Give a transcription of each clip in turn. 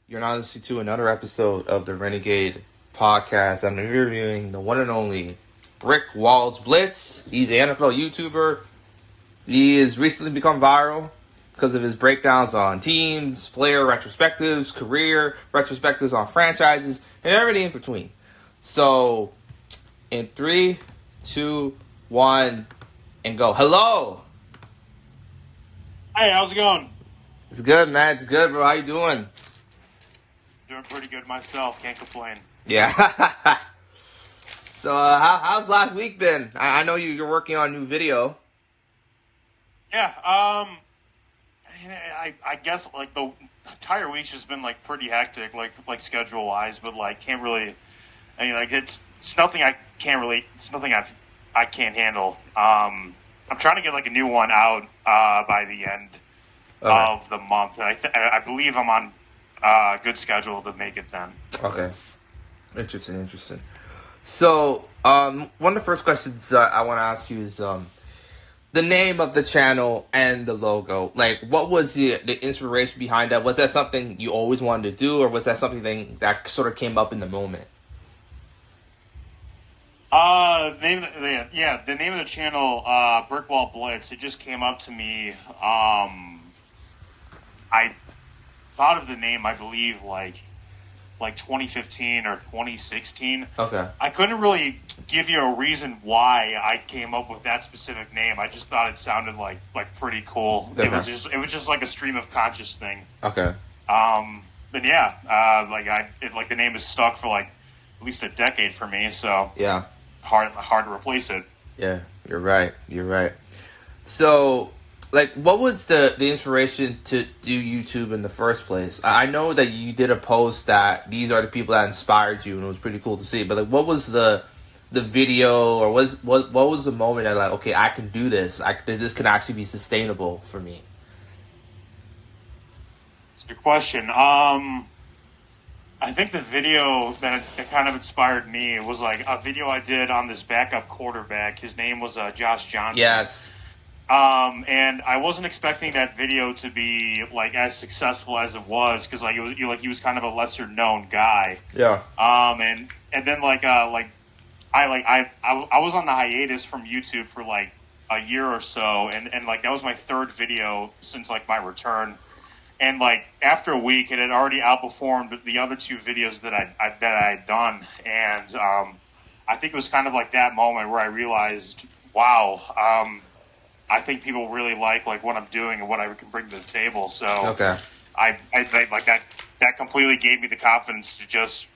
You're now listening to another episode of the Renegade Podcast. I'm interviewing the one and only BrickWallBiltz. He's an NFL YouTuber. He has recently become viral because of his breakdowns on teams, player retrospectives, career retrospectives on franchises, and everything in between. So, in 3, 2, 1, and go. Hello! Hey, how's it going? It's good, man. It's good, bro. How you doing? Doing pretty good myself. Can't complain. Yeah. So, how's last week been? I know you're working on a new video. Yeah. I guess like the entire week's just been like pretty hectic, like schedule wise, but like can't really. I mean, like it's nothing I can't really. It's nothing I can't handle. I'm trying to get like a new one out by the end of the month. I believe I'm on good schedule to make it then. Okay. Interesting. So, one of the first questions I want to ask you is the name of the channel and the logo. Like, what was the inspiration behind that? Was that something you always wanted to do, or was that something that sort of came up in the moment? The name of the channel, BrickWallBiltz. It just came up to me. I thought of the name, I believe, like 2015 or 2016. Okay. I couldn't really give you a reason why I came up with that specific name. I just thought it sounded like pretty cool. Okay. It was just like a stream of conscious thing. Okay. But yeah, the name is stuck for like at least a decade for me. So Yeah. hard to replace it. Yeah, you're right. So, like, what was the inspiration to do YouTube in the first place? I know that you did a post that these are the people that inspired you, and it was pretty cool to see. But like, what was the video, or what was the moment that like, okay, I can do this. This can actually be sustainable for me. It's a good question. I think the video that kind of inspired me was like a video I did on this backup quarterback. His name was Josh Johnson. Yes. And I wasn't expecting that video to be like as successful as it was, because like he was kind of a lesser known guy. Yeah. And then I was on the hiatus from YouTube for like a year or so, and like that was my third video since like my return. And like after a week, it had already outperformed the other two videos that I had done, and I think it was kind of like that moment where I realized, wow, I think people really like what I'm doing and what I can bring to the table. So Okay. I like that completely gave me the confidence to just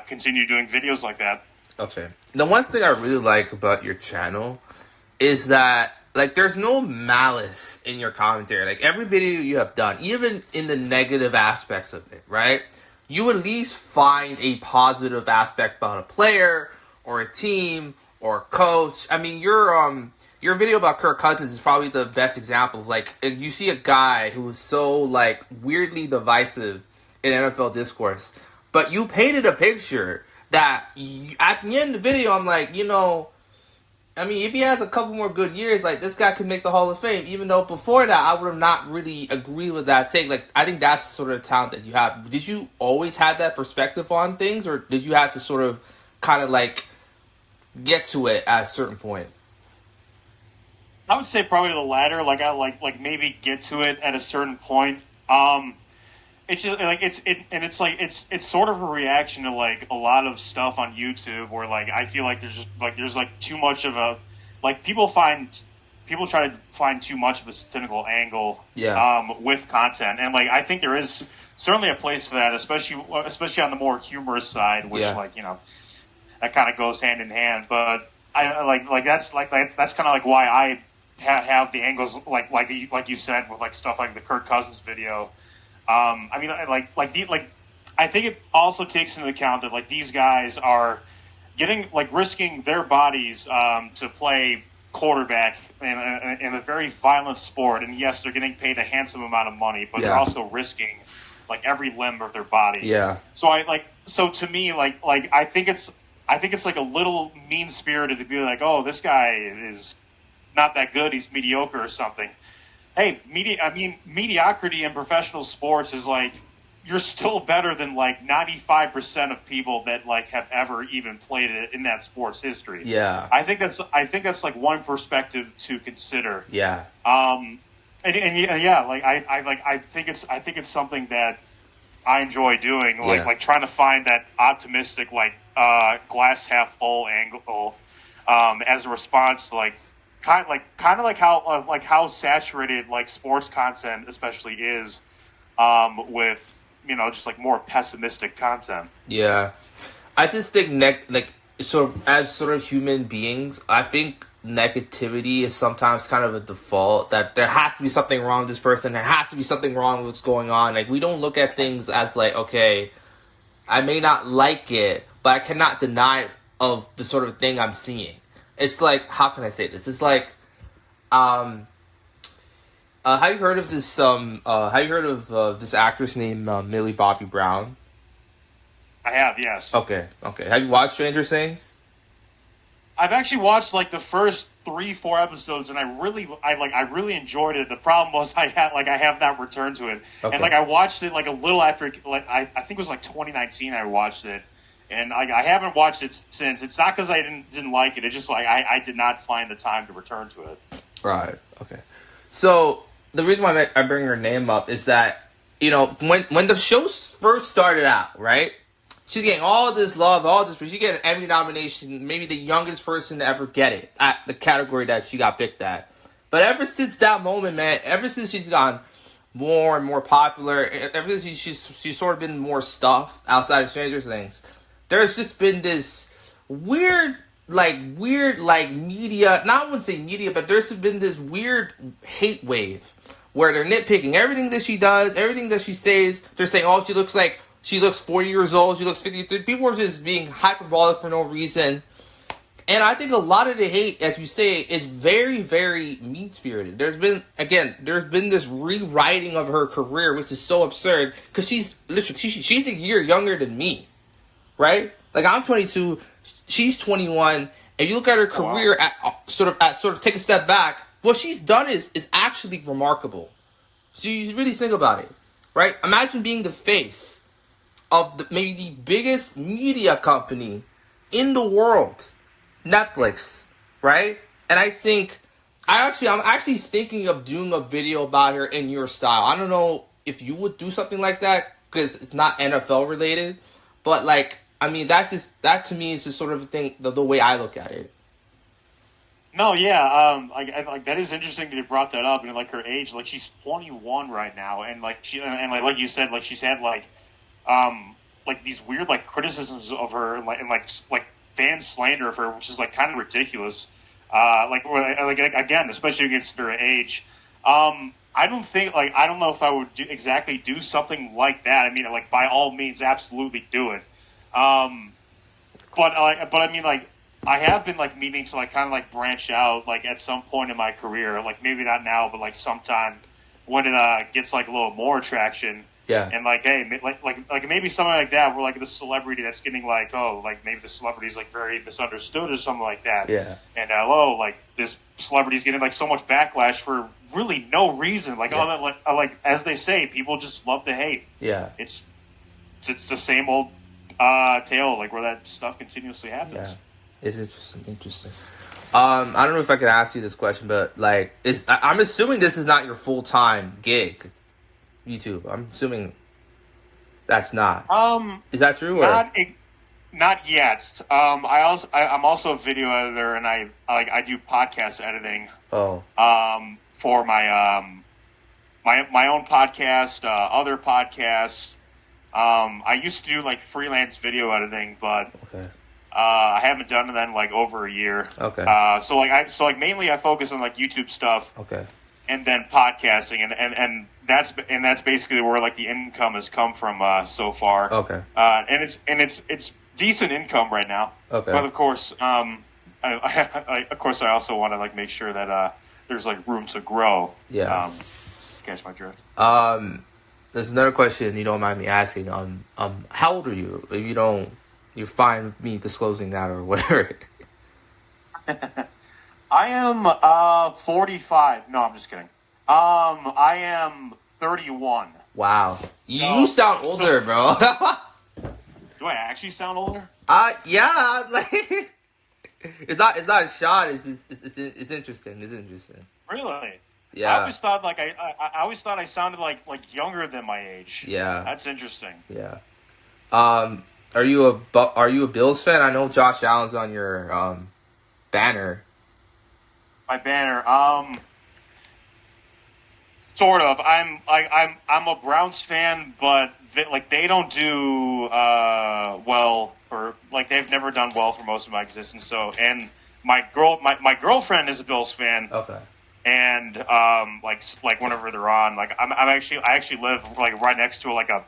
continue doing videos like that. Okay. The one thing I really like about your channel is that, like, there's no malice in your commentary. Like, every video you have done, even in the negative aspects of it, right? You at least find a positive aspect about a player or a team or a coach. I mean, your video about Kirk Cousins is probably the best example of, like, you see a guy who is so, like, weirdly divisive in NFL discourse, but you painted a picture that at the end of the video, I'm like, I mean, if he has a couple more good years, like, this guy could make the Hall of Fame, even though before that, I would have not really agreed with that take. Like, I think that's sort of the talent that you have. Did you always have that perspective on things, or did you have to sort of kind of, like, get to it at a certain point? I would say probably the latter. Like I like maybe get to it at a certain point. It's just like it's sort of a reaction to like a lot of stuff on YouTube where like I feel like there's too much of a people try to find too much of a cynical angle with content, and like I think there is certainly a place for that, especially on the more humorous side, which that kind of goes hand in hand. But I that's kind of like why I have the angles like you said with like stuff like the Kirk Cousins video. I mean, I think it also takes into account that like these guys are risking their bodies to play quarterback in a very violent sport, and yes, they're getting paid a handsome amount of money, but they're also risking like every limb of their body. Yeah. So to me, I think it's like a little mean spirited to be like, oh, this guy is not that good, he's mediocre or something. Hey, mediocrity in professional sports is like you're still better than like 95% of people that like have ever even played it in that sport's history. Yeah. I think that's like one perspective to consider. Yeah. And yeah, like I think it's something that I enjoy doing, like trying to find that optimistic, like glass half full angle, as a response to kind of like how saturated like sports content especially is, with just like more pessimistic content. Yeah, I just think as sort of human beings, I think negativity is sometimes kind of a default, that there has to be something wrong with this person, there has to be something wrong with what's going on. Like, we don't look at things as like, okay, I may not like it, but I cannot deny of the sort of thing I'm seeing. It's like, how can I say this? It's like, have you heard of this? Have you heard of this actress named Millie Bobby Brown? I have, yes. Okay. Have you watched Stranger Things? I've actually watched like the first 3-4 episodes, and I really enjoyed it. The problem was I have not returned to it, and like I watched it like a little after, like I think it was like 2019 I watched it, and I haven't watched it since. It's not because I didn't like it. It's just like I did not find the time to return to it. Right. Okay. So the reason why I bring her name up is that, when the show first started out, right? She's getting all this love, but she get an Emmy nomination, maybe the youngest person to ever get it at the category that she got picked at. But ever since that moment, man, ever since she's gotten more and more popular, ever since she's sort of been more stuff outside of Stranger Things, there's just been this weird media, not I wouldn't say media, but there's been this weird hate wave where they're nitpicking everything that she does, everything that she says. They're saying, oh, she looks 40 years old, she looks 53. People are just being hyperbolic for no reason. And I think a lot of the hate, as you say, is very, very mean-spirited. There's been this rewriting of her career, which is so absurd, because she's a year younger than me, right? Like, I'm 22, she's 21, and you look at her career sort of take a step back, what she's done is actually remarkable. So you really think about it, right? Imagine being the face of maybe the biggest media company in the world, Netflix, right? And I'm actually thinking of doing a video about her in your style. I don't know if you would do something like that, because it's not NFL related, but like, I mean, that to me is just sort of a thing, the way I look at it. No, yeah, like that is interesting that you brought that up, and like her age, like she's 21 right now, and like like you said, like she's had like these weird like criticisms of her, and fan slander of her, which is like kind of ridiculous. Again, especially against her age. I don't know if I would do something like that. I mean, like by all means, absolutely do it. But I mean, like, I have been like meaning to like kind of like branch out like at some point in my career, like maybe not now, but like sometime when it gets like a little more traction. Yeah. And like, hey, like maybe something like that, where like the celebrity that's getting like, oh, like maybe the celebrity's like very misunderstood or something like that. Yeah. And like this celebrity's getting like so much backlash for really no reason. Like, all that, like as they say, people just love to hate. Yeah. It's the same old tale, like where that stuff continuously happens. Yeah. It's interesting. I don't know if I can ask you this question, but like, I'm assuming this is not your full-time gig, YouTube. I'm assuming that's not. Is that true? Not yet. I'm also a video editor, and I do podcast editing. Oh. For my my own podcast, other podcasts. I used to do like freelance video editing, but okay. I haven't done that in like over a year. Okay. So mainly I focus on like YouTube stuff. Okay. And then podcasting, and that's basically where like the income has come from so far. Okay. And it's decent income right now. Okay. But of course, I also want to like make sure that there's like room to grow. Yeah. Catch my drift. There's another question you don't mind me asking. How old are you? If you don't, you're fine with me disclosing that or whatever. I am 45. No, I'm just kidding. I am 31. Wow. You sound older, bro. Do I actually sound older? Yeah, like it's not a shot. It's just it's interesting. It's interesting. Really? Yeah. I always thought I sounded like younger than my age. Yeah. That's interesting. Yeah. Are you a Bills fan? I know Josh Allen's on your banner. My banner. Sort of. I'm a Browns fan, but they don't do well for they've never done well for most of my existence. So, and my girlfriend is a Bills fan. Okay. And whenever they're on, I actually live right next to a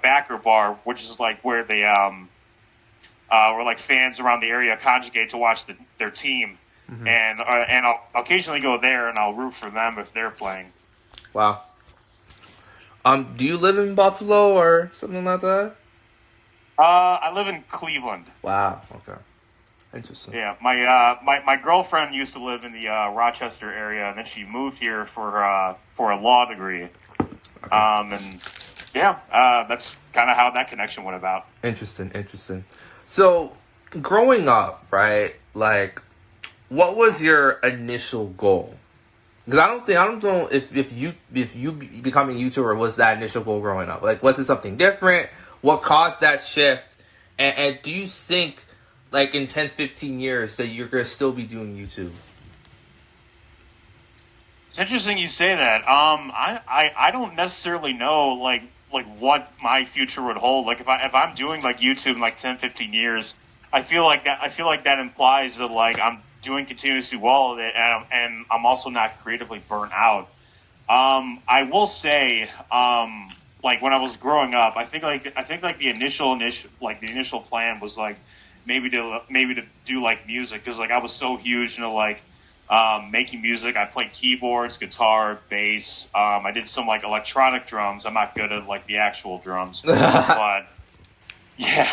backer bar, which is where they where fans around the area congregate to watch their team. Mm-hmm. And I'll occasionally go there and I'll root for them if they're playing. Wow. Do you live in Buffalo or something like that? I live in Cleveland. Wow. Okay. Interesting. Yeah, my girlfriend used to live in the Rochester area, and then she moved here for a law degree. Okay. And yeah, that's kind of how that connection went about. Interesting. So, growing up, right? What was your initial goal? Because I don't know if you becoming a YouTuber was that initial goal growing up. Was it something different? What caused that shift? And do you think in 10, 15 years that you're gonna still be doing YouTube? It's interesting you say that. I don't necessarily know what my future would hold. If I'm doing YouTube in 10, 15 years, I feel like that implies that I'm doing continuously well, and I'm also not creatively burnt out. I will say, when I was growing up, I think the initial plan was maybe to do music, because I was so huge into making music. I played keyboards, guitar, bass. I did some electronic drums. I'm not good at the actual drums, but yeah.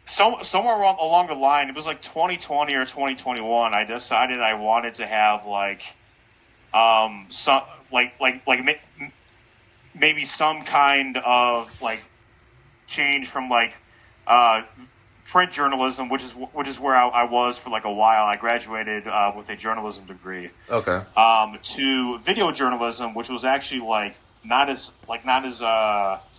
Somewhere along the line, it was 2020 or 2021. I decided I wanted to have maybe some kind of change from print journalism, which is where I was for a while. I graduated with a journalism degree. Okay. To video journalism, which was actually not as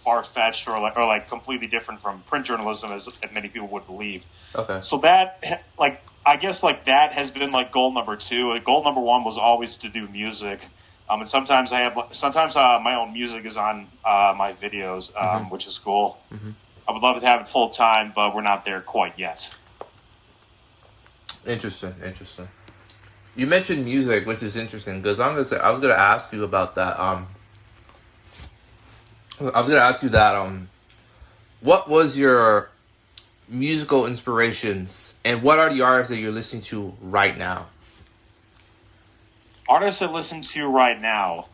far-fetched or completely different from print journalism as many people would believe. Okay. So that I guess that has been goal number 2. Goal number 1 was always to do music. And sometimes my own music is on my videos, which is cool. Mm-hmm. I would love to have it full time, but we're not there quite yet. Interesting. You mentioned music, which is interesting, because I was going to ask you about that. What was your musical inspirations, and what are the artists that you're listening to right now? Artists I listen to right now.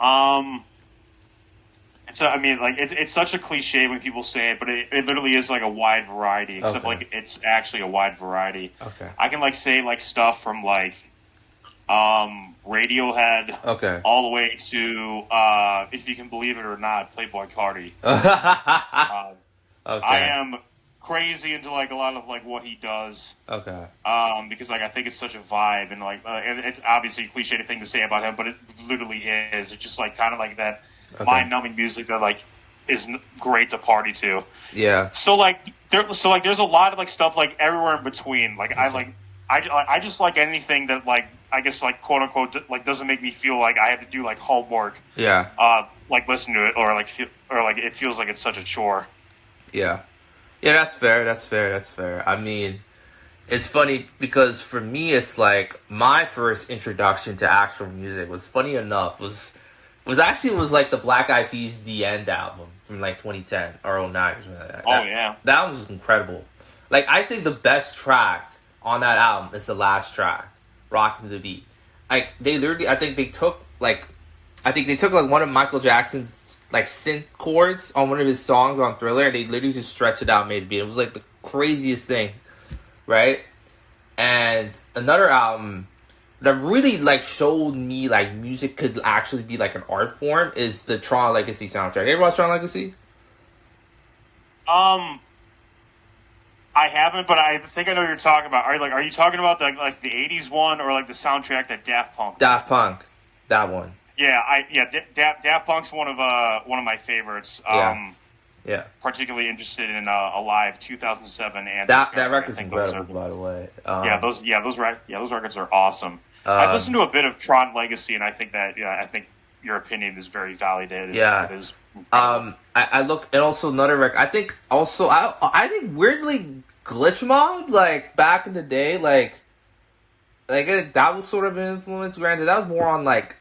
It's such a cliche when people say it, but it literally is a wide variety. Except it's actually a wide variety. Okay. I can say stuff from Radiohead, all the way to if you can believe it or not, Playboi Carti. I am crazy into a lot of what he does. Okay. Because I think it's such a vibe, and it's obviously a cliche thing to say about him, but it literally is. It's just kind of that mind-numbing music that is great to party to. Yeah. So there's a lot of stuff everywhere in between. I just anything that I guess quote unquote doesn't make me feel I have to do homework. Yeah. Listen to it or it feels like it's such a chore. Yeah. Yeah, that's fair. I mean, it's funny because for me, it's my first introduction to actual music was funny enough was the Black Eyed Peas The End album from 2010 or 2009 or something like that. Yeah. That album was incredible. I think the best track on that album is the last track, Rockin' to the Beat. They literally, I think they took one of Michael Jackson's synth chords on one of his songs on Thriller, and they literally just stretched it out and made a beat. It was the craziest thing, right? And another album that really like showed me like music could actually be like an art form is the Tron Legacy soundtrack. You ever watch Tron Legacy? I haven't, but I think I know what you're talking about. Are you talking about the '80s one or like the soundtrack that Daft Punk? Daft Punk, that one. Yeah, Daft Punk's one of my favorites. Yeah. Particularly interested in Alive 2007 and that record's incredible, by the way. Those records are awesome. I've listened to a bit of Tron Legacy, and I think your opinion is very validated. Yeah, it is. I look, and also another record. I think weirdly Glitch Mob, like back in the day, like that was sort of an influence. Granted, that was more on like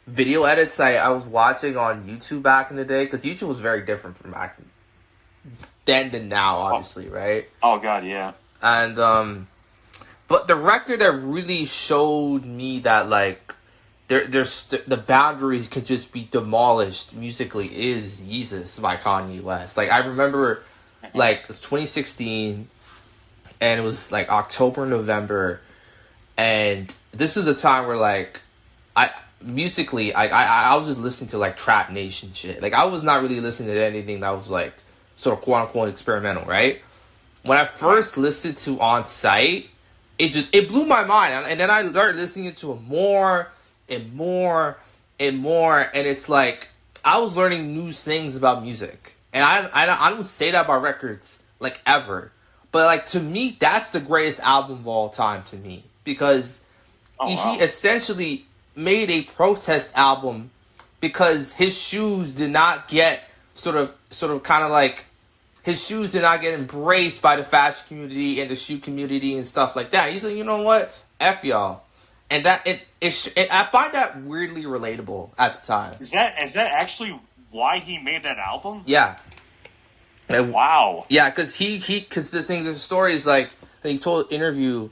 video edits I was watching on YouTube back in the day, because YouTube was very different from back then to now, obviously, right? Oh god, yeah. And but the record that really showed me that like there's the boundaries could just be demolished musically is Yeezus by Kanye West. Like I remember, like it was 2016, and it was like October, November, and this is the time where like I was just listening to like Trap Nation shit. Like I was not really listening to anything that was like sort of quote unquote experimental, right? When I first listened to On Site, it blew my mind, and then I started listening to it more and more and more, and it's like I was learning new things about music. And I don't say that about records like ever, but like to me that's the greatest album of all time to me, because he essentially made a protest album because his shoes did not get sort of kind of like his shoes did not get embraced by the fashion community and the shoe community and stuff like that. He's like, you know what, F y'all, and that I find that weirdly relatable at the time. Is that actually why he made that album? Yeah. Wow. Yeah, because the story is like that he told an interview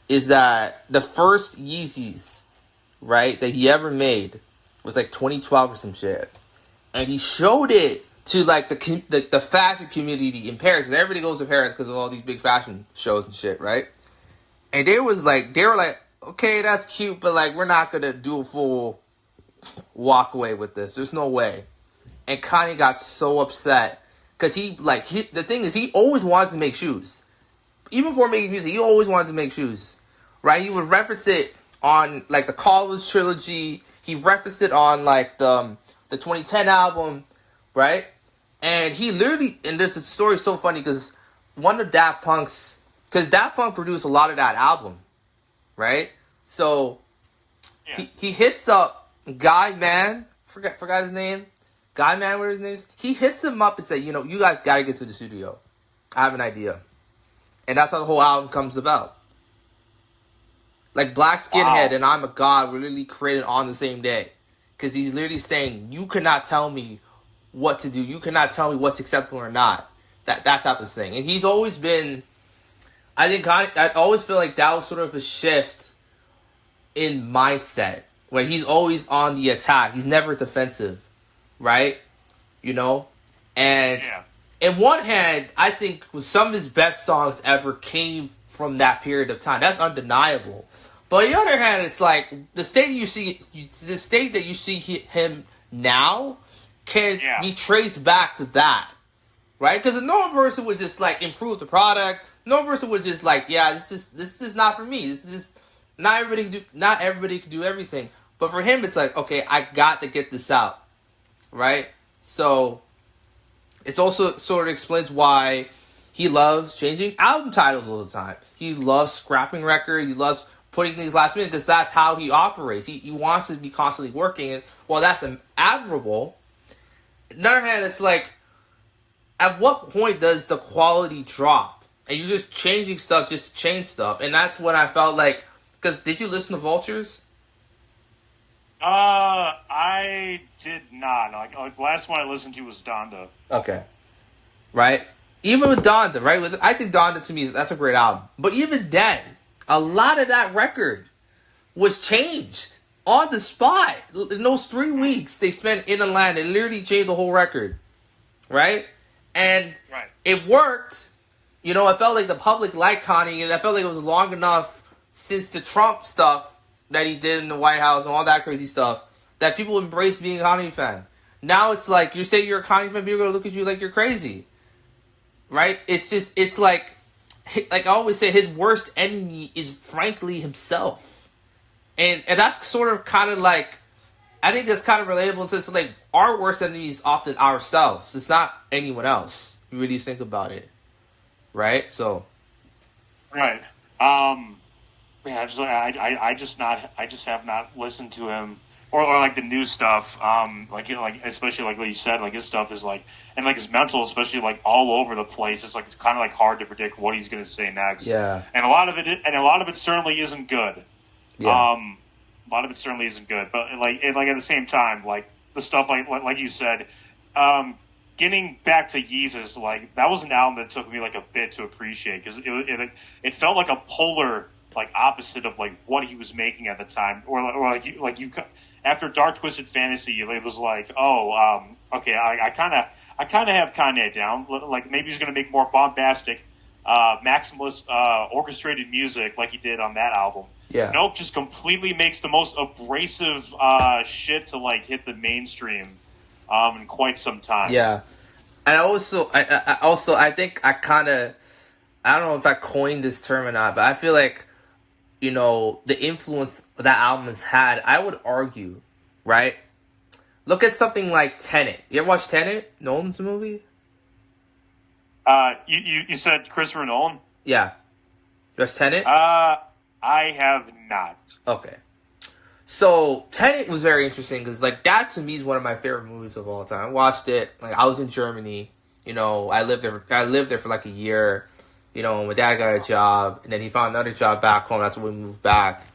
is that the first Yeezys, right, that he ever made was like 2012 or some shit, and he showed it to like the fashion community in Paris, because everybody goes to Paris because of all these big fashion shows and shit, right? And they were like, okay, that's cute, but like we're not gonna do a full walk away with this. There's no way. And Kanye got so upset because the thing is, he always wanted to make shoes. Even before making music, he always wanted to make shoes, right? He would reference it on like the College trilogy. He referenced it on like the 2010 album, right? And he literally, and this story is so funny because because Daft Punk produced a lot of that album, right? So he hits up Guy Man, forgot his name, Guy Man, whatever his name is. He hits him up and says, you guys gotta get to the studio. I have an idea. And that's how the whole album comes about. Like Black Skinhead and I'm a God were literally created on the same day. Because he's literally saying, you cannot tell me what to do. You cannot tell me what's acceptable or not. That type of thing. And he's always been, I always feel like that was sort of a shift in mindset. Where he's always on the attack. He's never defensive. Right? And in one hand, I think some of his best songs ever came from that period of time. That's undeniable. But on the other hand, it's like the state that you see him now can be traced back to that, right? Because a normal person would just like improve the product. No person would just like, this is not for me. This is not everybody can do everything. But for him, it's like, okay, I got to get this out, right? So it's also sort of explains why he loves changing album titles all the time. He loves scrapping records. He loves putting things last minute because that's how he operates. He wants to be constantly working. And while that's admirable, on the other hand, it's like, at what point does the quality drop? And you're just changing stuff just to change stuff. And that's what I felt like. Because did you listen to Vultures? I did not. Like the last one I listened to was Donda. Okay. Right? Even with Donda, right? I think Donda to me, that's a great album. But even then, a lot of that record was changed on the spot. In those 3 weeks they spent in Atlanta, they literally changed the whole record. Right? And it worked. I felt like the public liked Kanye, and I felt like it was long enough since the Trump stuff that he did in the White House and all that crazy stuff, that people embrace being a Kanye fan. Now it's like, you say you're a Kanye fan, people are going to look at you like you're crazy. Right? It's like I always say, his worst enemy is frankly himself. And that's sort of kind of like, I think that's kind of relatable, since like our worst enemy is often ourselves. It's not anyone else. You really think about it. Right? So. Right. Yeah, I just have not listened to him or like the new stuff. Like especially like what you said, like his stuff is like, and like his mental, especially like all over the place. It's like it's kind of like hard to predict what he's going to say next. Yeah. And a lot of it certainly isn't good. Yeah. A lot of it certainly isn't good, but like at the same time, like the stuff like you said, getting back to Yeezus, like that was an album that took me like a bit to appreciate, because it felt like a polar like opposite of like what he was making at the time, or like you after Dark Twisted Fantasy, it was like, okay, I kind of have Kanye down, like maybe he's gonna make more bombastic, maximalist orchestrated music like he did on that album. Yeah. Nope, just completely makes the most abrasive shit to like hit the mainstream in quite some time. Yeah. And I think I don't know if I coined this term or not, but I feel like, you know, the influence that album has had, I would argue, right? Look at something like Tenet. You ever watch Tenet? Nolan's movie? You said Christopher Nolan? Yeah. You watch Tenet? I have not. Okay. So, Tenet was very interesting because, like, that to me is one of my favorite movies of all time. I watched it. Like, I was in Germany. You know, I lived there for like a year. You know, my dad got a job, and then he found another job back home. That's when we moved back.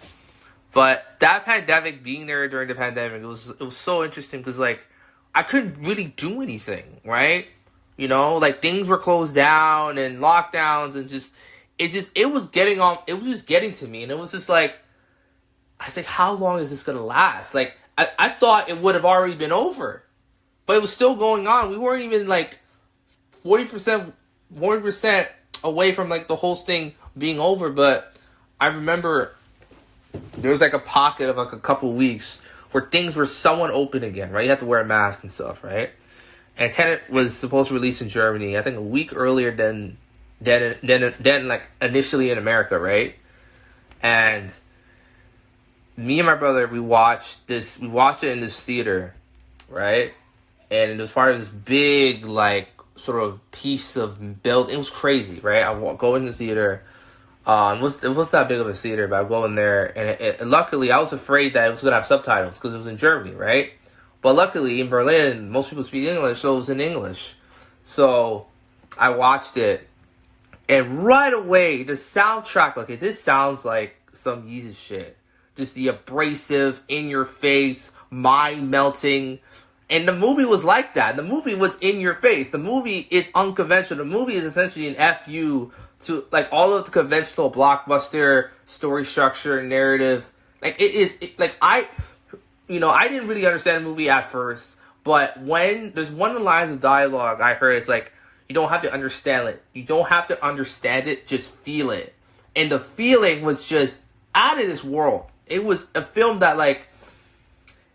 But that pandemic, being there during the pandemic, it was so interesting because, like, I couldn't really do anything, right? You know, like, things were closed down and lockdowns, and it was just getting to me, and it was just like, I was like, how long is this gonna last? Like, I thought it would have already been over, but it was still going on. We weren't even like 40% away from like the whole thing being over. But I remember there was like a pocket of like a couple weeks where things were somewhat open again, right? You had to wear a mask and stuff, right? And Tenet was supposed to release in Germany, I think a week earlier than like initially in America, right? And me and my brother, we watched it in this theater, right? And it was part of this big, like, sort of piece of build. It was crazy, right? I go in the theater. It wasn't that big of a theater, but I go in there, and luckily I was afraid that it was going to have subtitles because it was in Germany, right? But luckily in Berlin, most people speak English, so it was in English. So I watched it, and right away the soundtrack, okay, this sounds like some yeezus shit. Just the abrasive, in your face, mind melting. And the movie was like that. The movie was in your face. The movie is unconventional. The movie is essentially an FU to like all of the conventional blockbuster story structure, narrative. Like I didn't really understand the movie at first, but when there's one of the lines of dialogue I heard, it's like, you don't have to understand it. You don't have to understand it, just feel it. And the feeling was just out of this world. It was a film that, like,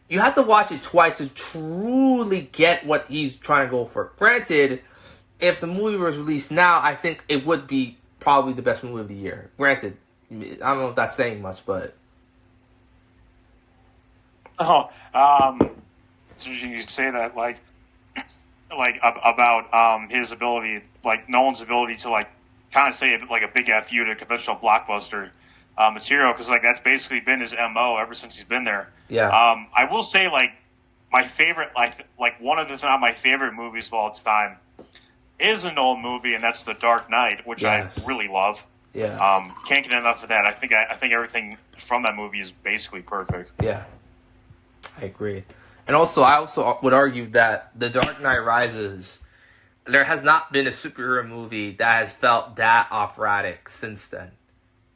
you have to watch it twice to truly get what he's trying to go for. Granted, if the movie was released now, I think it would be probably the best movie of the year. Granted, I don't know if that's saying much, but... Oh, it's interesting you say that, like about his ability, like Nolan's ability to, like, kind of say like a big FU to conventional blockbuster material, because like that's basically been his MO ever since he's been there. Yeah. I will say, like, my favorite, like one of the not my favorite movies of all time is an old movie, and that's The Dark Knight, which Yes. I really love. Yeah. Can't get enough of that. I think everything from that movie is basically perfect. Yeah. I agree. And also, I also would argue that The Dark Knight Rises, there has not been a superhero movie that has felt that operatic since then.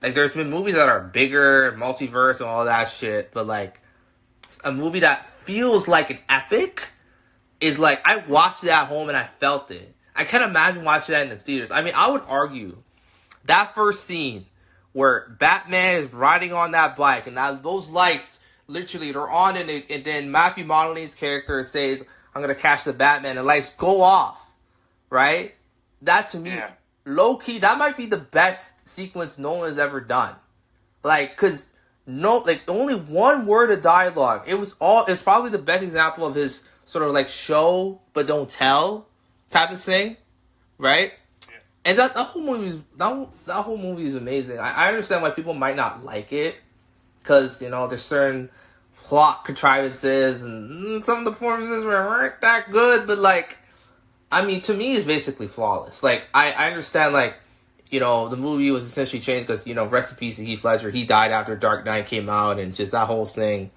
Like, there's been movies that are bigger, multiverse and all that shit, but, like, a movie that feels like an epic is, like, I watched it at home and I felt it. I can't imagine watching that in the theaters. I mean, I would argue that first scene where Batman is riding on that bike, and now those lights literally they're on, and then Matthew Modelling's character says, "I'm gonna catch the Batman," and lights go off, right? That to me, low key, that might be the best sequence Nolan has ever done. Like, cause only one word of dialogue. It's probably the best example of his sort of like show but don't tell type of thing, right? And that whole movie is amazing. I understand why people might not like it, because there's certain plot contrivances and some of the performances weren't that good. But to me, it's basically flawless. Like I understand, the movie was essentially changed because rest in peace to Heath Ledger. He died after Dark Knight came out, and just that whole thing.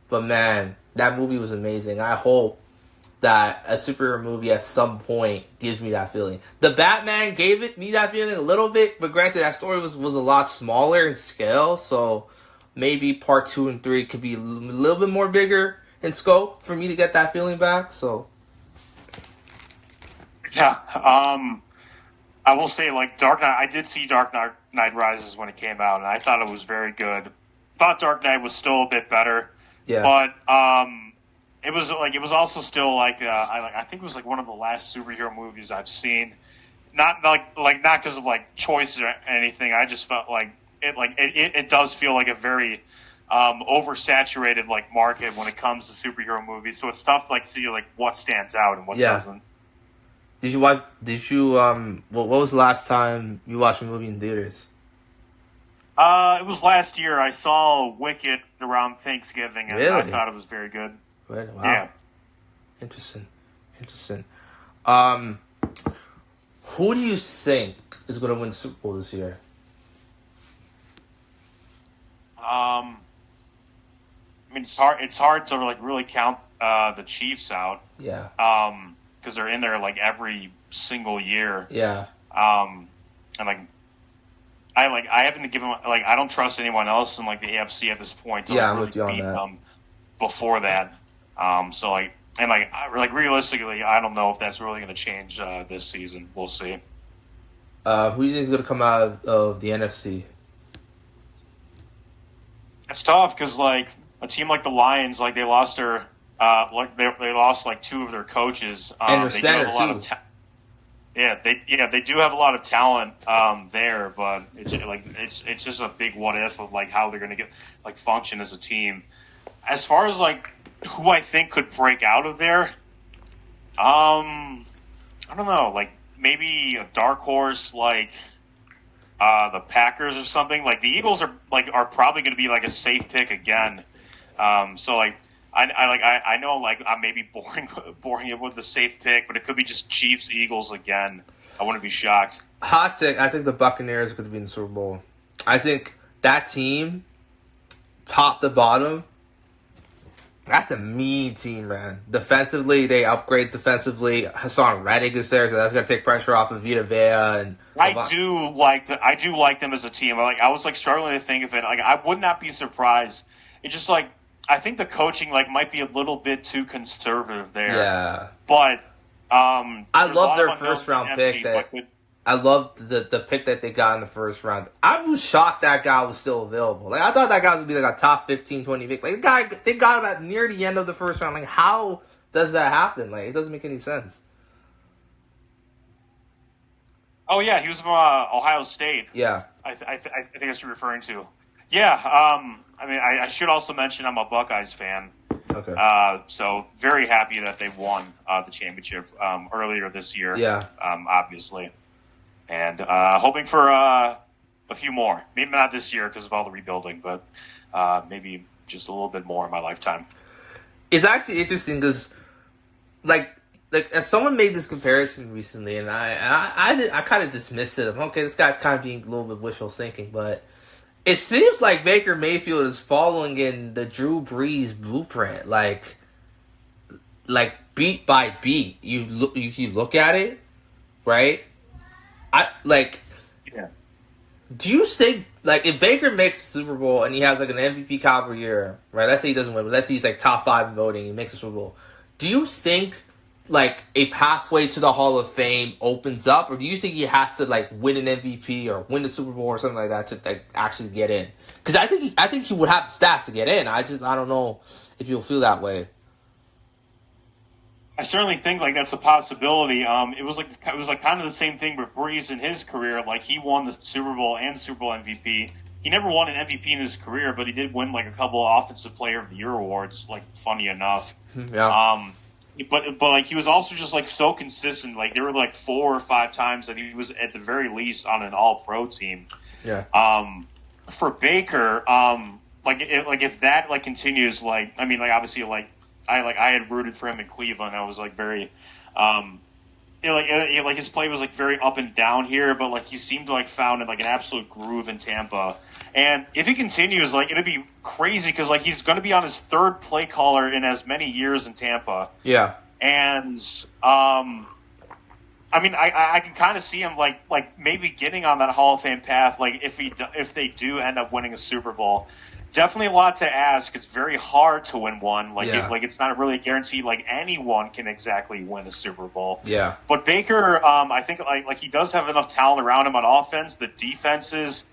But man, that movie was amazing. I hope that a superhero movie at some point gives me that feeling. The Batman gave me that feeling a little bit, but granted, that story was a lot smaller in scale, so maybe part 2 and 3 could be a little bit more bigger in scope for me to get that feeling back. So, yeah, I will say, Dark Knight. I did see Dark Knight Rises when it came out, and I thought it was very good. Thought Dark Knight was still a bit better, but It was also still I think it was one of the last superhero movies I've seen. Not not because of choices or anything. I just felt it does feel like a very oversaturated market when it comes to superhero movies. So it's tough to see what stands out and what doesn't. Did you watch? What was the last time you watched a movie in theaters? It was last year. I saw Wicked around Thanksgiving, and I thought it was very good. Right. Wow. Yeah. Interesting. Who do you think is going to win the Super Bowl this year? It's hard to really count the Chiefs out. Yeah. Because they're in there every single year. Yeah. And I haven't given I don't trust anyone else in the AFC at this point to really beat them before that. Realistically, I don't know if that's really going to change this season. We'll see. Who do you think is going to come out of the NFC? It's tough because a team like the Lions, they lost their they lost 2 of their coaches. And their center too. They do have a lot of talent there, but it's just a big what if of how they're going to get function as a team. As far as who I think could break out of there, I don't know. Maybe a dark horse the Packers or something. The Eagles are probably going to be a safe pick again. I know I'm maybe boring it with the safe pick, but it could be just Chiefs Eagles again. I wouldn't be shocked. Hot take. I think the Buccaneers could be in the Super Bowl. I think that team, top to bottom, that's a mean team, man. Defensively, they upgrade defensively. Hassan Reddick is there, so that's going to take pressure off of Vita Vea. And I do like them as a team. I was struggling to think of it. I would not be surprised. It's just I think the coaching might be a little bit too conservative there. Yeah, but I love their first round pick. I love the pick that they got in the first round. I was shocked that guy was still available. I thought that guy was going to be a top 15, 20 pick. They got him at near the end of the first round. How does that happen? It doesn't make any sense. Oh, yeah, he was from Ohio State. Yeah. I think that's what you're referring to. Yeah, I should also mention I'm a Buckeyes fan. Okay. So very happy that they won the championship earlier this year. Yeah. Obviously. And hoping for a few more. Maybe not this year because of all the rebuilding, but maybe just a little bit more in my lifetime. It's actually interesting because, as someone made this comparison recently, and I kind of dismissed it. Okay, this guy's kind of being a little bit wishful thinking, but it seems like Baker Mayfield is following in the Drew Brees blueprint, beat by beat. You look at it, right? Yeah. Do you think if Baker makes the Super Bowl and he has an MVP caliber year, right? Let's say he doesn't win, but let's say he's top 5 in voting, he makes the Super Bowl. Do you think like a pathway to the Hall of Fame opens up, or do you think he has to like win an MVP or win the Super Bowl or something like that to like actually get in? Because I think he would have the stats to get in. I don't know if you'll feel that way. I certainly think like that's a possibility. It was like kind of the same thing with Brees in his career. Like he won the Super Bowl and Super Bowl MVP. He never won an MVP in his career, but he did win like a couple of Offensive Player of the Year awards. Like funny enough, yeah. But like he was also just like so consistent. Like there were like 4 or 5 times that he was at the very least on an All Pro team. Yeah. For Baker, if that like continues, like I mean, like obviously, like I had rooted for him in Cleveland. I was like very, like his play was like very up and down here, but like he seemed to like found like an absolute groove in Tampa. And if he continues, like it'd be crazy because like he's going to be on his 3rd play caller in as many years in Tampa. Yeah, and I mean, I can kind of see him like maybe getting on that Hall of Fame path. Like if they do end up winning a Super Bowl, definitely a lot to ask. It's very hard to win one. Like it's not really a guarantee. Like anyone can exactly win a Super Bowl. Yeah. But Baker, I think like he does have enough talent around him on offense. The defense is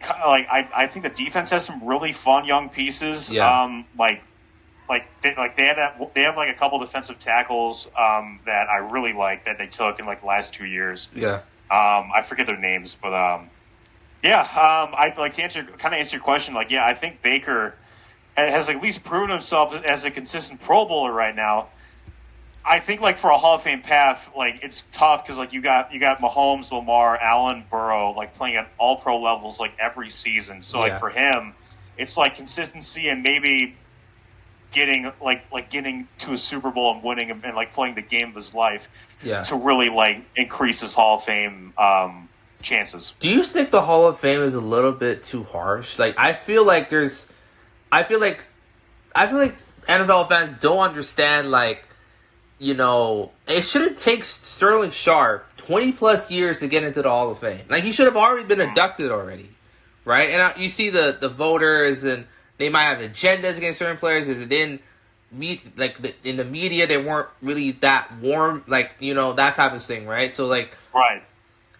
I think the defense has some really fun young pieces. Yeah. They have like a couple defensive tackles that I really like that they took in like the last 2 years. Yeah. I forget their names, but I like to answer your question. Like, yeah, I think Baker has at least proven himself as a consistent Pro Bowler right now. I think like for a Hall of Fame path, like it's tough because like you got Mahomes, Lamar, Allen, Burrow like playing at all pro levels like every season. So like for him, it's like consistency and maybe getting to a Super Bowl and winning and like playing the game of his life to really like increase his Hall of Fame chances. Do you think the Hall of Fame is a little bit too harsh? Like I feel like NFL fans don't understand like, you know, it shouldn't take Sterling Sharp 20 plus years to get into the Hall of Fame. Like he should have already been inducted already, right? And you see the voters and they might have agendas against certain players because it didn't meet like in the media they weren't really that warm, like you know that type of thing, right? So like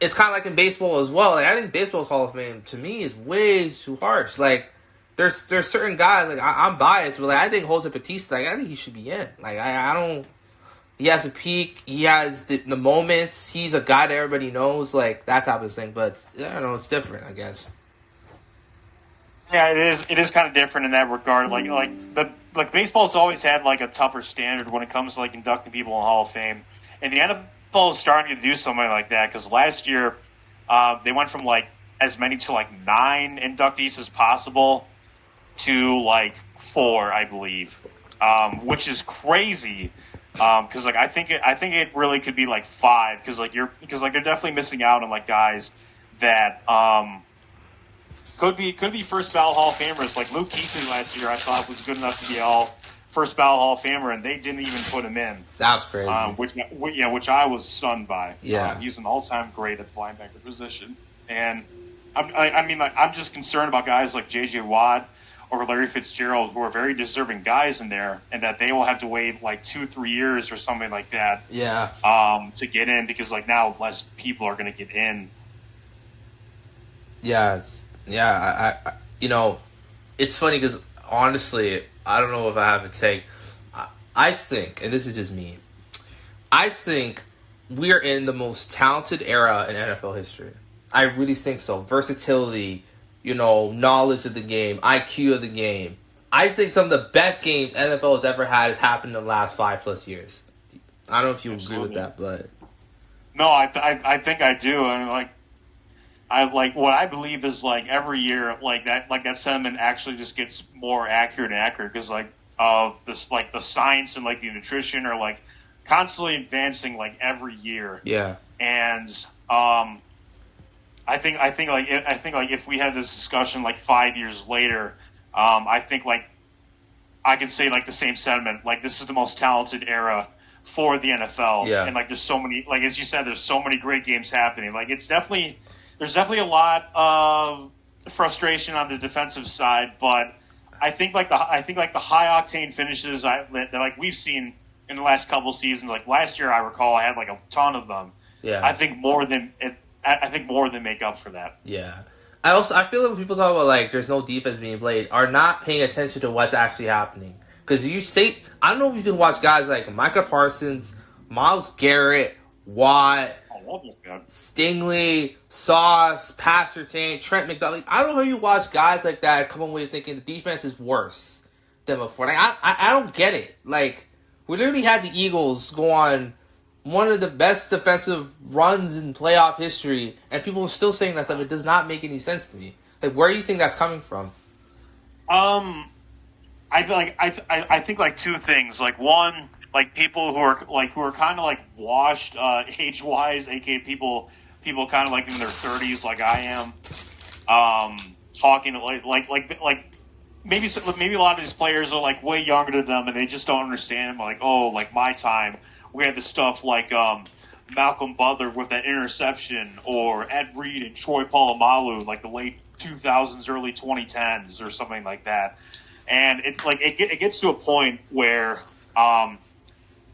it's kind of like in baseball as well. Like I think baseball's Hall of Fame to me is way too harsh. Like there's certain guys like I'm biased, but like I think Jose Bautista, like I think he should be in. Like I don't. He has a peak. He has the moments. He's a guy that everybody knows, like that type of thing. But I don't know, it's different, I guess. Yeah, it is. It is kind of different in that regard. Like baseball's always had like a tougher standard when it comes to like inducting people in the Hall of Fame, and the NFL is starting to do something like that because last year they went from like as many to like 9 inductees as possible to like 4, I believe, which is crazy. Because like I think it really could be like 5 because they're definitely missing out on like guys that could be first ballot Hall of Famers. Like Luke Kuechly last year, I thought was good enough to be all first ballot Hall of Famer, and they didn't even put him in. That was crazy. Which I was stunned by. Yeah, he's an all-time great at the linebacker position, and I'm just concerned about guys like J.J. Watt or Larry Fitzgerald, who are very deserving guys in there, and that they will have to wait like 2-3 years or something like that. Yeah. To get in because like now less people are going to get in. Yeah. I you know, it's funny because honestly, I don't know if I have a take. I think, and this is just me, I think we are in the most talented era in NFL history. I really think so. Versatility. You know, knowledge of the game, IQ of the game. I think some of the best games NFL has ever had has happened in the last 5+ years. I don't know if you agree with that, but no, I think I do, and like what I believe is like every year, like that sentiment actually just gets more accurate and accurate because like this like the science and like the nutrition are like constantly advancing like every year. Yeah, and I think if we had this discussion like 5 years later, I think like I could say like the same sentiment. Like this is the most talented era for the NFL, and like there's so many, like as you said, there's so many great games happening. Like there's definitely a lot of frustration on the defensive side, but I think like the high octane finishes that like we've seen in the last couple seasons. Like last year, I recall I had like a ton of them. Yeah. I think more than make up for that. Yeah. I feel like when people talk about like there's no defense being played, are not paying attention to what's actually happening. Because I don't know if you can watch guys like Micah Parsons, Myles Garrett, Watt, Stingley, Sauce, Pastertain, Trent McDuffie. I don't know how you watch guys like that come away thinking the defense is worse than before. Like I don't get it. Like we literally had the Eagles go on one of the best defensive runs in playoff history, and people are still saying that stuff. It does not make any sense to me. Like, where do you think that's coming from? I feel like I think like two things. Like one, like people who are kind of like washed age wise, aka people kind of like in their 30s, like I am, talking like maybe a lot of these players are like way younger than them, and they just don't understand. Like, oh, like my time. We had the stuff like Malcolm Butler with that interception, or Ed Reed and Troy Polamalu, like the late 2000s, early 2010s, or something like that. And it gets to a point where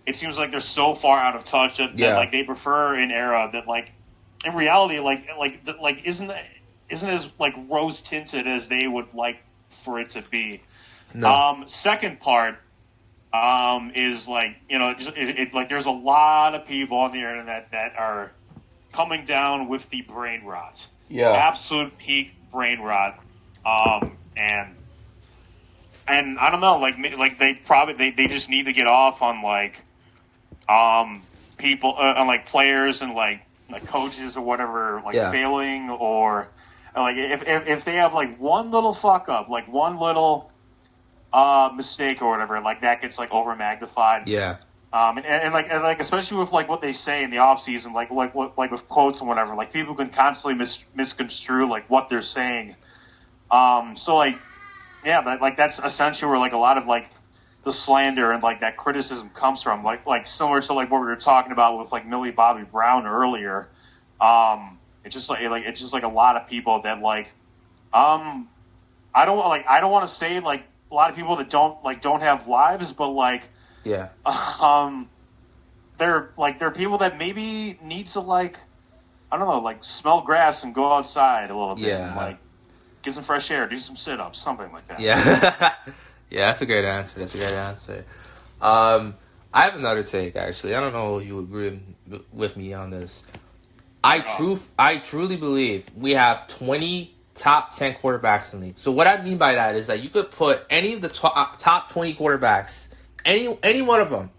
it seems like they're so far out of touch that like they prefer an era that like in reality like isn't as like rose tinted as they would like for it to be. No. Second part. Is like, you know, like there's a lot of people on the internet that are coming down with the brain rot. Yeah. Absolute peak brain rot. And I don't know, like they just need to get off on like, people, on like players and like coaches or whatever, like failing, or like if they have like one little fuck up, like one little mistake or whatever, like that gets like over magnified. Yeah. And like especially with like what they say in the off season, like with quotes and whatever, like people can constantly misconstrue like what they're saying. So like, yeah, like that's essentially where like a lot of like the slander and like that criticism comes from. Like similar to like what we were talking about with like Millie Bobby Brown earlier. It's just like a lot of people that like, I don't want to say like a lot of people that don't have lives, but like, yeah, they're people that maybe need to like, I don't know, like smell grass and go outside a little bit, and, like get some fresh air, do some sit-ups, something like that. Yeah, yeah, that's a great answer. I have another take actually. I don't know if you agree with me on this. I truly believe we have 20 top 10 quarterbacks in the league. So what I mean by that is that you could put any of the top 20 quarterbacks, any one of them,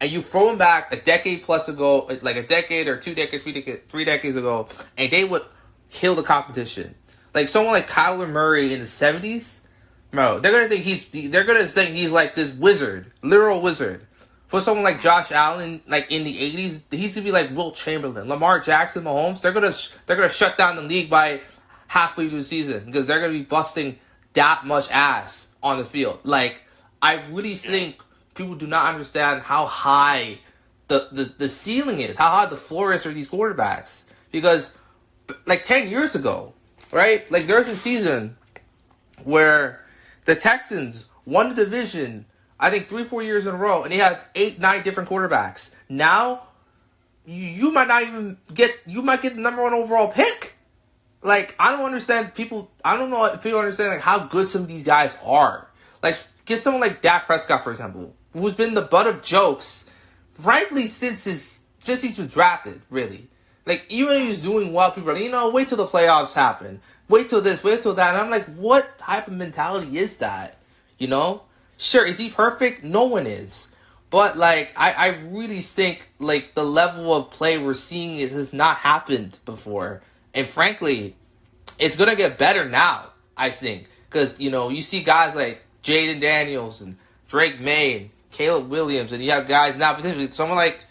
and you throw them back a decade plus ago, like a decade or 2 decades, 3 decades ago, and they would kill the competition. Like someone like Kyler Murray in the 70s, bro, they're gonna think he's like this wizard, literal wizard. For someone like Josh Allen, like in the 80s, he's gonna be like Wilt Chamberlain, Lamar Jackson, Mahomes. They're gonna shut down the league by halfway through the season because they're going to be busting that much ass on the field. Like, I really think people do not understand how high the ceiling is, how high the floor is for these quarterbacks. Because, like, 10 years ago, right? Like, there's a season where the Texans won the division, I think 3-4 years in a row, and he has 8-9 different quarterbacks. Now, you might not even get the number 1 overall pick. Like, I don't understand I don't know if people understand, like, how good some of these guys are. Like, get someone like Dak Prescott, for example, who's been the butt of jokes, frankly, since he's been drafted, really. Like, even if he's doing well, people are like, wait till the playoffs happen. Wait till this, wait till that. And I'm like, what type of mentality is that? You know? Sure, is he perfect? No one is. But, like, I really think, like, the level of play we're seeing has not happened before. And frankly, it's going to get better now, I think. Because, you see guys like Jaden Daniels and Drake May and Caleb Williams. And you have guys now, potentially, someone like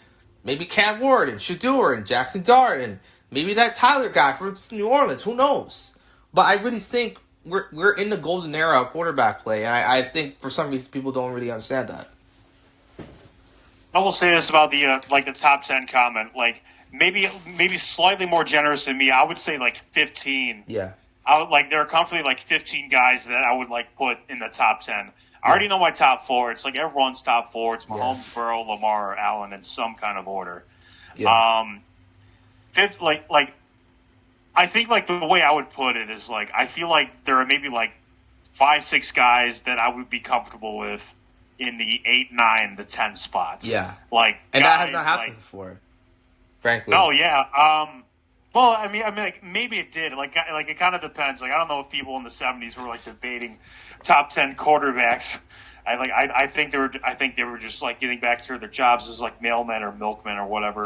maybe Cam Ward and Shador and Jackson Dart. And maybe that Tyler guy from New Orleans. Who knows? But I really think we're in the golden era of quarterback play. And I think for some reason people don't really understand that. I will say this about the the top 10 comment. Like, maybe slightly more generous than me. I would say like 15. Yeah. There are comfortably like 15 guys that I would like put in the top 10. I already know my top four. It's like everyone's top four. It's Mahomes, Burrow, Lamar, or Allen in some kind of order. Yeah. Fifth, I think like the way I would put it is like I feel like there are maybe like 5-6 guys that I would be comfortable with in the 8, 9, the 10 spots. Yeah. Like, and guys, that has not happened before, frankly. No, yeah. Well, I mean, like maybe it did. Like it kind of depends. Like I don't know if people in the 70s were like debating top 10 quarterbacks. I think they were just like getting back to their jobs as like mailmen or milkmen or whatever.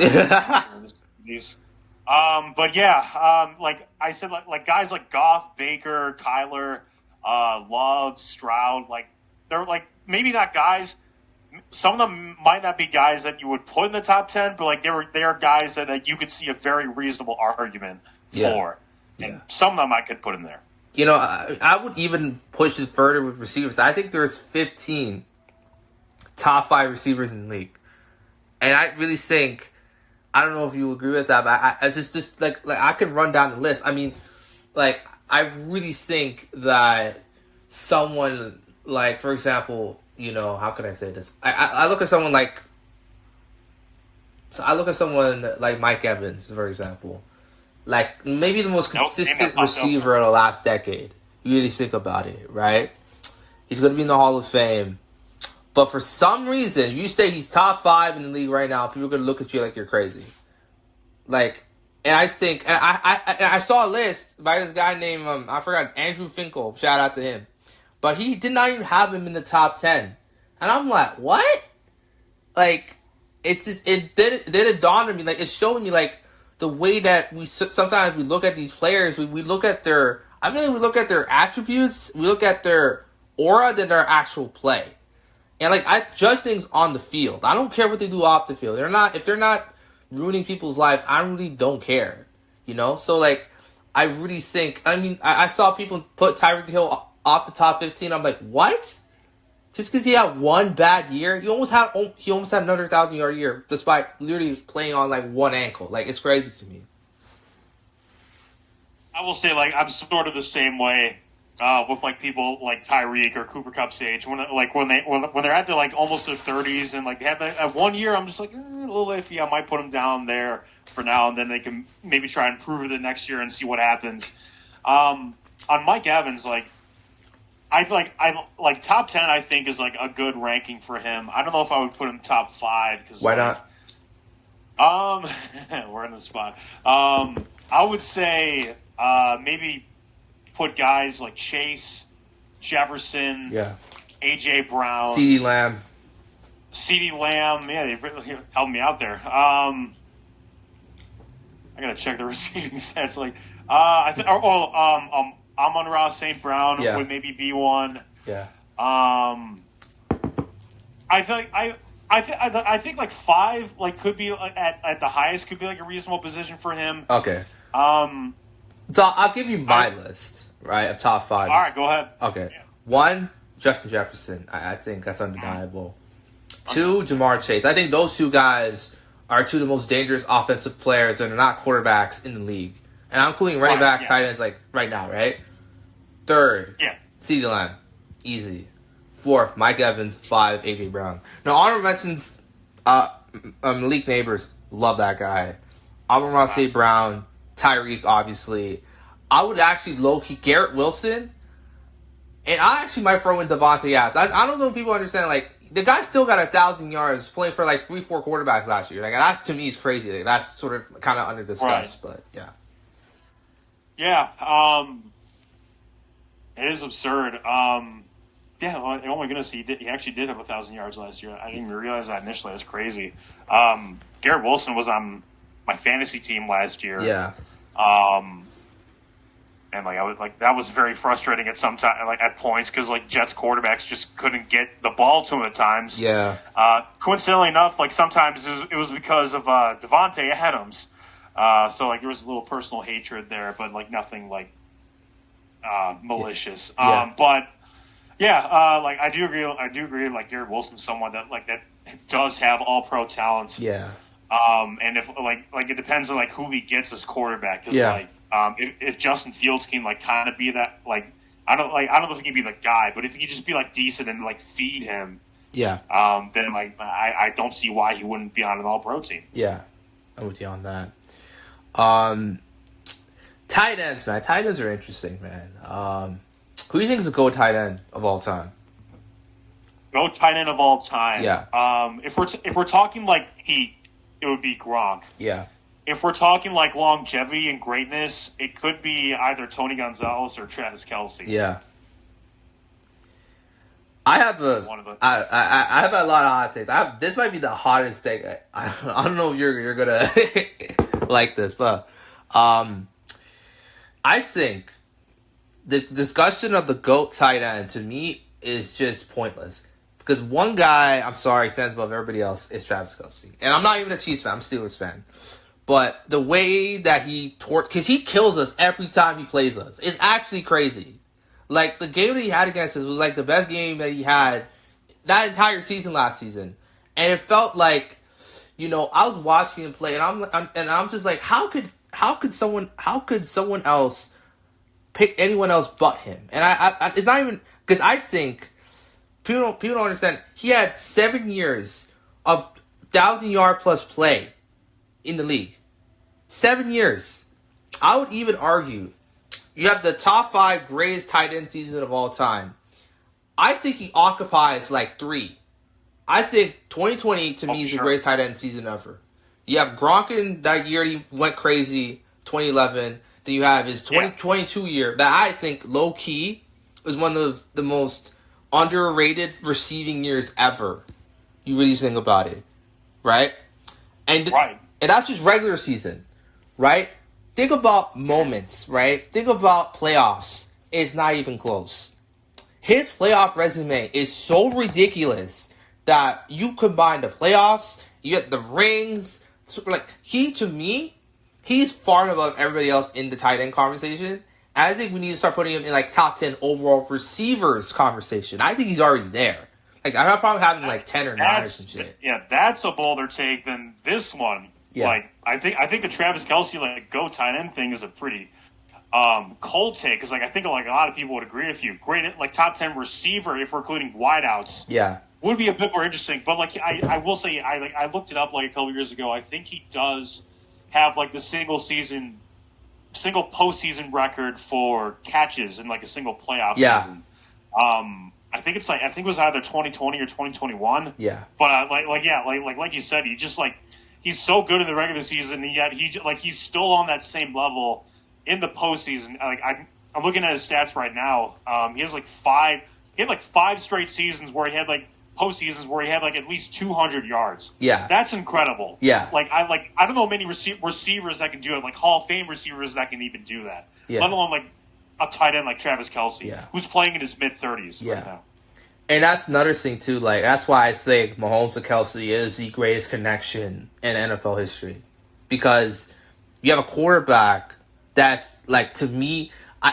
These. But yeah, like I said, like guys like Goff, Baker, Kyler, Love, Stroud, like they're like maybe not guys. Some of them might not be guys that you would put in the top 10, but like they are guys that you could see a very reasonable argument for, and some of them I could put in there. You know, I would even push it further with receivers. I think there's 15 top 5 receivers in the league, and I really think. I don't know if you agree with that, but I just like I can run down the list. I mean, like I really think that someone like, for example, you know, how can I say this? I look at someone like Mike Evans, for example, like maybe the most consistent receiver of the last decade. You really think about it, right? He's going to be in the Hall of Fame. But for some reason, you say he's top 5 in the league right now, people are going to look at you like you're crazy. Like, and I think, and I saw a list by this guy named, I forgot, Andrew Finkel, shout out to him. But he did not even have him in the top 10. And I'm like, what? Like, it's just, it dawned on me, like, it's showing me, like, the way that sometimes we look at these players, we look at their, we look at their attributes, we look at their aura than their actual play. And like I judge things on the field. I don't care what they do off the field. If they're not ruining people's lives, I really don't care. You know? So like I really think I saw people put Tyreek Hill off the top 15. I'm like, what? Just because he had one bad year? He almost had another 1,000-yard year despite literally playing on like one ankle. Like it's crazy to me. I will say like I'm sort of the same way. With like people like Tyreek or Cooper Kupp's age, when they're at their like almost their 30s and like they have that 1 year, I'm just like a little iffy. I might put them down there for now, and then they can maybe try and improve it the next year and see what happens. On Mike Evans, like I like top 10. I think is like a good ranking for him. I don't know if I would put him top 5 because why not? We're in the spot. I would say maybe. Put guys like Chase, Jefferson, A.J. Brown, CeeDee Lamb. Yeah, they really helped me out there. I gotta check the receiving stats. Like, Amon-Ra St. Brown would maybe be one. Yeah. I think like 5 like could be at the highest could be like a reasonable position for him. Okay. So I'll give you my list, right, of top 5. All right, go ahead. Okay. Yeah. 1, Justin Jefferson. I think that's undeniable. 2, Jamar Chase. I think those 2 guys are 2 of the most dangerous offensive players and they're not quarterbacks in the league. And I'm including running backs, tight ends, like right now, right? 3rd, CeeDee Lamb. Easy. 4, Mike Evans. 5, A.J. Brown. Now, honorable mentions, Malik Neighbors. Love that guy. Amon-Ra St. Brown. Tyreek, obviously. I would actually low-key Garrett Wilson. And I actually might throw in Devontae Adams. I don't know if people understand, like, the guy still got 1,000 yards playing for, like, 3-4 quarterbacks last year. Like, that, to me, is crazy. Like, that's sort of kind of under-discussed, but, yeah. Yeah, it is absurd. Oh my goodness, he actually did have 1,000 yards last year. I didn't even realize that initially. That's crazy. Garrett Wilson was on my fantasy team last year. Yeah. And like I was like that was very frustrating at some time, like at points, because like Jets quarterbacks just couldn't get the ball to him at times. Yeah. Coincidentally enough, like sometimes it was because of Devontae Adams. So like there was a little personal hatred there, but like nothing like malicious. But yeah, like I do agree. Like Garrett Wilson's someone that does have all pro talents. Yeah. And if like it depends on like who he gets as quarterback. Because if Justin Fields can like kind of be that like I don't know if he can be the guy, but if he could just be like decent and like feed him, Yeah. then like I don't see why he wouldn't be on an All-Pro team. Yeah, I'm with you on that. Tight ends, man. Tight ends are interesting, man. Who do you think is a GOAT tight end of all time? GOAT tight end of all time. Yeah. If we're talking like peak, it would be Gronk. Yeah. If we're talking like longevity and greatness, it could be either Tony Gonzalez or Travis Kelce. Yeah. I have I have a lot of hot takes. This might be the hottest take. I don't know if you're gonna like this, but I think the discussion of the GOAT tight end to me is just pointless because one guy, I'm sorry, stands above everybody else is Travis Kelce, and I'm not even a Chiefs fan. I'm a Steelers fan, but the way that he because he kills us every time he plays us, it's actually crazy. Like, the game that he had against us was, like, the best game that he had that entire season last season. And it felt like, you know, I was watching him play, and I'm just like, how could someone else pick anyone else but him? And I it's not even, because I think, people don't understand, he had 7 years of 1,000-yard plus play in the league. 7 years. I would even argue, you have the top 5 greatest tight end season of all time. I think he occupies like 3. I think 2020 to me is the greatest tight end season ever. You have Gronk in that year he went crazy, 2011. Then you have his 2022 year that I think low key is one of the most underrated receiving years ever. You really think about it, right? And that's just regular season, right? Think about moments, right? Think about playoffs. It's not even close. His playoff resume is so ridiculous that you combine the playoffs, you get the rings. Like, to me, he's far above everybody else in the tight end conversation. And I think we need to start putting him in, like, top 10 overall receivers conversation. I think he's already there. Like, I'm not probably having, like, 10 or 9 or some shit. Yeah, that's a bolder take than this one. Yeah. Like, I think the Travis Kelce like GOAT tight end thing is a pretty cold take because like I think like a lot of people would agree with you. Great, like top 10 receiver if we're including wideouts. Yeah, would be a bit more interesting. But like I will say I looked it up like a couple years ago. I think he does have like the single postseason record for catches in like a single playoff season. I think it was either 2020 or 2021. Yeah, but like you said, he just like. He's so good in the regular season, and yet he's still on that same level in the postseason. Like I'm looking at his stats right now. He has like 5 straight seasons where he had like postseasons where he had like at least 200 yards. Yeah, that's incredible. Yeah, I don't know many receivers that can do it. Like Hall of Fame receivers that can even do that. Yeah. Let alone like a tight end like Travis Kelce, who's playing in his mid-30s right now. And that's another thing, too. Like, that's why I say Mahomes and Kelce is the greatest connection in NFL history. Because you have a quarterback that's, like, to me, this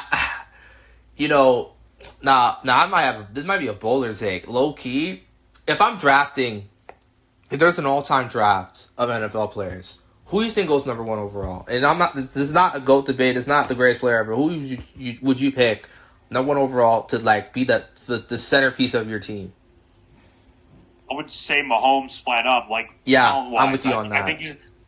might be a bolder take. Low-key, if there's an all-time draft of NFL players, who do you think goes number 1 overall? And this is not a GOAT debate. It's not the greatest player ever. Who would you pick number 1 overall to, like, be the centerpiece of your team? I would say Mahomes flat up. Like, I'm with you on that.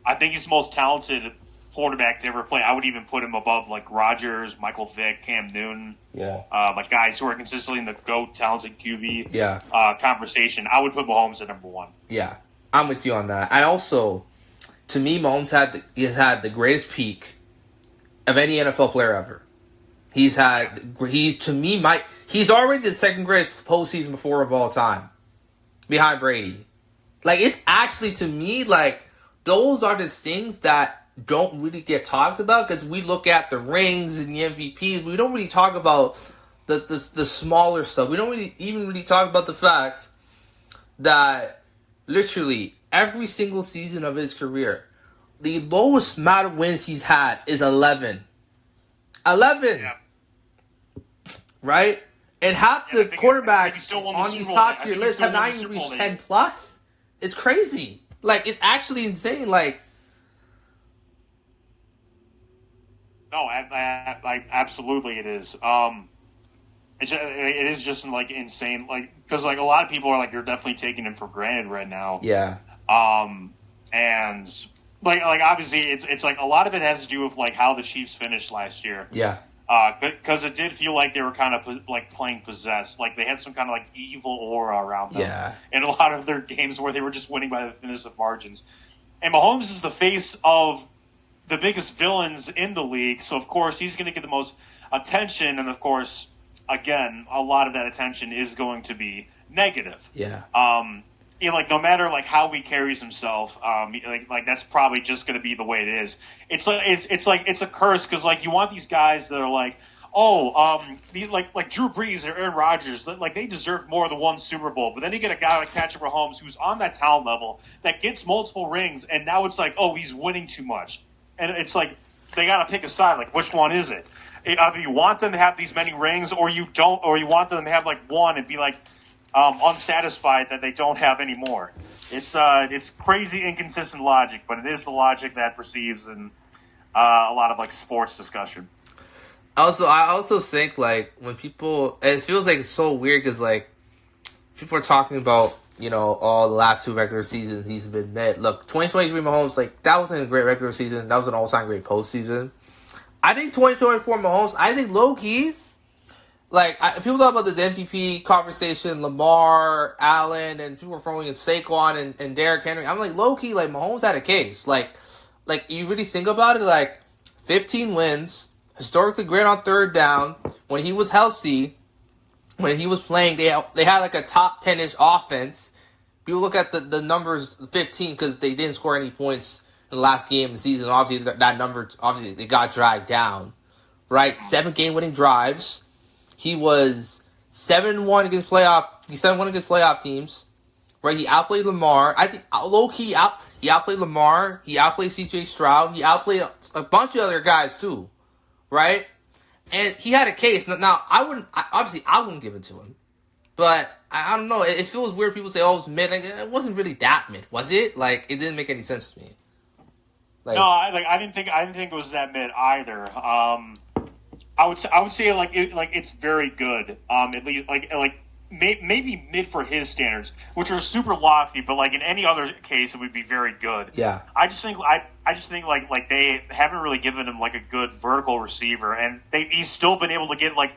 I think he's the most talented quarterback to ever play. I would even put him above like Rodgers, Michael Vick, Cam Newton. Yeah. Like guys who are consistently in the GOAT talented QB conversation. I would put Mahomes at number 1. Yeah, I'm with you on that. And also, to me, Mahomes has had the greatest peak of any NFL player ever. He's already the second greatest postseason before of all time, behind Brady. Like, it's actually, to me, like, those are the things that don't really get talked about because we look at the rings and the MVPs. We don't really talk about the smaller stuff. We don't really talk about the fact that literally every single season of his career, the lowest amount of wins he's had is 11. 11! Yeah. Right? And half the quarterbacks on these top tier lists have not even reached 10 plus. It's crazy. Like, it's actually insane. Like, no, absolutely it is. it is just like insane, like because like a lot of people are like you're definitely taking him for granted right now. Yeah. And like obviously it's like a lot of it has to do with like how the Chiefs finished last year. Yeah. Because it did feel like they were kind of like playing possessed, like they had some kind of like evil aura around them. Yeah. In a lot of their games where they were just winning by the thinnest of margins. And Mahomes is the face of the biggest villains in the league, so of course he's going to get the most attention, and of course, again, a lot of that attention is going to be negative. Yeah. Like no matter like how he carries himself, like that's probably just going to be the way it is. It's a curse because like you want these guys that are like, like Drew Brees or Aaron Rodgers, like they deserve more than one Super Bowl. But then you get a guy like Patrick Mahomes who's on that talent level that gets multiple rings, and now it's like, oh, he's winning too much, and it's like they got to pick a side. Like which one is it? Either you want them to have these many rings, or you don't, or you want them to have like one and be like unsatisfied that they don't have any more. It's crazy inconsistent logic, but it is the logic that perceives in a lot of like sports discussion. I also think like when people, it feels like it's so weird because like people are talking about all the last two regular seasons he's been mid. Look, 2023 Mahomes, like that wasn't a great regular season. That was an all-time great postseason. I think 2024 Mahomes, I think low-key, like, people talk about this MVP conversation, Lamar, Allen, and people are throwing in Saquon and Derrick Henry. I'm like, low-key, like, Mahomes had a case. Like, you really think about it, like, 15 wins, historically great on third down. When he was healthy, when he was playing, they had like, a top 10-ish offense. People look at the numbers, 15, because they didn't score any points in the last game of the season. Obviously, that number, obviously, it got dragged down, right? 7 game-winning drives. He was 7-1 against playoff teams, right? He outplayed Lamar. I think, low-key, he outplayed Lamar. He outplayed C.J. Stroud. He outplayed a bunch of other guys, too, right? And he had a case. Now, I wouldn't give it to him. But, I don't know, it feels weird people say, oh, it was mid. Like, it wasn't really that mid, was it? Like, it didn't make any sense to me. Like, no, I didn't think it was that mid either. I would say it's very good. At least maybe mid for his standards, which are super lofty. But like in any other case, it would be very good. Yeah. I just think like they haven't really given him like a good vertical receiver, and he's still been able to get like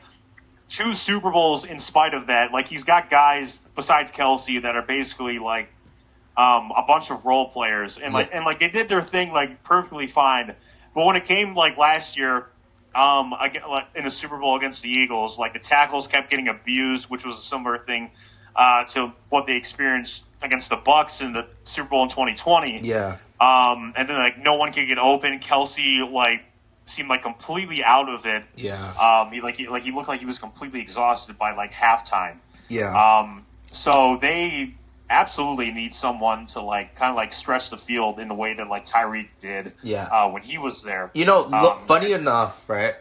2 Super Bowls in spite of that. Like he's got guys besides Kelsey that are basically like a bunch of role players, and like they did their thing like perfectly fine. But when it came like last year, in a Super Bowl against the Eagles, like the tackles kept getting abused, which was a similar thing to what they experienced against the Bucs in the Super Bowl in 2020. Yeah. And then like no one could get open. Kelsey like seemed like completely out of it. Yeah. He looked like he was completely exhausted by like halftime. Yeah. So they absolutely need someone to like kind of like stretch the field in the way that like Tyreek did. Yeah. When he was there. Look, funny enough, right?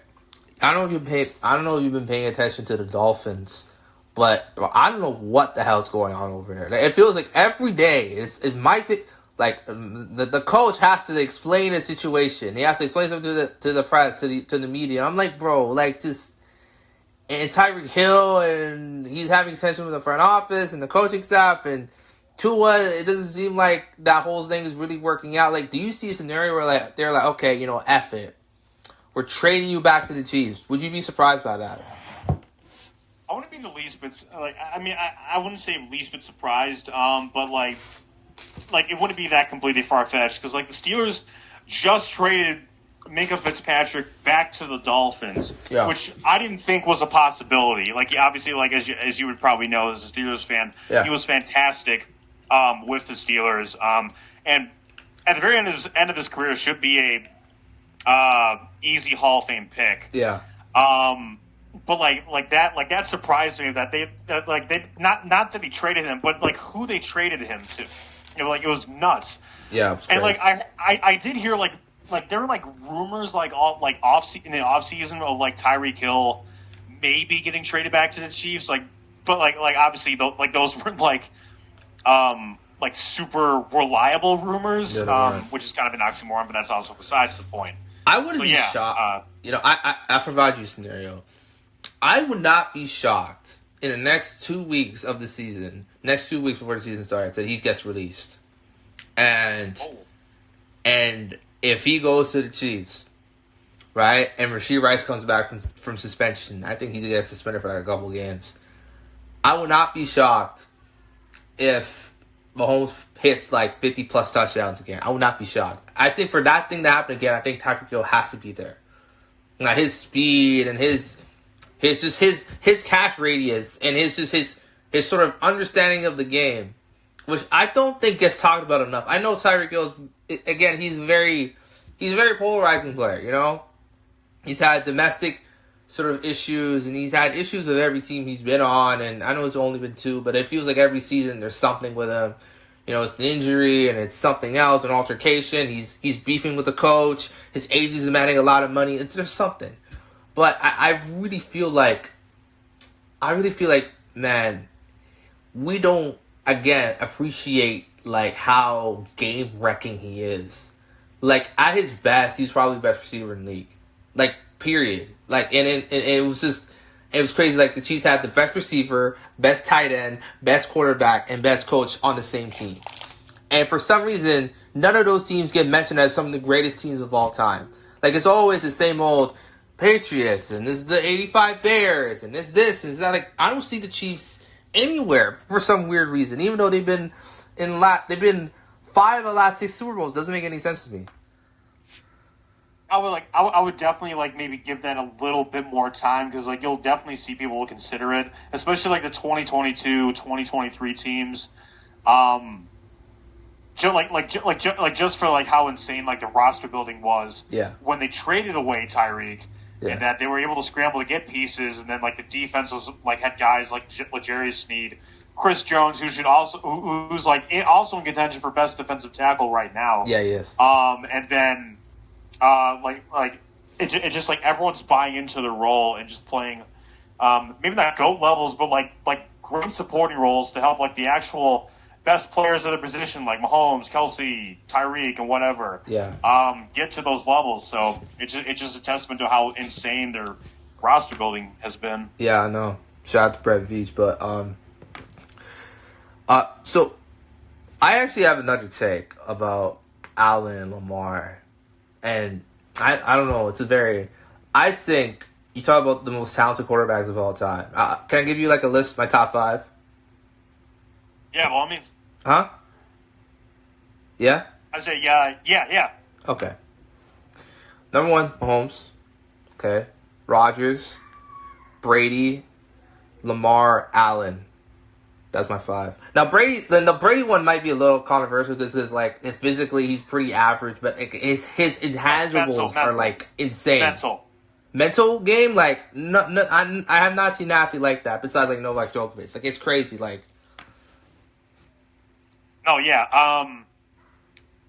I don't know if you've been paying attention to the Dolphins, but I don't know what the hell's going on over there. Like, it feels like every day it might be like the coach has to explain the situation. He has to explain something to the press, to the media. I'm like, bro, like just. And Tyreek Hill, and he's having tension with the front office and the coaching staff, and Tua, it doesn't seem like that whole thing is really working out. Like, do you see a scenario where like they're like, okay, F it, we're trading you back to the Chiefs? Would you be surprised by that? I wouldn't be the least bit. Like, I mean, I wouldn't say least bit surprised, but like it wouldn't be that completely far fetched because like the Steelers just traded Minka Fitzpatrick back to the Dolphins, which I didn't think was a possibility. Like, obviously, like as you would probably know as a Steelers fan, he was fantastic with the Steelers. And at the very end of his career, should be a easy Hall of Fame pick. Yeah. But like that surprised me that they not that he traded him, but like who they traded him to. Like it was nuts. Yeah. And like I did hear like there were like rumors in the off season of like Tyreek Hill maybe getting traded back to the Chiefs, but obviously those weren't like super reliable rumors, which is kind of an oxymoron, but that's also besides the point. I wouldn't be shocked. I provide you a scenario. I would not be shocked in the next 2 weeks of the season, next 2 weeks before the season starts, that he gets released. And if he goes to the Chiefs, right, and Rashee Rice comes back from suspension, I think he gets suspended for like a couple games. I would not be shocked if Mahomes hits like 50-plus touchdowns again. I would not be shocked. I think for that thing to happen again, I think Tyreek Hill has to be there. Now, his speed and his catch radius and his sort of understanding of the game, which I don't think gets talked about enough. I know Tyreek Hill, again, he's a very polarizing player, you know? He's had domestic sort of issues, and he's had issues with every team he's been on, and I know it's only been 2, but it feels like every season there's something with him. You know, it's an injury, and it's something else, an altercation. He's beefing with the coach. His agent is demanding a lot of money. There's something. But I really feel like, man, we don't, again, appreciate, like, how game-wrecking he is. Like, at his best, he's probably the best receiver in the league. Like, period. Like, and it was crazy. Like, the Chiefs had the best receiver, best tight end, best quarterback, and best coach on the same team. And for some reason, none of those teams get mentioned as some of the greatest teams of all time. Like, it's always the same old Patriots, and this is the 85 Bears, and it's this, and it's that. Like, I don't see the Chiefs anywhere for some weird reason, even though they've been 5 of the last 6 Super Bowls. Doesn't make any sense to me. I would definitely like maybe give that a little bit more time, because like you'll definitely see people will consider it, especially like the 2022, 2023 teams. Just for like how insane like the roster building was. Yeah. When they traded away Tyreek, and that they were able to scramble to get pieces, and then like the defense was like had guys like L'Jarius Sneed, Chris Jones, who's like also in contention for best defensive tackle right now. Yeah, he is. And then it just like everyone's buying into the role and just playing maybe not GOAT levels, but like great supporting roles to help like the actual best players of the position, like Mahomes, Kelsey, Tyreek, and whatever, get to those levels. So it's just a testament to how insane their roster building has been. Yeah, I know. Shout out to Brett Veach, but so I actually have another take about Allen and Lamar, and I don't know. I think you talk about the most talented quarterbacks of all time. Can I give you like a list, my top 5? Yeah, well, I mean, huh? Yeah. I say yeah. Okay. Number 1, Mahomes. Okay. Rodgers, Brady, Lamar, Allen. That's my 5. Now the Brady one might be a little controversial because like physically he's pretty average, but his intangibles are like insane. Mental game, like I have not seen an athlete like that besides like Novak Djokovic. Like it's crazy. Like, no, yeah.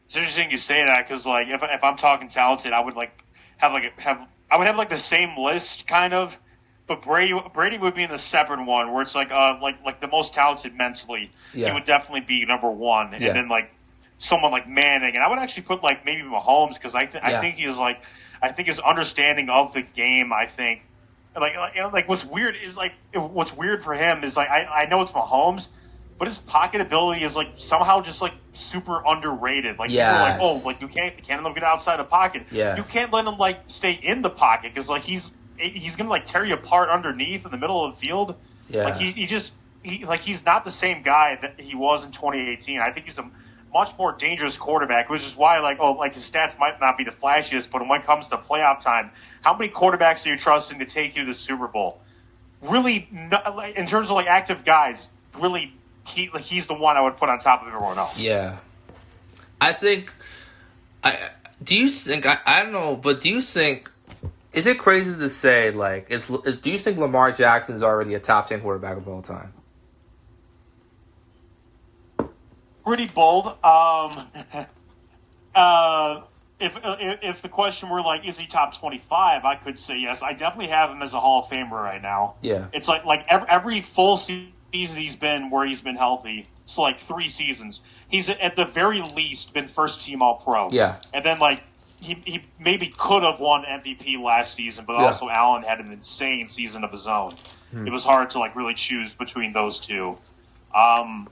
It's interesting you say that because like if I'm talking talented, I would like have the same list kind of. But Brady would be in the separate one where it's like the most talented mentally. Yeah. He would definitely be number 1, and then like someone like Manning, and I would actually put like maybe Mahomes because I think he is like I think his understanding of the game. I think like what's weird for him is like I know it's Mahomes, but his pocket ability is like somehow just like super underrated. Like people are like, like you can't let him get outside the pocket. Yes. You can't let him like stay in the pocket because like he's gonna like tear you apart underneath in the middle of the field. Yeah. Like he's not the same guy that he was in 2018. I think he's a much more dangerous quarterback, which is why his stats might not be the flashiest, but when it comes to playoff time, how many quarterbacks are you trusting to take you to the Super Bowl? Really, in terms of like active guys, really he's the one I would put on top of everyone else. Yeah. I think I don't know, but do you think is it crazy to say, like, do you think Lamar Jackson is already a top 10 quarterback of all time? Pretty bold. If the question were, like, is he top 25, I could say yes. I definitely have him as a Hall of Famer right now. Yeah. It's like every full season he's been where he's been healthy, so, like, 3 seasons, he's at the very least been first-team All-Pro. Yeah. And then, like, he maybe could have won MVP last season, but also Allen had an insane season of his own. It was hard to like really choose between those two. And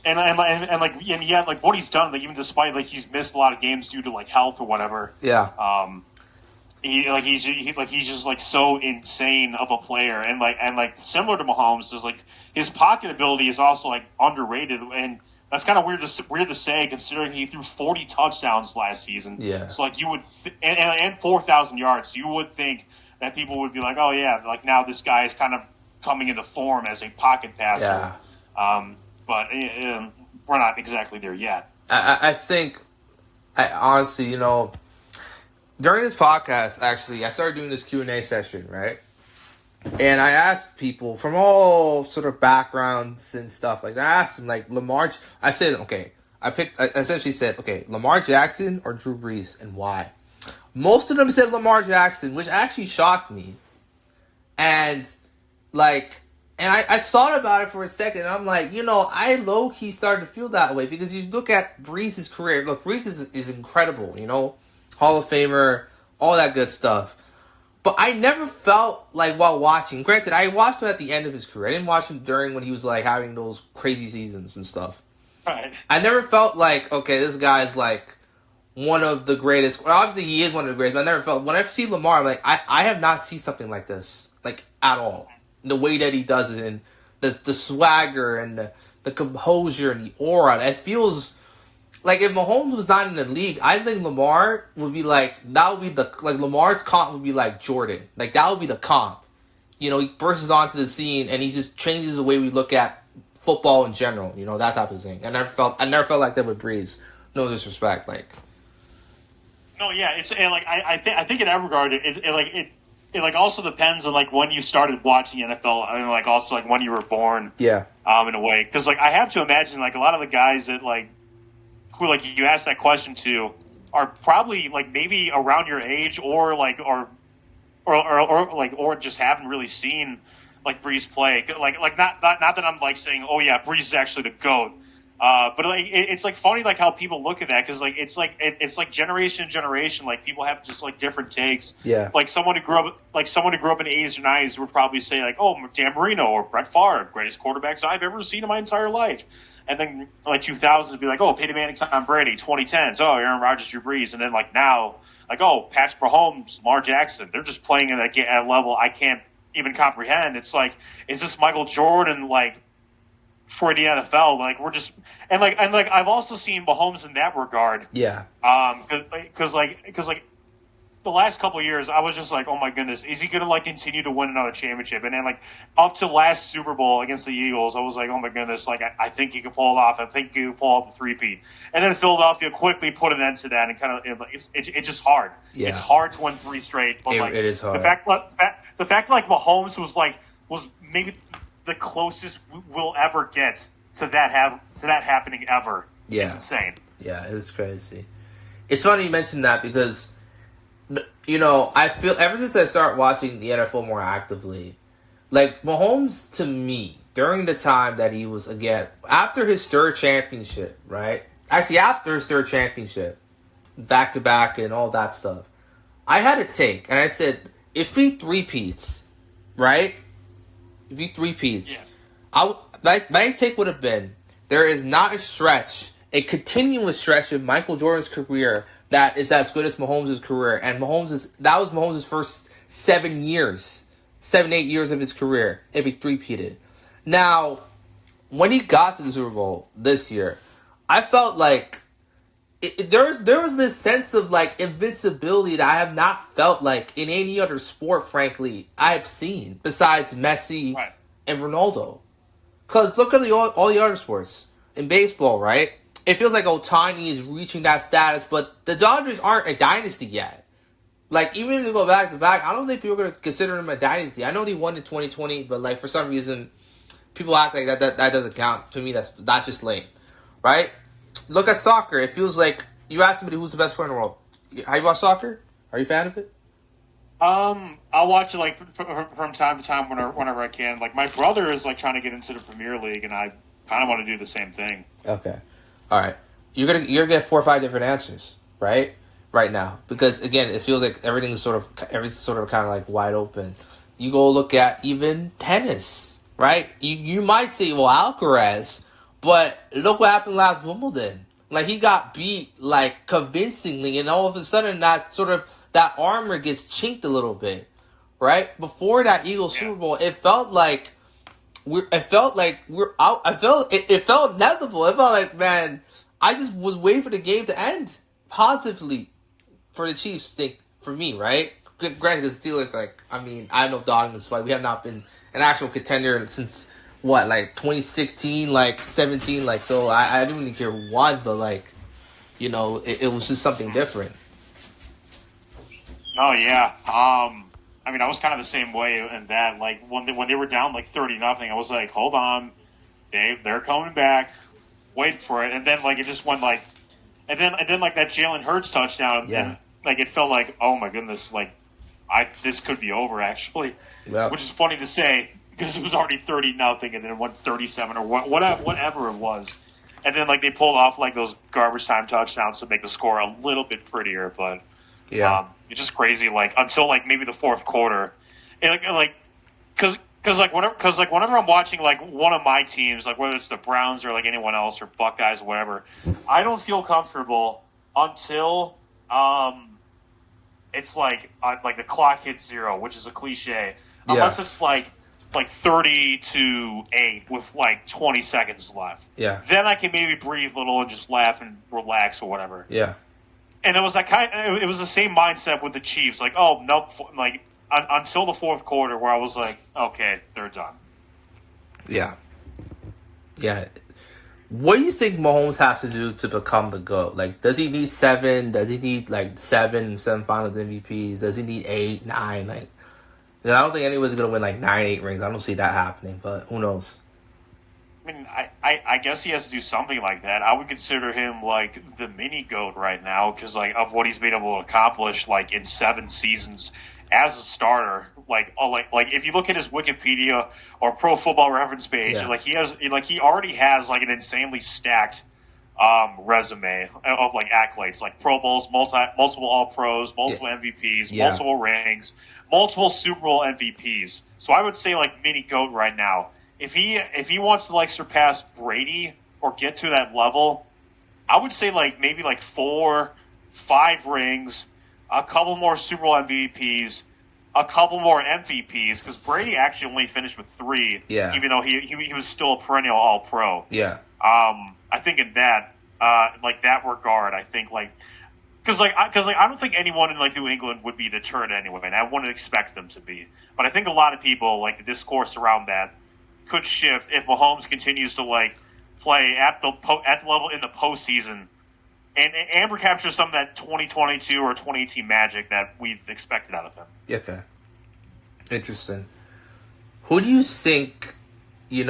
yet like what he's done, like even despite like he's missed a lot of games due to like health or whatever. Yeah. He's just like so insane of a player, and like similar to Mahomes, is like his pocket ability is also like underrated, and that's kind of weird to say considering he threw 40 touchdowns last season. Yeah. So like you would and 4,000 yards, you would think that people would be like, oh yeah, like now this guy is kind of coming into form as a pocket passer. Yeah. But we're not exactly there yet. I think, honestly, you know, during this podcast, actually, I started doing this Q&A session, right? And I asked people from all sort of backgrounds and stuff like that. I asked them, like, I said, okay, I essentially said, okay, Lamar Jackson or Drew Brees, and why? Most of them said Lamar Jackson, which actually shocked me. And, like, I thought about it for a second, and I'm like, you know, I low-key started to feel that way, because you look at Brees' career. Look, Brees is incredible, you know? Hall of Famer, all that good stuff. But I never felt like while watching, granted, I watched him at the end of his career. I didn't watch him during when he was like having those crazy seasons and stuff. Right. I never felt like, okay, this guy's like one of the greatest. Well, obviously, he is one of the greatest, but I never felt, when I see Lamar, I'm like, I have not seen something like this, like, at all. The way that he does it, and the swagger, and the composure, and the aura, that feels like if Mahomes was not in the league, I think Lamar would be like, that would be like Lamar's comp would be like Jordan. Like, that would be the comp. You know, he bursts onto the scene and he just changes the way we look at football in general. You know, that type of thing. I never felt like that with Brees. No disrespect, like. No, yeah, it's and like I think in that regard, it also depends on like when you started watching NFL and like also like when you were born. Yeah. In a way, because like I have to imagine like a lot of the guys that like who like you asked that question to are probably like maybe around your age or just haven't really seen like Brees play. Like not that I'm like saying, oh yeah, Brees is actually the GOAT. But like it's like funny like how people look at that, because like it's like generation to generation, like people have just like different takes. Yeah. Like someone who grew up in the 80s or 90s would probably say like, oh, Dan Marino or Brett Favre, greatest quarterbacks I've ever seen in my entire life. And then like 2000s would be like, oh, Peyton Manning, Tom Brady. 2010s, oh, Aaron Rodgers, Drew Brees. And then like now, like, oh, Patrick Mahomes, Lamar Jackson. They're just playing at a level I can't even comprehend. It's like, is this Michael Jordan like for the NFL? Like we're just and I've also seen Mahomes in that regard. Yeah. Because the last couple of years, I was just like, oh my goodness, is he going to like continue to win another championship? And then like up to last Super Bowl against the Eagles, I was like, oh my goodness, like I think he could pull it off. I think he could pull off the three-peat. And then Philadelphia quickly put an end to that, and kind of it's just hard. Yeah. It's hard to win three straight. But it is hard. The fact like Mahomes was maybe the closest we'll ever get to that happening ever. Yeah. Is insane. Yeah, it is crazy. It's funny you mentioned that, because you know, I feel ever since I started watching the NFL more actively, like Mahomes to me, during the time that he was, again, after his third championship, right? Actually, after his third championship, back-to-back and all that stuff, I had a take, and I said, if he three-peats, right? If he three-peats, yeah. My take would have been, there is not a continuous stretch of Michael Jordan's career that is as good as Mahomes' career. And that was Mahomes' first 8 years of his career, if he three-peated. Now, when he got to the Super Bowl this year, I felt like there was this sense of like invincibility that I have not felt like in any other sport, frankly, I have seen, besides Messi and Ronaldo. Because look at all the other sports. In baseball, right? It feels like Ohtani is reaching that status, but the Dodgers aren't a dynasty yet. Like, even if they go back to back, I don't think people are going to consider them a dynasty. I know they won in 2020, but like for some reason, people act like that doesn't count. To me, that's just lame, right? Look at soccer. It feels like you ask somebody who's the best player in the world. Have you watched soccer? Are you a fan of it? I'll watch it like from time to time whenever I can. Like my brother is like trying to get into the Premier League, and I kind of want to do the same thing. Okay. All right, you're gonna get 4 or 5 different answers, right? right now because again, it feels like everything's sort of kind of like wide open. You go look at even tennis, right? You might say, well, Alcaraz, but look what happened last Wimbledon. Like he got beat like convincingly, and all of a sudden that armor gets chinked a little bit, right? Before that Eagles Super Bowl, it felt we're out. It felt inevitable. It felt like, man, I just was waiting for the game to end positively for the Chiefs. For me, right? Granted, the Steelers, I don't know dogging this fight. We have not been an actual contender since, 2016, 17, so I didn't really care who won, but, it was just something different. Oh, yeah. I was kind of the same way in that, when they were down, 30-0, I was like, hold on, they're coming back, wait for it, and then, it just went, and then that Jalen Hurts touchdown, and, it felt like, oh, my goodness, this could be over, actually, which is funny to say, because it was already 30-0, and then it went 37 or whatever it was. And then, they pulled off, those garbage time touchdowns to make the score a little bit prettier. But, it's just crazy, until, maybe the fourth quarter. And, because whenever I'm watching, one of my teams, whether it's the Browns or, anyone else or Buckeyes or whatever, I don't feel comfortable until it's, the clock hits 0, which is a cliche. Unless it's, 30-8 with 20 seconds left. Yeah. Then I can maybe breathe a little and just laugh and relax or whatever. Yeah. And it was it was the same mindset with the Chiefs. Oh nope, until the fourth quarter where I was like, okay, they're done. Yeah. Yeah. What do you think Mahomes has to do to become the GOAT? Does he need 7? Does he need 7 finals MVPs? Does he need 8, 9? I don't think anyone's going to win 9, 8 rings. I don't see that happening, but who knows? I guess he has to do something like that. I would consider him the mini GOAT right now because of what he's been able to accomplish in 7 seasons as a starter. If you look at his Wikipedia or Pro Football Reference page, he already has an insanely stacked resume of accolades, Pro Bowls, multiple All Pros, multiple MVPs, multiple rings, multiple Super Bowl MVPs. So I would say mini GOAT right now. If he wants to surpass Brady or get to that level, I would say maybe 4, 5 rings, a couple more Super Bowl MVPs, a couple more MVPs because Brady actually only finished with 3. Yeah. Even though he was still a perennial All Pro. Yeah. I think in that that regard, I think because I don't think anyone in New England would be deterred anyway, and I wouldn't expect them to be. But I think a lot of people the discourse around that could shift if Mahomes continues to play at the level in the postseason and recapture some of that 2022 or 2018 magic that we've expected out of him. Okay, interesting. Who do you think? It's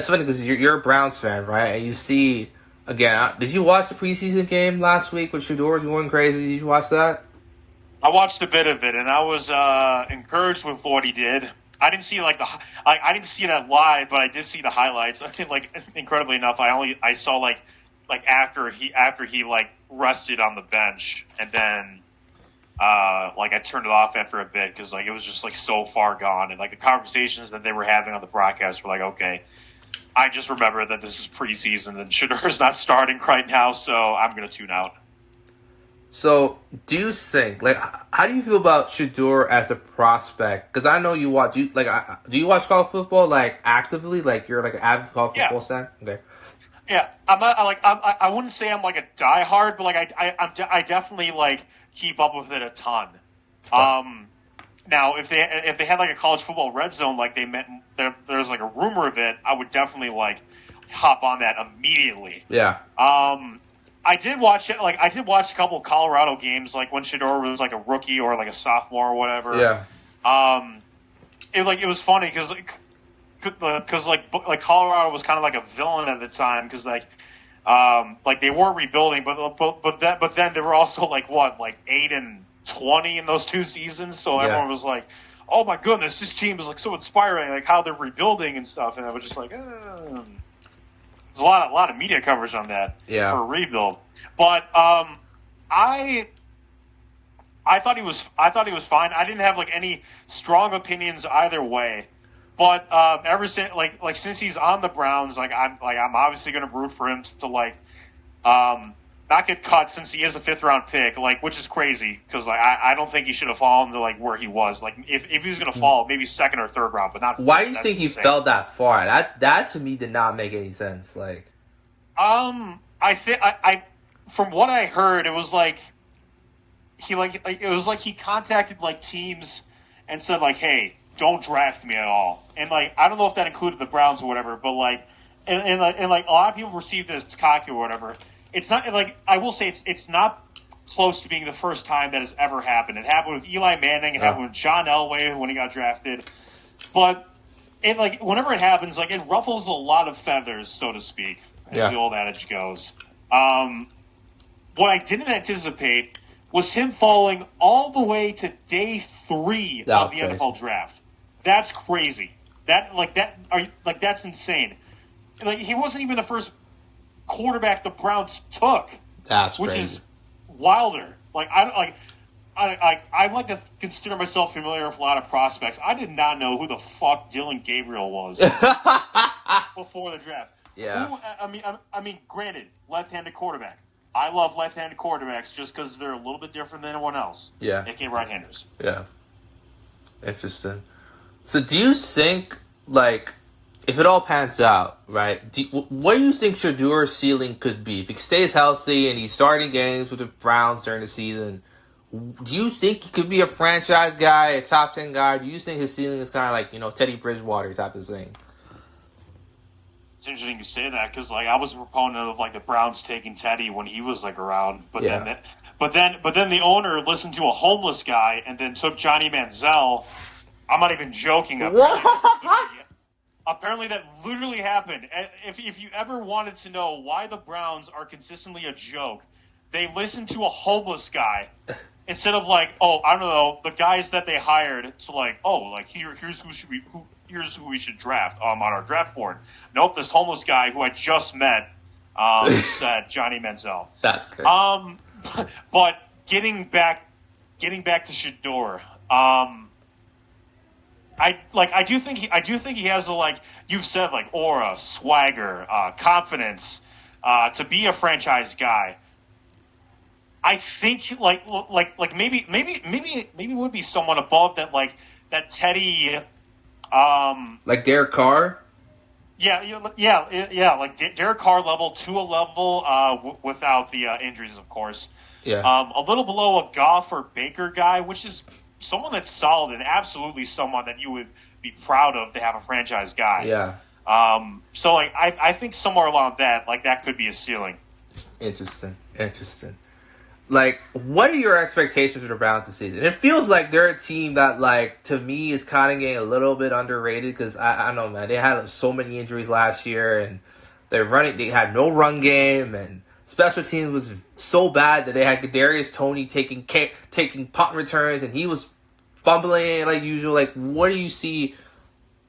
funny because you're a Browns fan, right? And you see, again, did you watch the preseason game last week with Shador going crazy? Did you watch that? I watched a bit of it, and I was encouraged with what he did. I didn't see I didn't see that live, but I did see the highlights. I mean, incredibly enough, I saw after he rested on the bench, and then I turned it off after a bit because it was just so far gone, and the conversations that they were having on the broadcast were okay, I just remember that this is preseason and Shador's not starting right now, so I'm gonna tune out. So, do you think how do you feel about Shador as a prospect? Because I know you watch do you watch college football actively? You're an avid college football fan? Okay. Yeah, I'm not I wouldn't say I'm a diehard, but I definitely keep up with it a ton. Now if they had a college football red zone there's a rumor of it, I would definitely hop on that immediately. Yeah. I did watch it. I did watch a couple of Colorado games, when Shador was a rookie or a sophomore or whatever. Yeah. It was funny because Colorado was kind of a villain at the time because they were rebuilding, but then they were also 8-20 in those 2 seasons. So everyone was oh my goodness, this team is so inspiring, how they're rebuilding and stuff. And I was just there's a lot of media coverage on that for a rebuild. But I thought he was fine. I didn't have like any strong opinions either way. But ever since since he's on the Browns, I'm obviously going to root for him to not get cut since he is a 5th round pick, which is crazy because I don't think he should have fallen to where he was. If he was going to fall, maybe 2nd or 3rd round, but not. Why do you think he fell that far? That to me did not make any sense. I think I from what I heard, it was he contacted teams and said hey, don't draft me at all. And I don't know if that included the Browns or whatever, but and a lot of people received it as cocky or whatever. It's not I will say it's not close to being the first time that has ever happened. It happened with Eli Manning. It happened with John Elway when he got drafted. But it whenever it happens, it ruffles a lot of feathers, so to speak, as the old adage goes. What I didn't anticipate was him falling all the way to day 3 of the NFL draft. That's crazy. That's insane. He wasn't even the first quarterback the Browns took. That's which crazy. Is wilder. I like to consider myself familiar with a lot of prospects. I did not know who the fuck Dylan Gabriel was before the draft. Yeah. I mean, granted, left-handed quarterback. I love left-handed quarterbacks just because they're a little bit different than anyone else. Yeah. A.k.a. right-handers. Yeah. Interesting. So do you think, if it all pans out, right, what do you think Shadour's ceiling could be? If he stays healthy and he's starting games with the Browns during the season, do you think he could be a franchise guy, a top 10 guy? Do you think his ceiling is kind of Teddy Bridgewater type of thing? It's interesting you say that because I was a proponent of the Browns taking Teddy when he was around, but then the owner listened to a homeless guy and then took Johnny Manziel. I'm not even joking. Apparently that literally happened. If you ever wanted to know why the Browns are consistently a joke, they listened to a homeless guy instead of I don't know, the guys that they hired to here's who we should draft on our draft board. Nope, this homeless guy who I just met said Johnny Manziel. That's good. But getting back to Shador, I do think he has you've said aura, swagger, confidence to be a franchise guy. I think maybe it would be someone above that that Teddy. Derek Carr? Yeah. Derek Carr level to a level without the injuries, of course. Yeah. A little below a Goff or Baker guy, which is someone that's solid and absolutely someone that you would be proud of to have a franchise guy. Yeah. So I think somewhere along that that could be a ceiling. Interesting. What are your expectations for the Browns this season? It feels like they're a team that, to me, is kind of getting a little bit underrated because I don't know, man. They had so many injuries last year, and they had no run game, and special teams was so bad that they had Kadarius Toney taking punt returns, and he was fumbling like usual. What do you see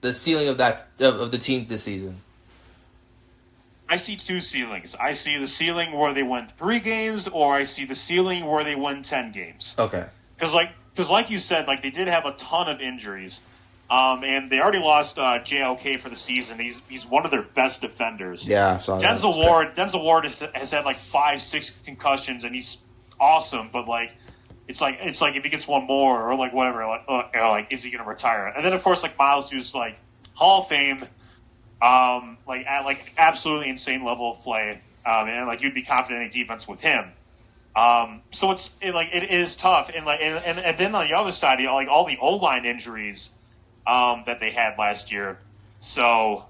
the ceiling of the team this season? I see 2 ceilings. I see the ceiling where they win 3 games, or I see the ceiling where they win 10 games. Okay. Because like you said, they did have a ton of injuries, and they already lost JOK for the season. He's one of their best defenders. Yeah, I saw that. Denzel Ward has had 5-6 concussions, and he's awesome. But it's like if he gets one more or whatever, is he going to retire? And then of course Miles, who's Hall of Fame. At absolutely insane level of play, and you'd be confident in defense with him. So it is tough, and then on the other side, all the O-line injuries that they had last year. So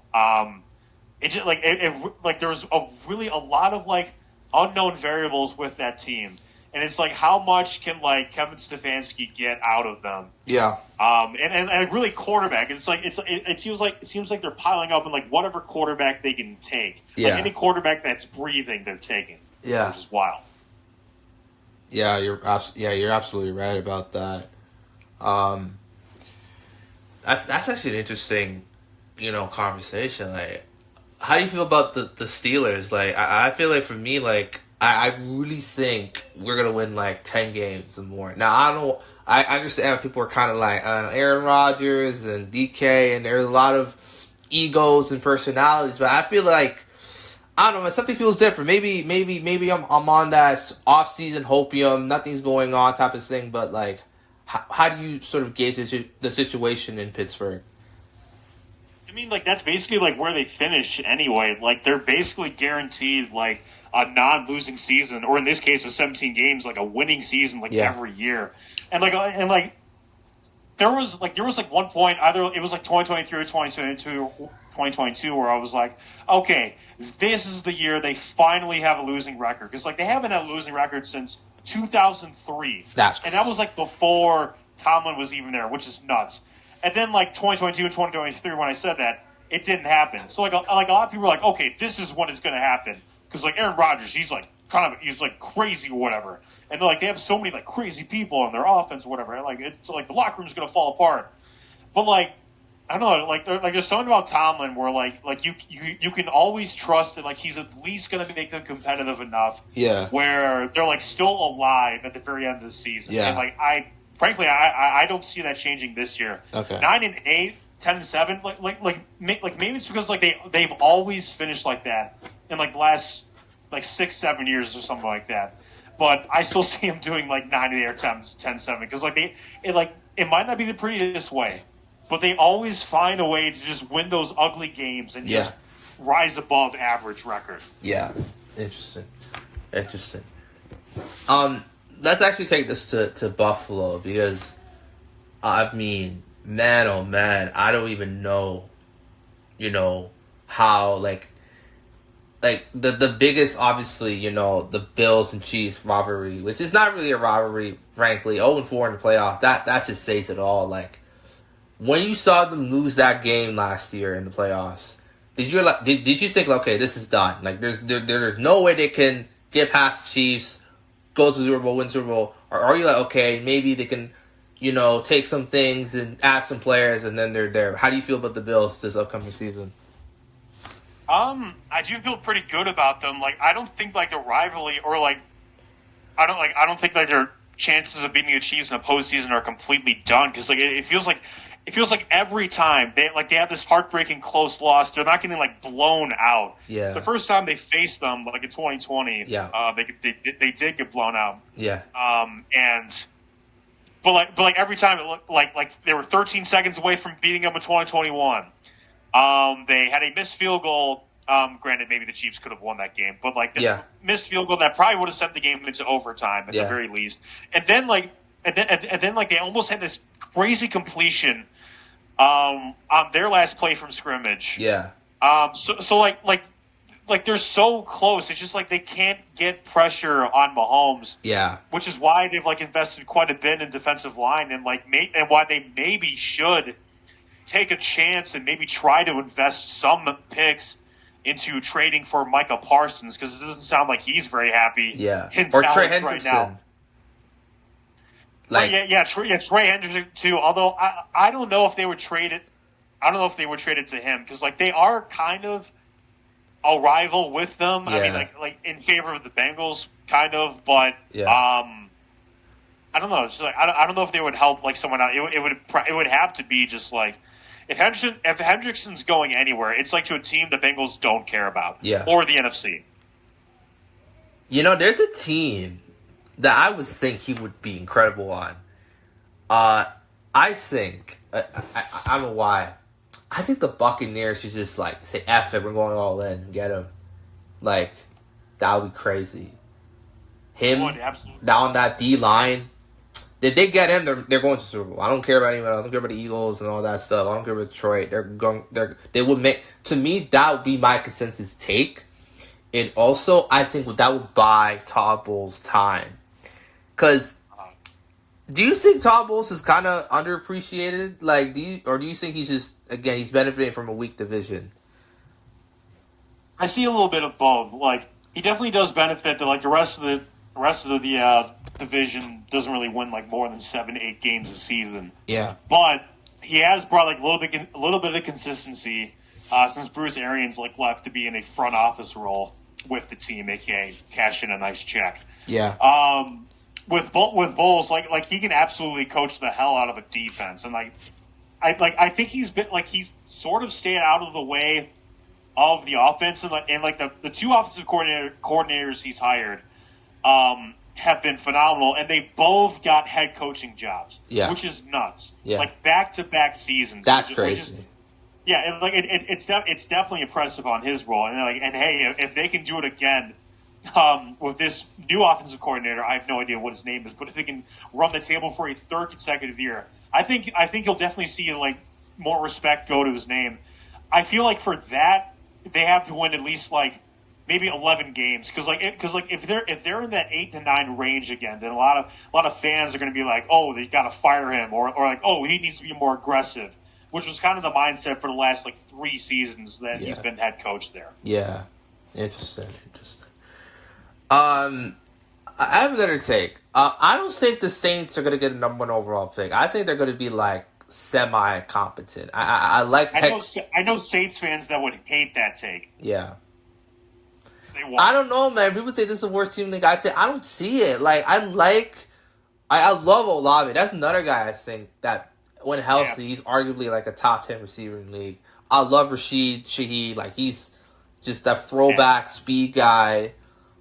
it just there was a lot of unknown variables with that team. And it's how much can Kevin Stefanski get out of them? Yeah. And really quarterback. It seems like they're piling up in whatever quarterback they can take. Yeah. Any quarterback that's breathing, they're taking. Yeah. Which is wild. Yeah, you're absolutely right about that. That's actually an interesting, conversation. How do you feel about the Steelers? I feel for me, I really think we're gonna win like 10 games or more. Now I don't. I understand people are kind of like Aaron Rodgers and DK, and there's a lot of egos and personalities, but I feel like I don't know. Something feels different. Maybe I'm on that off season hopium, nothing's going on type of thing. But like, how do you sort of gauge the situation in Pittsburgh? I mean, like that's basically like where they finish anyway. Like they're basically guaranteed like a non-losing season, or in this case with 17 games, like a winning season, like every year. And there was one point, either it was like 2023 or 2022, where I was like, okay, this is the year they finally have a losing record, because like they haven't had a losing record since 2003, and that was like before Tomlin was even there, which is nuts. And then like 2022 and 2023, when I said that, it didn't happen. So like a lot of people were like, okay, this is when it's going to happen. Because like Aaron Rodgers, he's like crazy or whatever, and they're like they have so many like crazy people on their offense or whatever. And like it's like the locker room's gonna fall apart. But like I don't know, like there's something about Tomlin where like you can always trust that like he's at least gonna make them competitive enough. Yeah. Where they're like still alive at the very end of the season. Yeah. And like I don't see that changing this year. Okay. 9-8, 10-7, like maybe it's because like they've always finished like that in like the last like 6-7 years or something like that. But I still see him doing like 9-8 or 10-7 because like it might not be the prettiest way, but they always find a way to just win those ugly games and just rise above average record. Yeah, interesting. Let's actually take this to Buffalo, because I mean, man, oh man, I don't even know, how like the biggest, obviously, the Bills and Chiefs rivalry, which is not really a rivalry, frankly. 0-4 in the playoffs, that just says it all. Like, when you saw them lose that game last year in the playoffs, did you think, okay, this is done? Like, there's no way they can get past the Chiefs, go to Super Bowl, win Super Bowl? Or are you like, okay, maybe they can, take some things and add some players and then they're there? How do you feel about the Bills this upcoming season? I do feel pretty good about them. Like, I don't think like the rivalry or like, I don't think like their chances of beating the Chiefs in a postseason are completely done, because like it feels like every time they have this heartbreaking close loss, they're not getting like blown out. Yeah. The first time they faced them, like in 2020, they did get blown out. Yeah. But every time it looked like they were 13 seconds away from beating them in 2021. They had a missed field goal. Granted, maybe the Chiefs could have won that game, but like the missed field goal that probably would have sent the game into overtime at the very least. And then they almost had this crazy completion on their last play from scrimmage. Yeah. So they're so close. It's just like they can't get pressure on Mahomes. Yeah. Which is why they've like invested quite a bit in defensive line, and and why they maybe should take a chance and maybe try to invest some picks into trading for Micah Parsons, because it doesn't sound like he's very happy in or Dallas Trey Hendrickson right now. Like, Trey Hendrickson too. Although I don't know if they would trade it. I don't know if they would trade it to him, because like they are kind of a rival with them. Yeah. I mean, like in favor of the Bengals, kind of. But I don't know. It's just like I don't know if they would help like someone else. It would have to be just like if Hendrickson's going anywhere, it's like to a team the Bengals don't care about, or the NFC. There's a team that I would think he would be incredible on. I think I don't know why. I think the Buccaneers should just like say F it, we're going all in and get him. Like, that would be crazy. Him down that D line. If they get him, they're going to Super Bowl. I don't care about anyone else. I don't care about the Eagles and all that stuff. I don't care about Detroit. They would make, to me, that would be my consensus take. And also, I think that would buy Todd Bowles time. Because, do you think Todd Bowles is kind of underappreciated? Like, do you think he's just, again, he's benefiting from a weak division? I see a little bit of both. Like, he definitely does benefit that, like, the rest of the division doesn't really win like more than 7-8 games a season. Yeah, but he has brought like a little bit of consistency since Bruce Arians like left to be in a front office role. with the team, aka cash in a nice check. Yeah. With Bowles, like he can absolutely coach the hell out of a defense, and I think he's sort of stayed out of the way of the offense, and the two offensive coordinators he's hired have been phenomenal, and they both got head coaching jobs, which is nuts. Yeah. Like back-to-back seasons. That's crazy. It's definitely impressive on his role, and hey, if they can do it again with this new offensive coordinator, I have no idea what his name is, but if they can run the table for a third consecutive year, I think you'll definitely see more respect go to his name. I feel like for that they have to win at least maybe 11 games, because if they're in that 8 to 9 range again, then a lot of fans are going to be like, oh, they got to fire him, or oh, he needs to be more aggressive, which was kind of the mindset for the last 3 seasons that he's been head coach there. Yeah, interesting. I have another take. I don't think the Saints are going to get a number 1 overall pick. I think they're going to be semi-competent. I know Saints fans that would hate that take. Yeah. I don't know, man. People say this is the worst team in the league. I say I don't see it. I love Olave. That's another guy I think that when healthy, he's arguably a top 10 receiver in the league. I love Rashid Shaheed. He's just that throwback speed guy.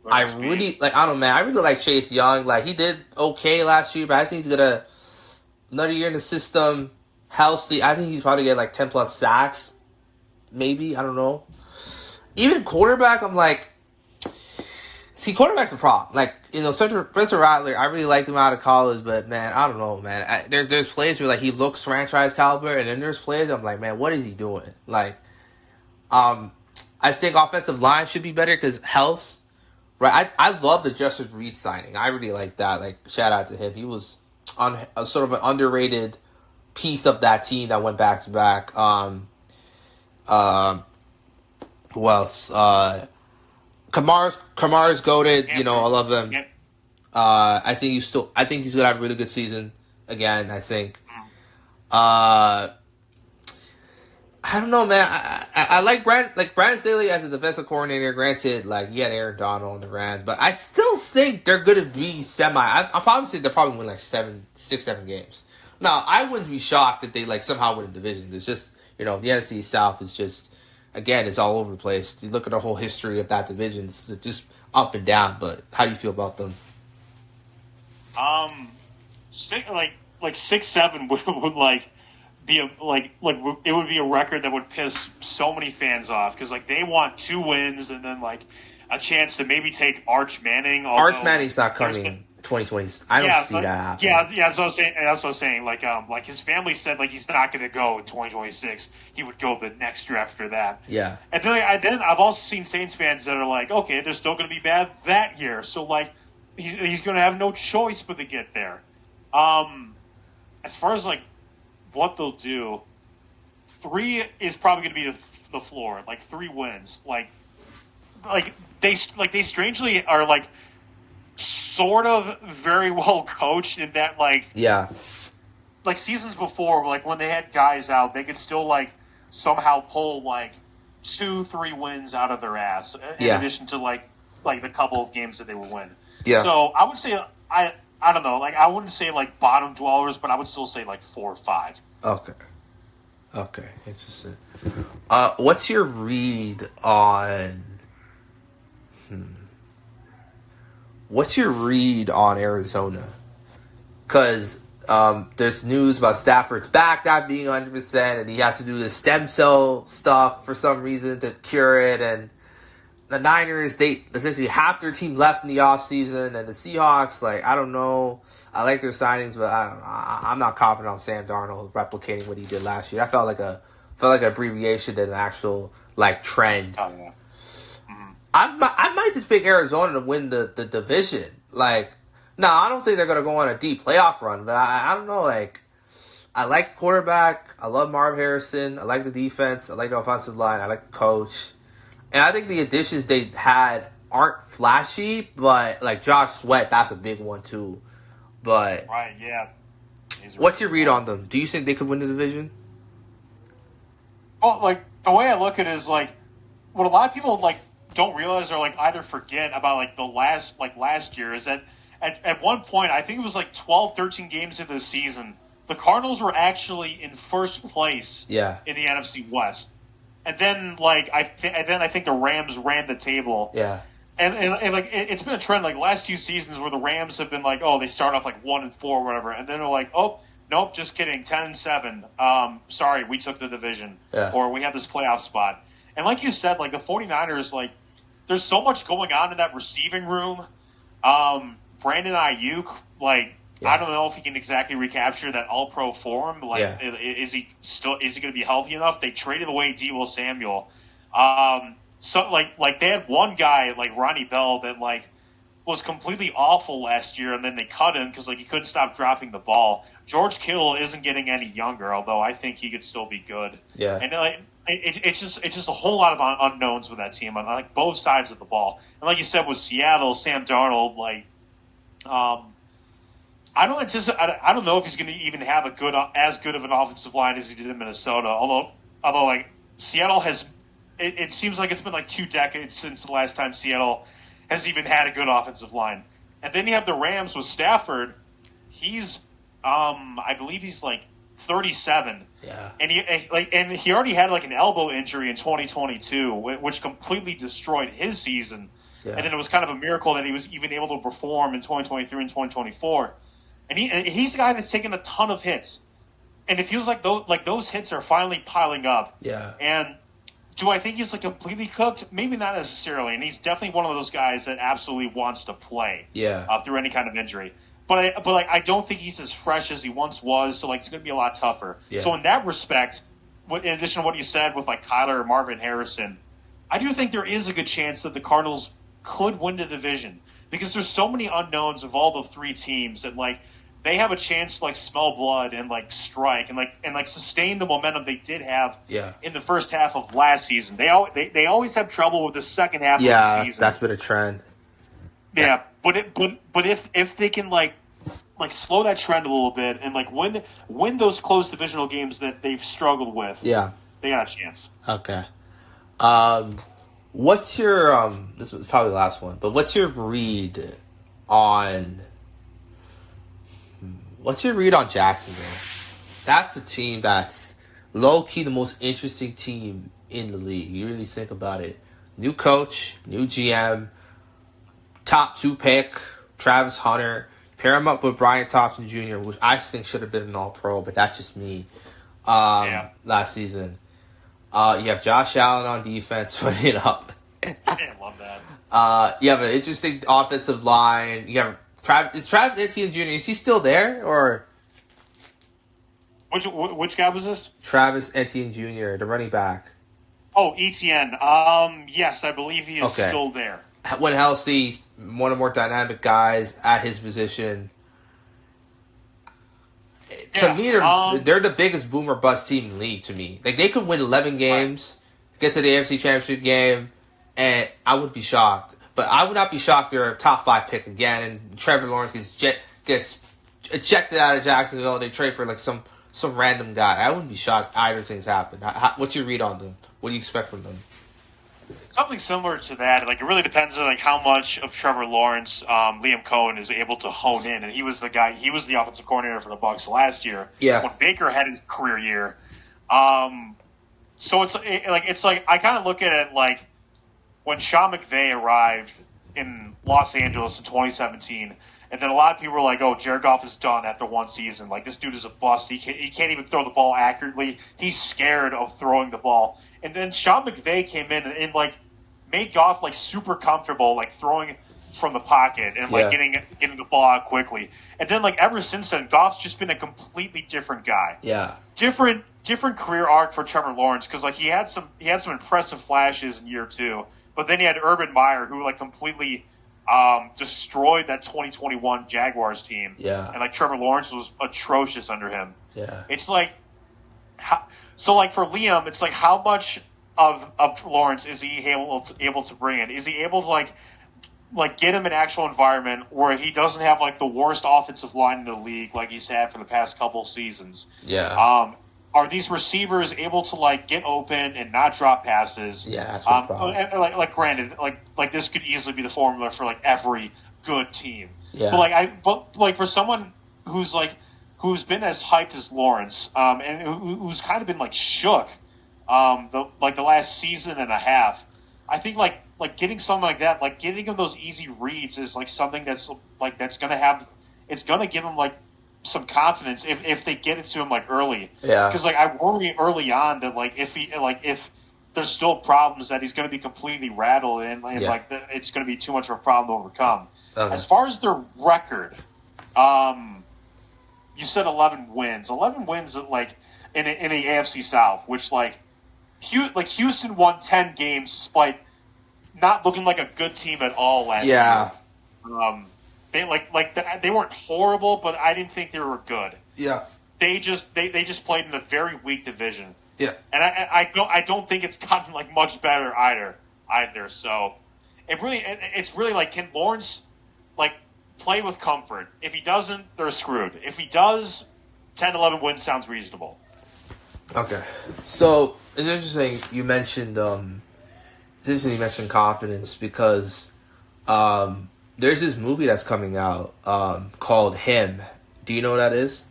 I don't know, man. I really like Chase Young. He did okay last year, but I think he's gonna another year in the system, healthy. I think he's probably get 10 plus sacks, maybe. I don't know. Even quarterback, I'm see, quarterback's a problem. Spencer Rattler, I really liked him out of college, but man, I don't know, man. There's plays where he looks franchise caliber, and then there's plays I'm man, what is he doing? I think offensive line should be better because health. Right, I love the Justin Reed signing. I really like that. Shout out to him. He was on a sort of an underrated piece of that team that went back to back. Who else? Kamar's goated. I love him. Yep. I think he's gonna have a really good season again. I think. I don't know, man. I like Brandon Staley as a defensive coordinator. Granted, he had Aaron Donald on the Rams, but I still think they're going to be semi. I'll probably say they'll probably win 7 games. Now, I wouldn't be shocked if they somehow win a division. It's just the NFC South is just it's all over the place. You look at the whole history of that division; it's just up and down. But how do you feel about them? 6-7 would be it would be a record that would piss so many fans off, because they want 2 wins and then a chance to maybe take Arch Manning. Arch Manning's not coming 2020. I don't see that happening. Yeah. That's what I was saying. His family said he's not going to go in 2026. He would go the next year after that. Yeah. And then I've also seen Saints fans that are okay, they're still going to be bad that year. So he's going to have no choice but to get there. As far as what they'll do, 3 is probably going to be the floor. 3 wins. They strangely are sort of very well coached in that seasons before, when they had guys out, they could still somehow pull 2-3 wins out of their ass in addition to the couple of games that they would win. Yeah. So I would say I don't know. I wouldn't say bottom dwellers, but I would still say 4 or 5. Okay. Interesting. What's your read on? What's your read on Arizona? Because there's news about Stafford's back not being 100%, and he has to do the stem cell stuff for some reason to cure it, and the Niners, they essentially half their team left in the offseason, and the Seahawks, I don't know. I like their signings, but I don't know. I'm not confident on Sam Darnold replicating what he did last year. I felt like an abbreviation than an actual trend. Oh, yeah. Mm-hmm. I might just pick Arizona to win the division. I don't think they're gonna go on a deep playoff run, but I don't know. I like the quarterback. I love Marv Harrison. I like the defense. I like the offensive line. I like the coach. And I think the additions they had aren't flashy, but Josh Sweat, that's a big one too. But right, yeah. What's your read on them? Do you think they could win the division? Well, the way I look at it is what a lot of people don't realize or like either forget about like last year is that at one point, I think it was like 12, 13 games into the season, the Cardinals were actually in first place in the NFC West. And then I think the Rams ran the table. Yeah. And like it's been a trend like last 2 seasons where the Rams have been like, oh, they start off like 1-4 or whatever, and then they're like, oh, nope, just kidding, 10-7. Sorry, we took the division, or we have this playoff spot. And like you said, like the 49ers, like there's so much going on in that receiving room. Brandon Ayuk, like I don't know if he can exactly recapture that All-Pro form. Like, is he going to be healthy enough? They traded away Deebo Samuel. So like they had one guy like Ronnie Bell that like was completely awful last year, and then they cut him because like he couldn't stop dropping the ball. George Kittle isn't getting any younger, although I think he could still be good. Yeah, and like it's just a whole lot of unknowns with that team on like both sides of the ball. And like you said with Seattle, Sam Darnold, like I don't know if he's going to even have as good of an offensive line as he did in Minnesota. Although like Seattle has. It seems like it's been like 2 decades since the last time Seattle has even had a good offensive line. And then you have the Rams with Stafford. He's, I believe he's like 37. Yeah. And he already had like an elbow injury in 2022, which completely destroyed his season. Yeah. And then it was kind of a miracle that he was even able to perform in 2023 and 2024. And he's a guy that's taken a ton of hits. And it feels like those hits are finally piling up. Yeah. And do I think he's like completely cooked? Maybe not necessarily, and he's definitely one of those guys that absolutely wants to play through any kind of injury. But I don't think he's as fresh as he once was, so like it's going to be a lot tougher. Yeah. So in that respect, in addition to what you said with like Kyler or Marvin Harrison, I do think there is a good chance that the Cardinals could win the division because there's so many unknowns of all the 3 teams that like they have a chance to like smell blood and like strike and sustain the momentum they did have in the first half of last season. They always have trouble with the second half of the season. That's been a trend. Yeah, but if they can like slow that trend a little bit and like win those close divisional games that they've struggled with, they got a chance. Okay. What's your this was probably the last one, but what's your read on Jacksonville? That's a team that's low-key the most interesting team in the league. You really think about it. New coach, new GM, top 2 pick, Travis Hunter. Pair him up with Brian Thompson Jr., which I think should have been an all-pro, but that's just me. Last season. You have Josh Allen on defense putting it up. I love that. You have an interesting offensive line. You have Travis Etienne Jr., is he still there? Or which guy was this? Travis Etienne Jr., the running back. Oh, Etienne. Yes, I believe he is still there. When healthy, he's one of the more dynamic guys at his position. To me, they're the biggest boom or bust team in the league, to me. Like, they could win 11 games, get to the AFC Championship game, and I would be shocked. But I would not be shocked they're a top 5 pick again, and Trevor Lawrence gets ejected out of Jacksonville, and they trade for like some random guy. I wouldn't be shocked either things happen. What's your read on them? What do you expect from them? Something similar to that. Like it really depends on like how much of Trevor Lawrence Liam Cohen is able to hone in, and he was the guy. He was the offensive coordinator for the Bucs last year. Yeah. When Baker had his career year. So it's like I kind of look at it like when Sean McVay arrived in Los Angeles in 2017, and then a lot of people were like, "Oh, Jared Goff is done after one season. Like this dude is a bust. He can't even throw the ball accurately. He's scared of throwing the ball." And then Sean McVay came in and like made Goff like super comfortable, like throwing from the pocket and like getting the ball out quickly. And then like ever since then, Goff's just been a completely different guy. Yeah, different career arc for Trevor Lawrence because like he had some impressive flashes in year 2, but then he had Urban Meyer who like completely destroyed that 2021 Jaguars team. Yeah, and like Trevor Lawrence was atrocious under him. Yeah, it's like. So, like, for Liam, it's like how much of Lawrence is he able to bring in? Is he able to, like get him an actual environment where he doesn't have, like, the worst offensive line in the league like he's had for the past couple seasons? Yeah. are these receivers able to like get open and not drop passes? Yeah, that's the problem. And like granted, like this could easily be the formula for like every good team. Yeah. But like for someone who's been as hyped as Lawrence, and who's kind of been like shook, the last season and a half, I think like getting something like that, like getting him those easy reads is like something that's gonna give him like some confidence if they get it to him like early. Yeah. Because like I worry early on that like if there's still problems that he's going to be completely rattled and it's going to be too much of a problem to overcome. Okay. As far as their record, you said 11 wins. 11 wins like in the AFC South, which like Houston won 10 games despite not looking like a good team at all last year. They weren't horrible, but I didn't think they were good. Yeah. They just played in a very weak division. Yeah. And I don't think it's gotten like much better either. So it's really like, can Lawrence like play with comfort? If he doesn't, they're screwed. If he does, 10-11 wins sounds reasonable. Okay. So it's interesting you mentioned confidence because there's this movie that's coming out called Him. Do you know what that is?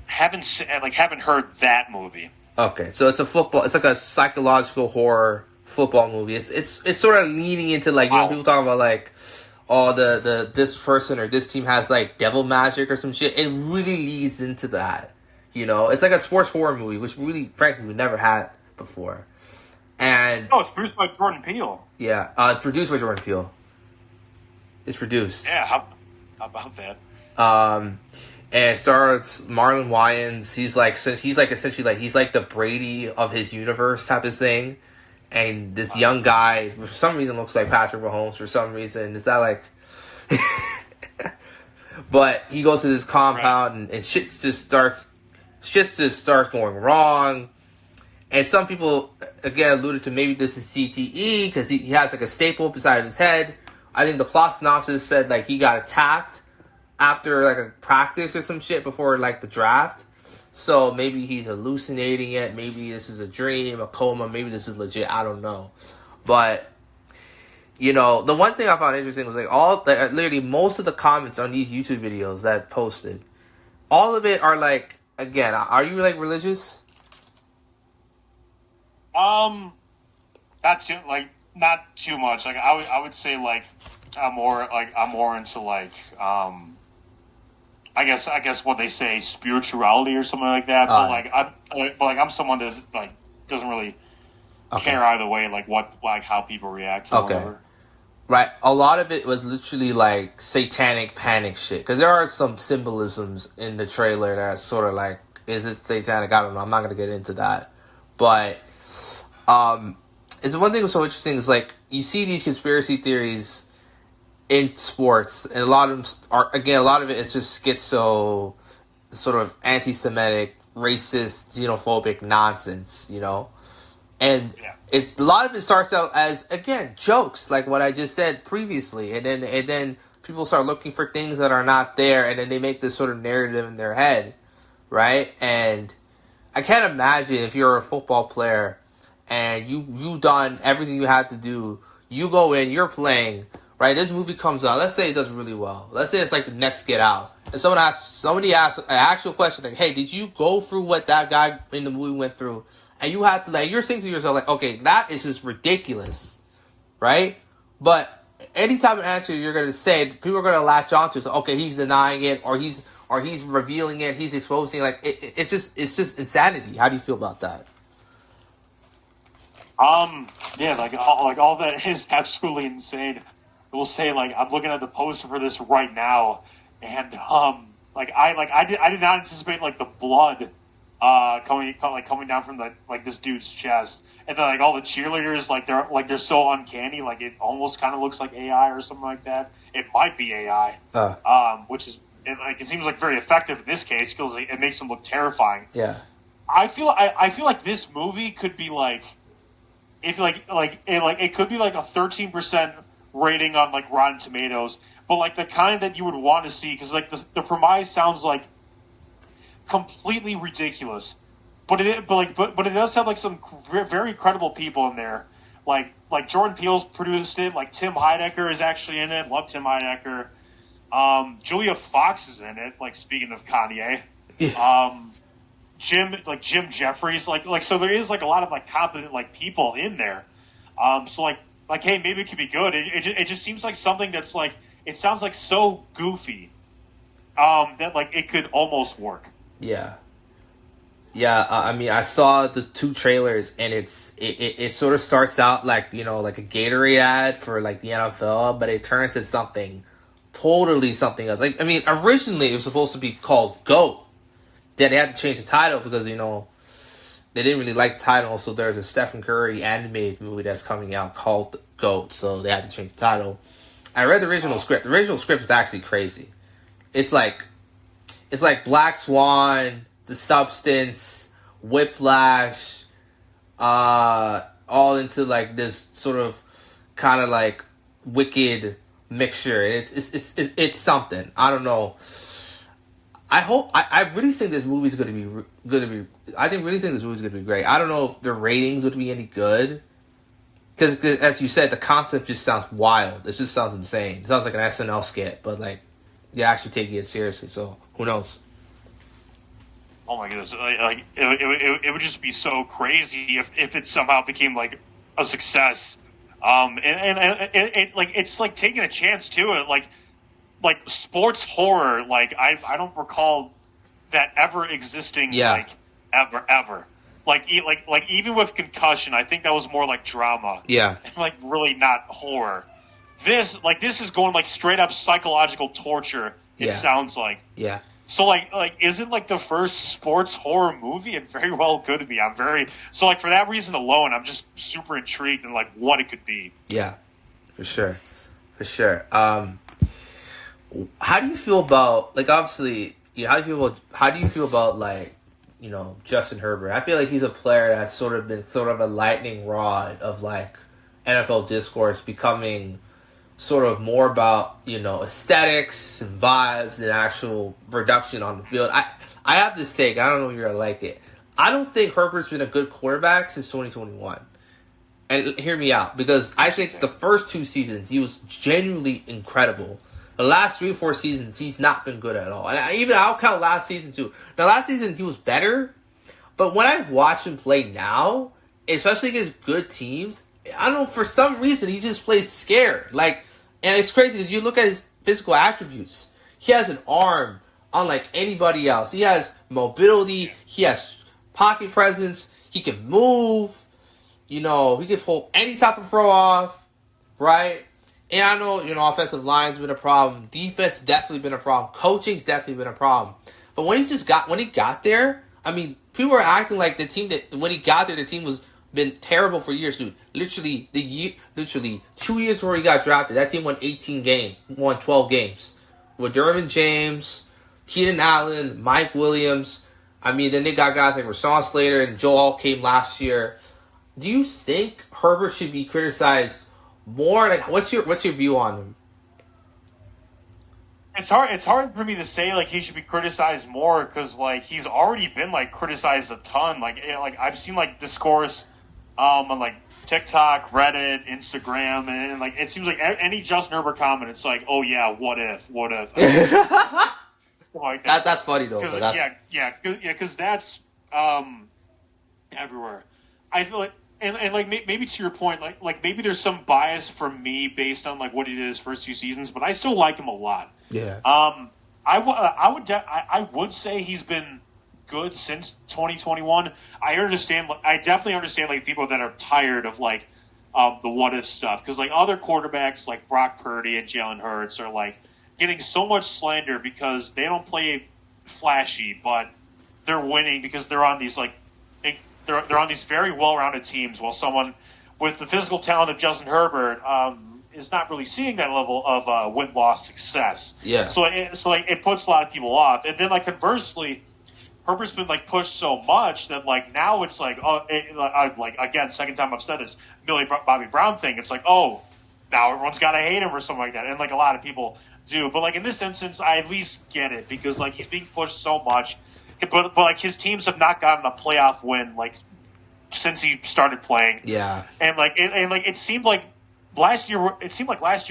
Haven't heard that movie. Okay, so it's like a psychological horror football movie. It's sort of leaning into like, you know, people talk about like, oh, the this person or this team has like devil magic or some shit. It really leads into that. You know, it's like a sports horror movie, which really, frankly, we never had before. And it's produced by Jordan Peele. Yeah, it's produced by Jordan Peele. It's produced. Yeah, how about that? And it stars Marlon Wayans. He's like essentially like he's like the Brady of his universe type of thing. And this young guy for some reason looks like Patrick Mahomes for some reason. Is that like? But he goes to this compound and shit just starts going wrong. And some people, again, alluded to maybe this is CTE because he has like a staple beside his head. I think the plot synopsis said like he got attacked after like a practice or some shit before like the draft. So maybe he's hallucinating it. Maybe this is a dream, a coma. Maybe this is legit. I don't know. But, you know, the one thing I found interesting was like literally most of the comments on these YouTube videos that posted, all of it are like, again, are you like religious? Not too much. Like I would say like I'm more into like I guess what they say spirituality or something like that. But I'm someone that like doesn't really care either way. Like how people react to whatever. Right. A lot of it was literally like satanic panic shit because there are some symbolisms in the trailer that's sort of like, is it satanic? I don't know. I'm not gonna get into that, but. It's one thing that's so interesting is like you see these conspiracy theories in sports, and a lot of it is just schizo, sort of anti-Semitic, racist, xenophobic nonsense, you know. And a lot of it starts out as again jokes, like what I just said previously, and then people start looking for things that are not there, and then they make this sort of narrative in their head, right? And I can't imagine if you're a football player. And you done everything you had to do. You go in, you're playing, right? This movie comes out. Let's say it does really well. Let's say it's like the next Get Out. And somebody asks an actual question like, hey, did you go through what that guy in the movie went through? And you have to like, you're thinking to yourself like, okay, that is just ridiculous, right? But any type of answer you're going to say, people are going to latch onto. So, okay, he's denying it, or he's revealing it, he's exposing it. Like it's just insanity. How do you feel about that? All that is absolutely insane. We'll say like I'm looking at the poster for this right now, and I did not anticipate like the blood coming down from this dude's chest, and then like all the cheerleaders they're so uncanny, like it almost kind of looks like AI or something like that. It might be AI, which is it seems like very effective in this case because it makes them look terrifying. Yeah, I feel like this movie could be like. If it could be like a 13% rating on like Rotten Tomatoes, but like the kind that you would want to see because like the premise sounds like completely ridiculous. But it does have like some very credible people in there. Like Jordan Peele's produced it. Like Tim Heidecker is actually in it. Love Tim Heidecker. Julia Fox is in it. Like speaking of Kanye, Jim Jeffries. Like so there is like a lot of like competent like people in there. So like hey, maybe it could be good. It just seems like something that's like it sounds like so goofy that like it could almost work. Yeah. Yeah, I mean, I saw the 2 trailers, and it sort of starts out like, you know, like a Gatorade ad for like the NFL, but it turns into something else. Like, I mean, originally it was supposed to be called GOAT. Then they had to change the title because, you know, they didn't really like the title. So there's a Stephen Curry animated movie that's coming out called GOAT, so they had to change the title. I read the original script. The original script is actually crazy. It's like Black Swan, The Substance, Whiplash, all into like this sort of kind of like wicked mixture. It's something. I don't know. I really think this movie's gonna be. I really think this movie's gonna be great. I don't know if the ratings would be any good because, as you said, the concept just sounds wild. It just sounds insane. It sounds like an SNL skit, but like they're actually taking it seriously. So who knows? Oh my goodness! Like it would just be so crazy if it somehow became like a success. And it's like taking a chance too. Like sports horror. Like I don't recall that ever existing. Yeah. Like ever. Like even with Concussion, I think that was more like drama. Yeah. And like really not horror. This is going like straight up psychological torture. It sounds like. Yeah. So like isn't like the first sports horror movie? It very well could be. So for that reason alone, I'm just super intrigued in like what it could be. Yeah, for sure. How do you feel about like obviously? You know, how do you feel about like, you know, Justin Herbert? I feel like he's a player that's sort of been sort of a lightning rod of like NFL discourse, becoming sort of more about, you know, aesthetics and vibes and actual production on the field. I have this take. I don't know if you're gonna like it. I don't think Herbert's been a good quarterback since 2021. And hear me out, because I think the first 2 seasons he was genuinely incredible. The last 3 or 4 seasons he's not been good at all. And I'll count last season too. Now last season he was better, but when I watch him play now, especially against good teams, I don't know, for some reason he just plays scared. Like, and it's crazy because you look at his physical attributes. He has an arm unlike anybody else. He has mobility. He has pocket presence. He can move. You know, he can pull any type of throw off, right? And I know, you know, offensive line's been a problem. Defense definitely been a problem. Coaching's definitely been a problem. But when he got there, I mean, people were acting like the team that when he got there, the team was been terrible for years, dude. Literally 2 years before he got drafted, that team won 12 games. With Derwin James, Keenan Allen, Mike Williams. I mean, then they got guys like Rashawn Slater and Joe Alt came last year. Do you think Herbert should be criticized more? Like, what's your view on him? It's hard for me to say like he should be criticized more because like he's already been like criticized a ton. Like I've seen like discourse on like TikTok, Reddit, Instagram, and like it seems like any Justin Herbert comment, it's like, oh yeah, what if? Like that. That's funny though. Because that's everywhere. I feel like, and like maybe to your point, like maybe there's some bias from me based on like what he did his first 2 seasons, but I still like him a lot. Yeah. I would say he's been good since 2021. I definitely understand like people that are tired of like the what if stuff, because like other quarterbacks like Brock Purdy and Jalen Hurts are like getting so much slander because they don't play flashy, but they're winning because they're on these like they're on these very well-rounded teams, while someone with the physical talent of Justin Herbert is not really seeing that level of win-loss success. Yeah. So it puts a lot of people off, and then like conversely, Herbert's been like pushed so much that like now it's like like again, second time I've said this Millie Bobby Brown thing. It's like, oh, now everyone's got to hate him or something like that, and like a lot of people do. But like in this instance, I at least get it because like he's being pushed so much, but like his teams have not gotten a playoff win like since he started playing. Yeah, and it seemed like last year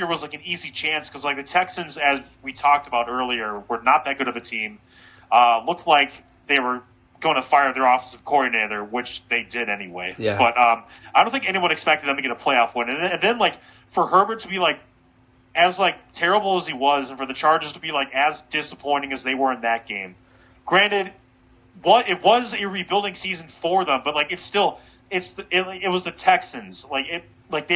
was like an easy chance because like the Texans, as we talked about earlier, were not that good of a team. Looked like they were going to fire their offensive coordinator, which they did anyway. Yeah. But I don't think anyone expected them to get a playoff win. And then like for Herbert to be like as like terrible as he was, and for the Chargers to be like as disappointing as they were in that game. Granted, it was a rebuilding season for them, but like it was the Texans. They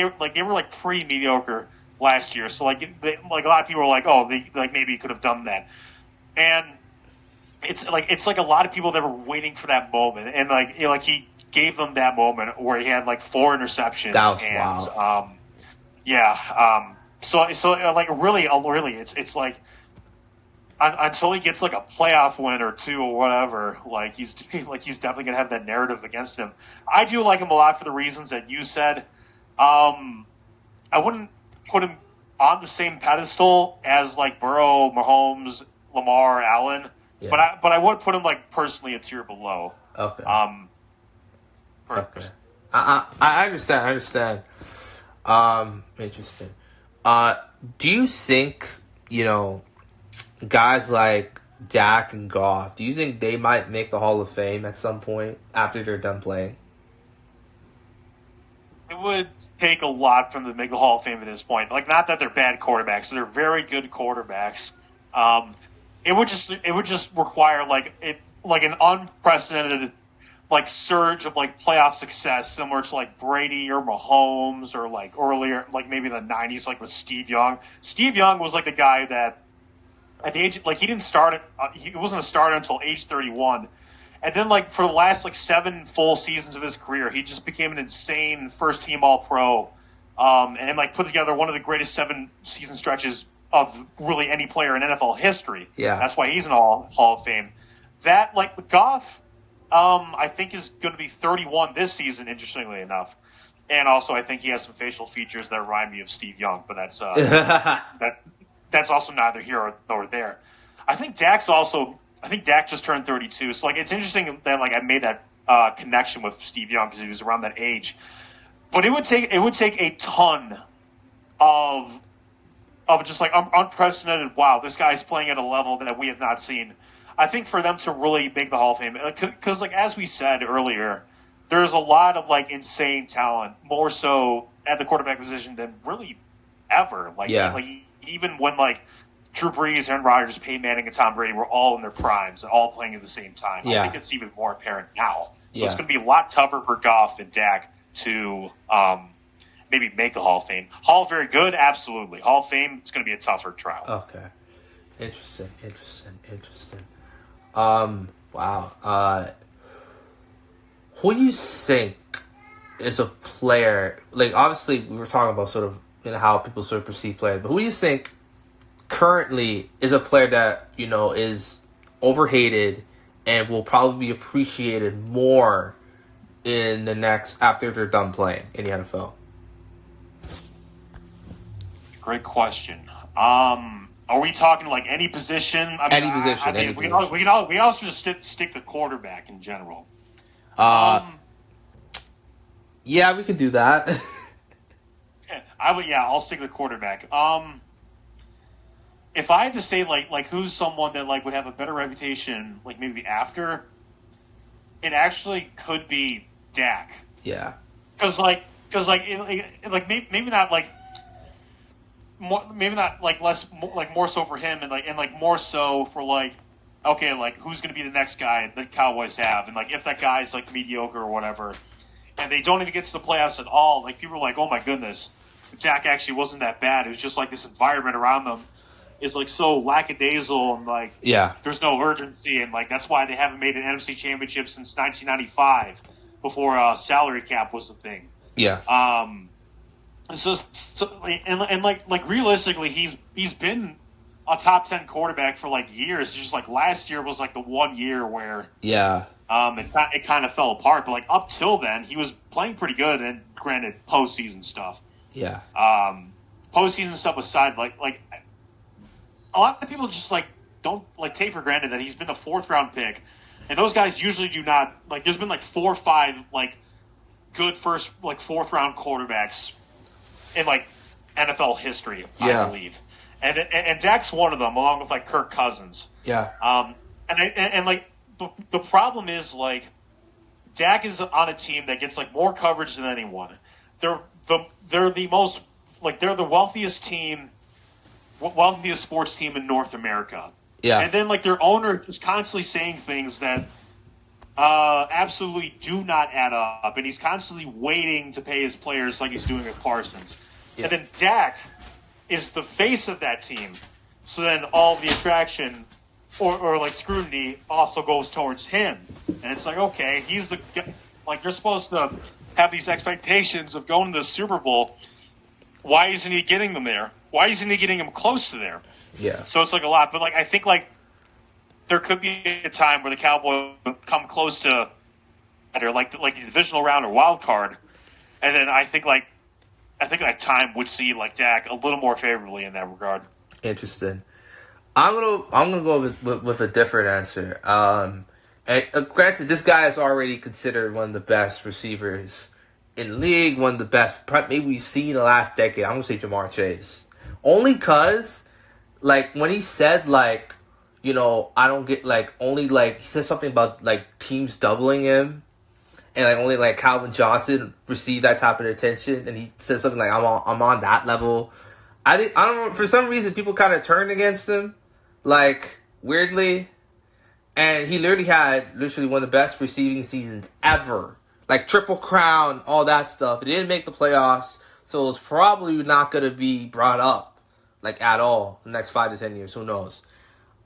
were like pretty mediocre last year. So like a lot of people were like, oh, they like maybe he could have done that. And it's like a lot of people that were waiting for that moment, and like he gave them that moment where he had like 4 interceptions. That was and wild. So like really it's like until he gets like a playoff win or 2 or whatever, like he's definitely gonna have that narrative against him. I do like him a lot for the reasons that you said. I wouldn't put him on the same pedestal as like Burrow, Mahomes, Lamar, Allen. Yeah. But I would put him like personally a tier below. Okay. Okay. I understand. Interesting. Do you think, guys like Dak and Goff, do you think they might make the Hall of Fame at some point after they're done playing? It would take a lot for them to make the Hall of Fame at this point. Like, not that they're bad quarterbacks; they're very good quarterbacks. It would just require like an unprecedented like surge of like playoff success, similar to like Brady or Mahomes or like earlier, like maybe in the 90s, like with Steve Young. Steve Young was like the guy that at the age like he wasn't a starter until age 31. And then, like, for the last, like, 7 full seasons of his career, he just became an insane first-team All-Pro and, like, put together one of the greatest 7-season stretches of really any player in NFL history. Yeah. That's why he's in Hall of Fame. That, like, Goff, I think is going to be 31 this season, interestingly enough. And also, I think he has some facial features that remind me of Steve Young, but that's that's also neither here nor there. I think Dak just turned 32, so like it's interesting that like I made that connection with Steve Young because he was around that age. But it would take a ton of just like unprecedented. Wow, this guy's playing at a level that we have not seen. I think for them to really make the Hall of Fame, because like as we said earlier, there's a lot of like insane talent, more so at the quarterback position than really ever. Like even when like Drew Brees, Aaron Rodgers, Peyton Manning, and Tom Brady were all in their primes and all playing at the same time. Yeah. I think it's even more apparent now. So it's going to be a lot tougher for Goff and Dak to maybe make the Hall of Fame. Hall of very good, absolutely. Hall of Fame, it's going to be a tougher trial. Okay. Interesting. Wow. Who do you think is a player, like obviously we were talking about sort of how people sort of perceive players, but who do you think currently is a player that, is overhated and will probably be appreciated more in the next, after they're done playing in the NFL? Great question. Are we talking like any position? Any position. We also just stick the quarterback in general. Yeah, we could do that. I'll stick the quarterback. If I had to say like who's someone that like would have a better reputation, like maybe after, it actually could be Dak. Yeah. Because maybe not like maybe not like less like more so for him and more so for like okay, like who's going to be the next guy that Cowboys have, and like if that guy's like mediocre or whatever, and they don't even get to the playoffs at all, like people are like, oh my goodness, Dak actually wasn't that bad. It was just like this environment around them is like so lackadaisical and like there's no urgency, and like that's why they haven't made an NFC Championship since 1995 before salary cap was a thing. Yeah. Like realistically, he's been a top 10 quarterback for like years. It's just like last year was like the one year where it kind of fell apart. But like up till then, he was playing pretty good. And granted, postseason stuff. Yeah. Postseason stuff aside, like a lot of people just like don't like take for granted that he's been a 4th round pick. And those guys usually do not, like, there's been like 4 or 5, like, good first, like, 4th round quarterbacks in, like, NFL history, I believe. And Dak's one of them, along with, like, Kirk Cousins. Yeah. And like, the problem is, like, Dak is on a team that gets, like, more coverage than anyone. They're the most, like, they're the wealthiest sports team in North America. Yeah. And then, like, their owner is constantly saying things that absolutely do not add up. And he's constantly waiting to pay his players like he's doing with Parsons. Yeah. And then Dak is the face of that team. So then all the attraction or like, scrutiny also goes towards him. And it's like, okay, he's the – like, you're supposed to have these expectations of going to the Super Bowl. Why isn't he getting them there? Why isn't he getting them close to there? Yeah. So it's, like, a lot. But, like, I think, like, there could be a time where the Cowboys come close to either, like the divisional round or wild card. And then I think that time would see, like, Dak a little more favorably in that regard. Interesting. I'm gonna go with a different answer. And granted, this guy is already considered one of the best receivers in the league, one of the best maybe we've seen in the last decade. I'm gonna say Jamar Chase, only cause, like, when he said, like, you know, I don't get, like, only, like, he said something about, like, teams doubling him, and, like, only, like, Calvin Johnson received that type of attention, and he said something like, I'm on that level. I don't know, for some reason people kind of turned against him, like, weirdly. And he literally had one of the best receiving seasons ever. Like, triple crown, all that stuff. It didn't make the playoffs, so it's probably not going to be brought up, like, at all in the next 5 to 10 years. Who knows?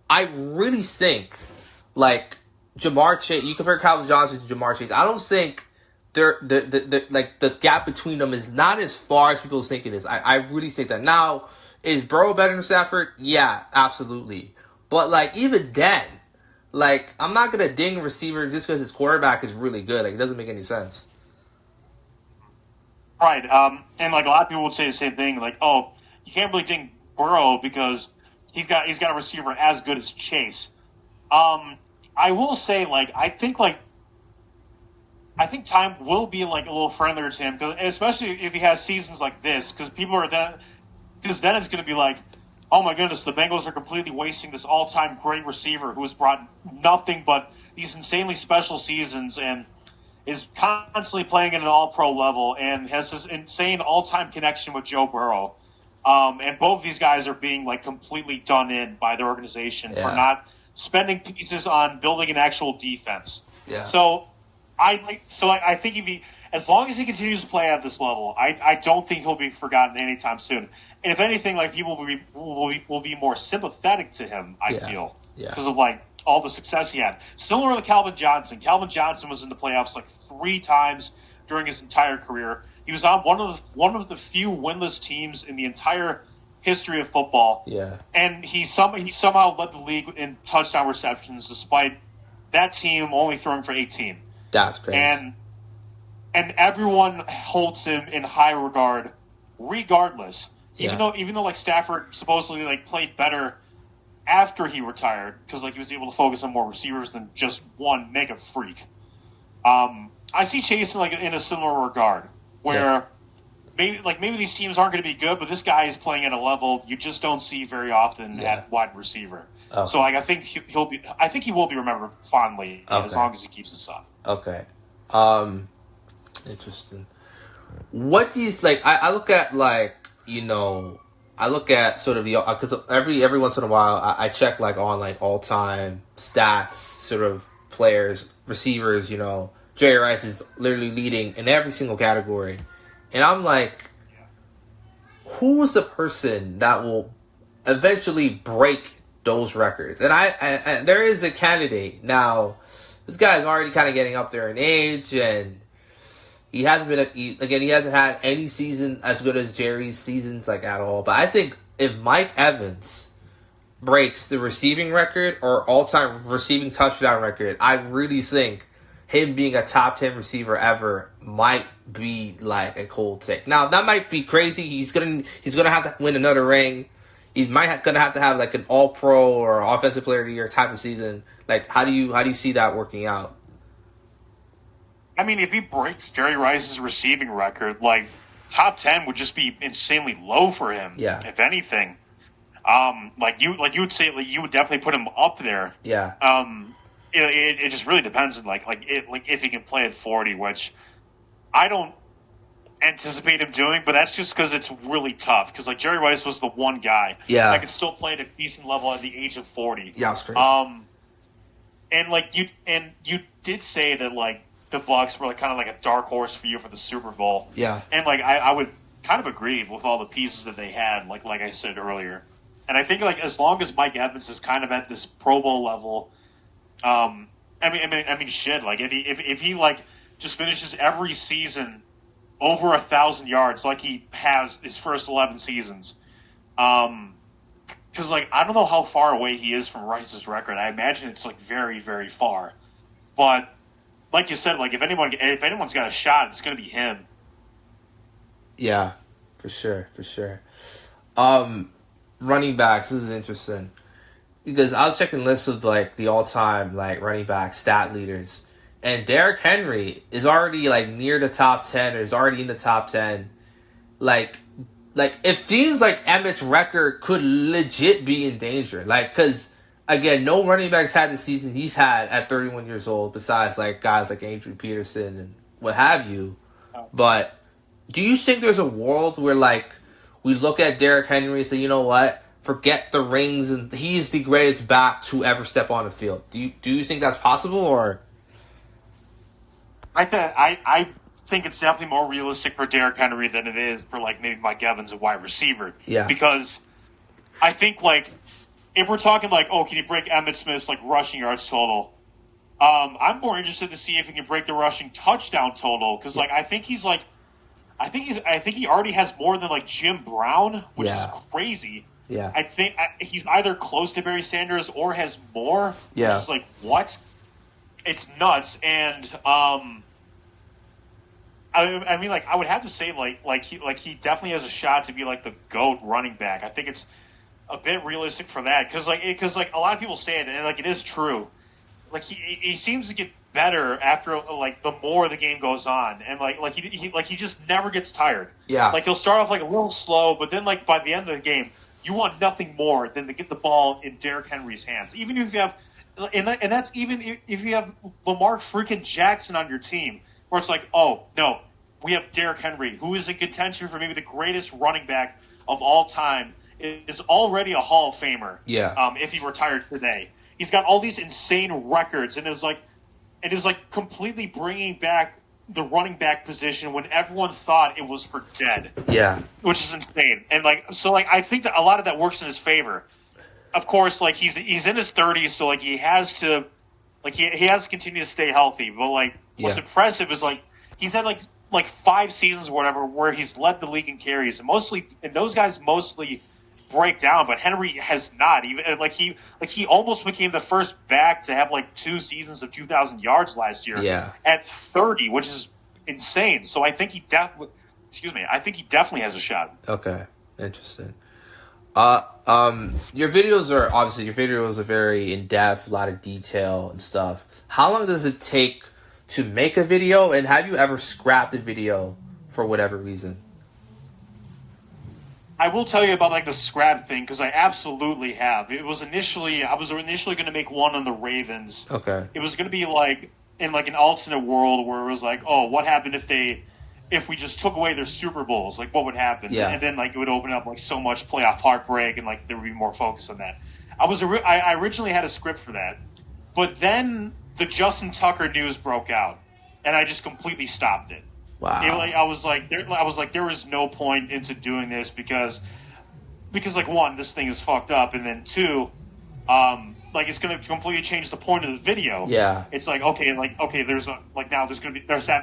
I really think, like, Jamar Chase, you compare Calvin Johnson to Jamar Chase, I don't think the gap between them is not as far as people think it is. I really think that. Now, is Burrow better than Stafford? Yeah, absolutely. But, like, even then, like, I'm not going to ding a receiver just because his quarterback is really good. Like, it doesn't make any sense. Right. And, like, a lot of people would say the same thing. Like, oh, you can't really ding Burrow because he's got a receiver as good as Chase. I will say, like, I think time will be, like, a little friendlier to him, especially if he has seasons like this, because then it's going to be like, oh my goodness, the Bengals are completely wasting this all-time great receiver who has brought nothing but these insanely special seasons and is constantly playing at an all-pro level and has this insane all-time connection with Joe Burrow. And both of these guys are being, like, completely done in by their organization for not spending pieces on building an actual defense. Yeah. So I think as long as he continues to play at this level, I don't think he'll be forgotten anytime soon. And if anything, like, people will be more sympathetic to him, I feel, because of, like, all the success he had. Similar to Calvin Johnson. Calvin Johnson was in the playoffs, like, 3 times during his entire career. He was on one of the few winless teams in the entire history of football. Yeah. And he somehow led the league in touchdown receptions, despite that team only throwing for 18. That's crazy. And everyone holds him in high regard, regardless. Even though like, Stafford supposedly, like, played better after he retired because, like, he was able to focus on more receivers than just one mega freak. I see Chase in a similar regard where maybe these teams aren't going to be good, but this guy is playing at a level you just don't see very often at wide receiver. Okay. So, like, I think he will be remembered fondly as long as he keeps this up. Okay. Interesting. What do you, like, I look at, like, you know, I look at sort of the, because every once in a while I check, like, on, like, all-time stats, sort of players, receivers, you know. Jerry Rice is literally leading in every single category. And I'm like, who is the person that will eventually break those records? And there is a candidate. Now, this guy is already kind of getting up there in age, and he hasn't had any season as good as Jerry's seasons, like, at all. But I think if Mike Evans breaks the receiving record or all-time receiving touchdown record, I really think him being a top 10 receiver ever might be, like, a cold take. Now, that might be crazy. He's gonna have to win another ring. He's gonna have to have like an All Pro or Offensive Player of the Year type of season. Like, how do you see that working out? I mean, if he breaks Jerry Rice's receiving record, like top 10 would just be insanely low for him. Yeah. If anything, you would say you would definitely put him up there. Yeah. It just really depends on if he can play at 40, which I don't anticipate him doing, but that's just because it's really tough. Because like Jerry Rice was the one guy that could still play at a decent level at the age of 40. Yeah, it's crazy. And you did say that like the Bucs were like kind of like a dark horse for you for the Super Bowl. Yeah. And like I would kind of agree with all the pieces that they had, like I said earlier. And I think like as long as Mike Evans is kind of at this Pro Bowl level, I mean shit. Like if he like just finishes every season over 1,000 yards, like he has his first 11 seasons, because like I don't know how far away he is from Rice's record. I imagine it's like very, very far. But like you said, like if anyone's got a shot, it's going to be him. Yeah, for sure. Running backs. This is interesting because I was checking lists of like the all-time like running back stat leaders, and Derrick Henry is already like near the top 10 or is already in the top 10. Like it seems like Emmett's record could legit be in danger. Like, because again, no running backs had the season he's had at 31 years old, besides like guys like Adrian Peterson and what have you. But do you think there's a world where like we look at Derrick Henry and say, you know what, forget the rings and he's the greatest back to ever step on the field? Do you think that's possible, or? I think it's definitely more realistic for Derrick Henry than it is for like maybe Mike Evans, a wide receiver. Yeah. Because I think like if we're talking like, oh, can you break Emmitt Smith's like rushing yards total? I'm more interested to see if he can break the rushing touchdown total, because like I think he already has more than like Jim Brown, which is crazy. Yeah. I think he's either close to Barry Sanders or has more. Yeah. It's just like what? It's nuts. And I mean, like I would have to say, he definitely has a shot to be like the GOAT running back. I think it's a bit realistic for that because a lot of people say it, and like it is true. Like he seems to get better after like the more the game goes on, and he just never gets tired. Yeah. Like he'll start off like a little slow, but then like by the end of the game, you want nothing more than to get the ball in Derrick Henry's hands, even if you have. And that's even if you have Lamar freaking Jackson on your team, where it's like, oh, no, we have Derrick Henry, who is in contention for maybe the greatest running back of all time, is already a Hall of Famer. Yeah. If he retired today. He's got all these insane records, and is completely bringing back the running back position when everyone thought it was for dead. Yeah. Which is insane. And I think that a lot of that works in his favor. Of course, like he's in his 30s, so like he has to continue to stay healthy. But like what's impressive is like he's had like 5 seasons or whatever where he's led the league in carries, and those guys mostly break down, but Henry has not. Even like he almost became the first back to have like 2 seasons of 2,000 yards last year. Yeah. At 30, which is insane. So I think he definitely has a shot. Okay, interesting. Your videos are very in depth, a lot of detail and stuff. How long does it take to make a video, and have you ever scrapped a video for whatever reason? I will tell you about like the scrap thing, because I absolutely have. I was initially going to make one on the Ravens. Okay. It was going to be like in like an alternate world where it was like, oh, what happened if we just took away their Super Bowls? Like, what would happen? Yeah. And then like it would open up like so much playoff heartbreak, and like there would be more focus on that. I originally had a script for that, but then the Justin Tucker news broke out, and I just completely stopped it. Wow. I was like, there is no point into doing this because like, one, this thing is fucked up, and then 2, like it's going to completely change the point of the video. Yeah. It's like, there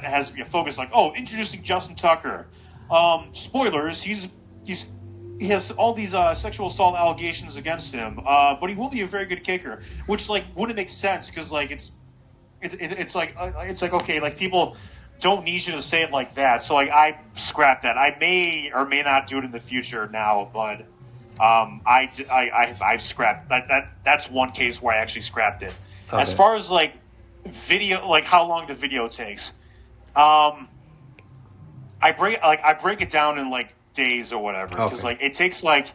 has to be a focus. Like, oh, introducing Justin Tucker. Spoilers: he has all these sexual assault allegations against him, but he will be a very good kicker. Which like wouldn't make sense because like it's like okay, like people don't need you to say it like that. So like I scrapped that. I may or may not do it in the future now, but I've scrapped that. That's one case where I actually scrapped it. Okay. As far as like video, like how long the video takes, I break it down in like days or whatever, because like it takes like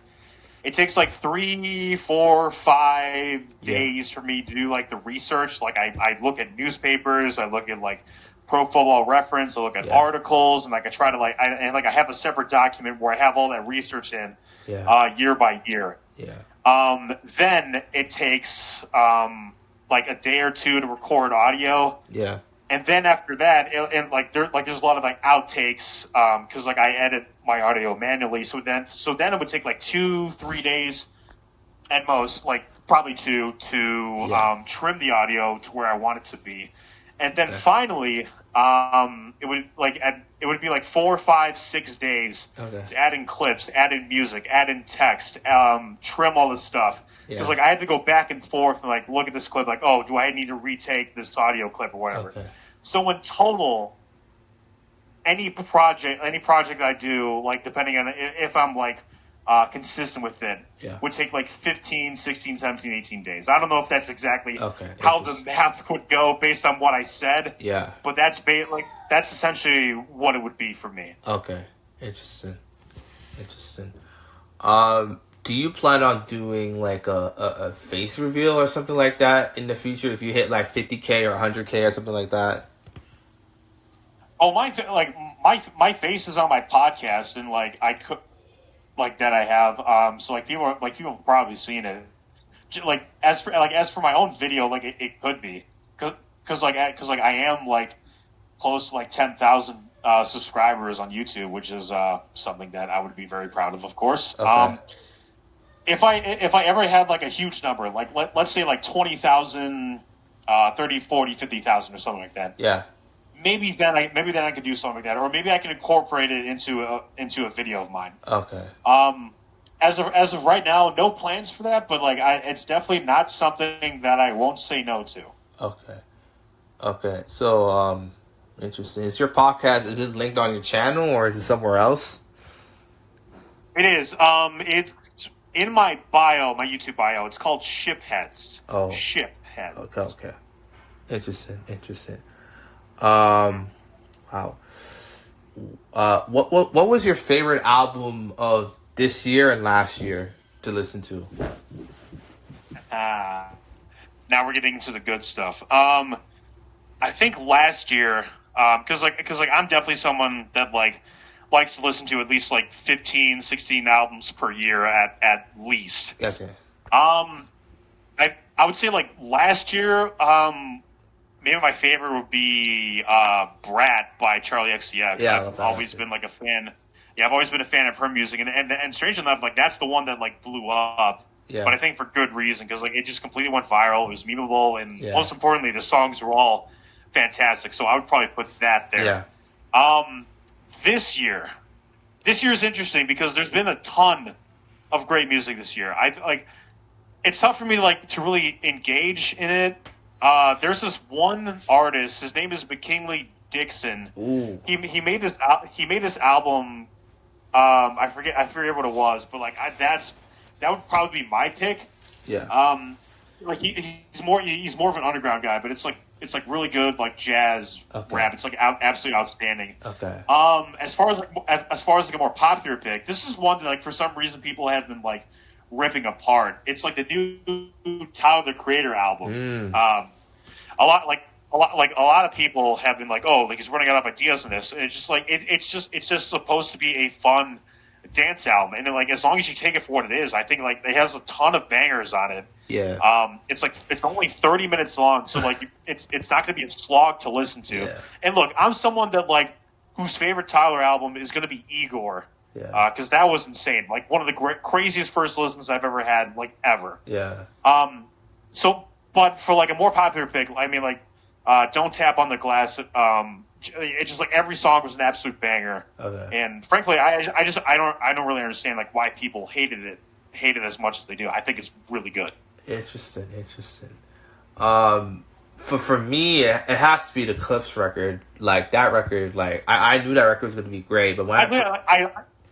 3, 4, 5 days for me to do like the research. Like I look at newspapers, I look at like Pro Football Reference, I look at articles, and like I try to like I have a separate document where I have all that research in year by year. Then it takes like a day or two to record audio. And then after that, there's a lot of like outtakes because like I edit my audio manually. So then it would take like 2-3 days at most, like probably 2 to trim the audio to where I want it to be, and then finally it would be like 4, 5, 6 days to add in clips, add in music, add in text, trim all this stuff. Because like I had to go back and forth and like look at this clip, like, oh, do I need to retake this audio clip or whatever? So in total, any project I do, like depending on if I'm like consistent with it, would take like 15, 16, 17, 18 days. I don't know if that's exactly how the math would go based on what I said. But that's essentially what it would be for me. Okay. Interesting. Do you plan on doing like a face reveal or something like that in the future if you hit like 50K or 100K or something like that? Oh, my face is on my podcast, and like I could like that I have. So like people have probably seen it. Like as for my own video, like it could be because I am like close to like 10,000 subscribers on YouTube, which is something that I would be very proud of course. If I ever had like a huge number, like let's say like 20,000, 30, 40, 50,000 or something like that. Maybe then I could do something like that, or maybe I can incorporate it into a video of mine. As of right now, no plans for that, but like it's definitely not something that I won't say no to. Okay. So interesting. Is your podcast, is it linked on your channel or is it somewhere else? It is. It's in my bio, my YouTube bio. It's called Shipheads. Shipheads. Okay. Interesting. Wow. What was your favorite album of this year and last year to listen to? Now we're getting into the good stuff. I think last year, because I'm definitely someone that like likes to listen to at least like 15, 16 albums per year at least. I would say like last year, maybe my favorite would be Brat by Charlie XCX. I've always been like a fan. I've always been a fan of her music, and strange enough, like that's the one that like blew up. But I think for good reason, because like it just completely went viral. It was memeable, and most importantly, the songs were all fantastic. So I would probably put that there. This year is interesting because there's been a ton of great music this year. It's tough for me to really engage in it. There's this one artist. His name is McKinley Dixon. Ooh. He made this album. I forget what it was, but like that would probably be my pick. Like he's more of an underground guy, but it's like really good like jazz rap. It's like absolutely outstanding. As far as like a more popular pick, this is one that like for some reason people have been like ripping apart. It's like the new Tyler the Creator album. A lot of people have been like, oh, like he's running out of ideas in this, and it's just like it's just supposed to be a fun dance album, and then, like as long as you take it for what it is, I think like it has a ton of bangers on it. It's only 30 minutes long, so like it's not going to be a slog to listen to. And look, I'm someone that like whose favorite Tyler album is going to be Igor. Because that was insane. Like one of the craziest first listens I've ever had, like ever. So, but for like a more popular pick, I mean, like, Don't Tap on the Glass. It's just like every song was an absolute banger. And frankly, I don't really understand like why people hate it as much as they do. I think it's really good. Interesting. For me, it has to be the Clips record. Like that record, like I knew that record was going to be great, but when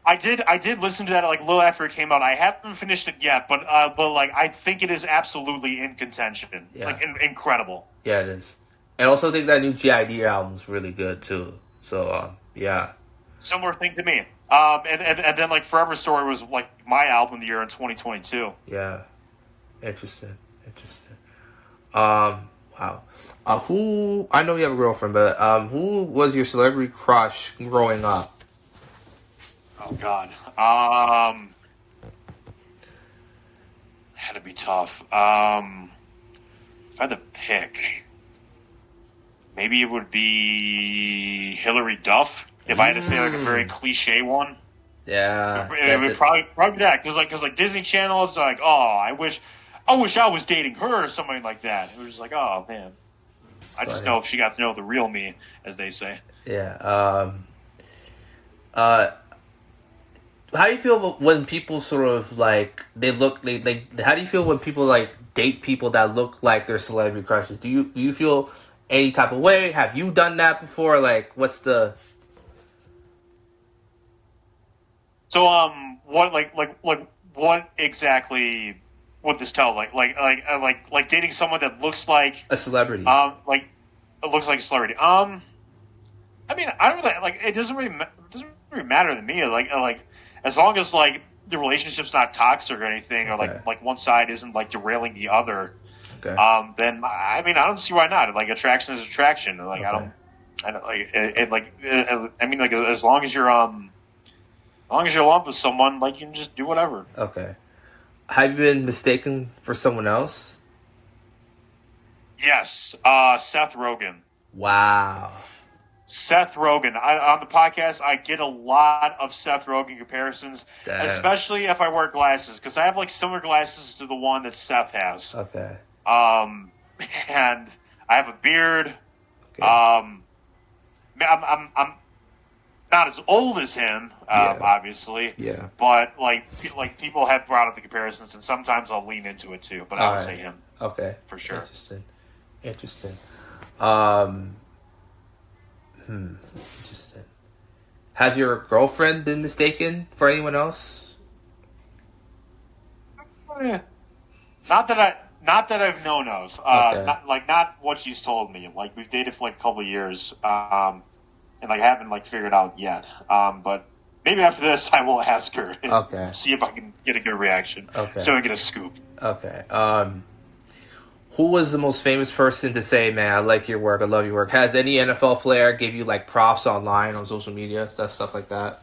I did listen to that like a little after it came out. I haven't finished it yet, but like I think it is absolutely in contention. Yeah. Like incredible. Yeah, it is. And I also think that new GID album's really good too. So yeah. Similar thing to me. And then like Forever Story was like my album of the year in 2022. Yeah. Interesting. Wow. Who, I know you have a girlfriend, but who was your celebrity crush growing up? Oh God. Had to be tough. If I had to pick, maybe it would be Hillary Duff. If I had to say like a very cliche one. Yeah. It would probably that because like Disney Channel is like, oh, I wish I was dating her or something like that. It was just like, oh man, I just know if she got to know the real me, as they say. Yeah. How do you feel when people sort of like how do you feel when people like date people that look like their celebrity crushes? Do you feel any type of way? Have you done that before? Like, what's the... So what exactly would this tell? Like dating someone that looks like a celebrity. Like it looks like a celebrity. I mean, I don't really like. It doesn't really matter to me. Like as long as like the relationship's not toxic or anything, or like one side isn't like derailing the other. Okay. Then I mean, I don't see why not. Like attraction is attraction. Like I don't like it. I mean, like as long as you're in love with someone, like you can just do whatever. Okay. Have you been mistaken for someone else? Yes. Seth Rogen. Wow. Seth Rogen. On the podcast, I get a lot of Seth Rogen comparisons, especially if I wear glasses, because I have like similar glasses to the one that Seth has. Okay. And I have a beard. Okay. I'm not as old as him, obviously. Yeah. But like people have brought up the comparisons, and sometimes I'll lean into it too. But I would say him. Okay. For sure. Interesting. Interesting. Has your girlfriend been mistaken for anyone else? Not that I've known of. Okay. Not what she's told me. Like we've dated for like a couple of years. And like I haven't like figured out yet. But maybe after this I will ask her. Okay. See if I can get a good reaction. Okay. So I get a scoop. Okay. Who was the most famous person to say, "Man, I like your work. I love your work"? Has any NFL player give you like props online on social media, stuff like that?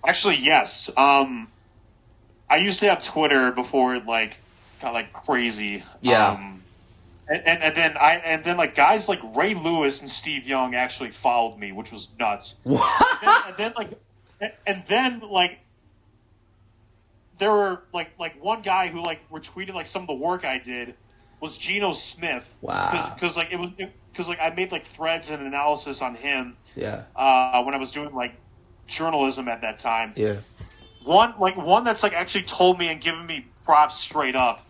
Actually, yes. I used to have Twitter before it like got like crazy. Yeah. And then like guys like Ray Lewis and Steve Young actually followed me, which was nuts. What? And then there were like one guy who like retweeted like some of the work I did was Geno Smith. Wow. Because I made like threads and analysis on him. Yeah. When I was doing like journalism at that time. Yeah. One that's like actually told me and given me props straight up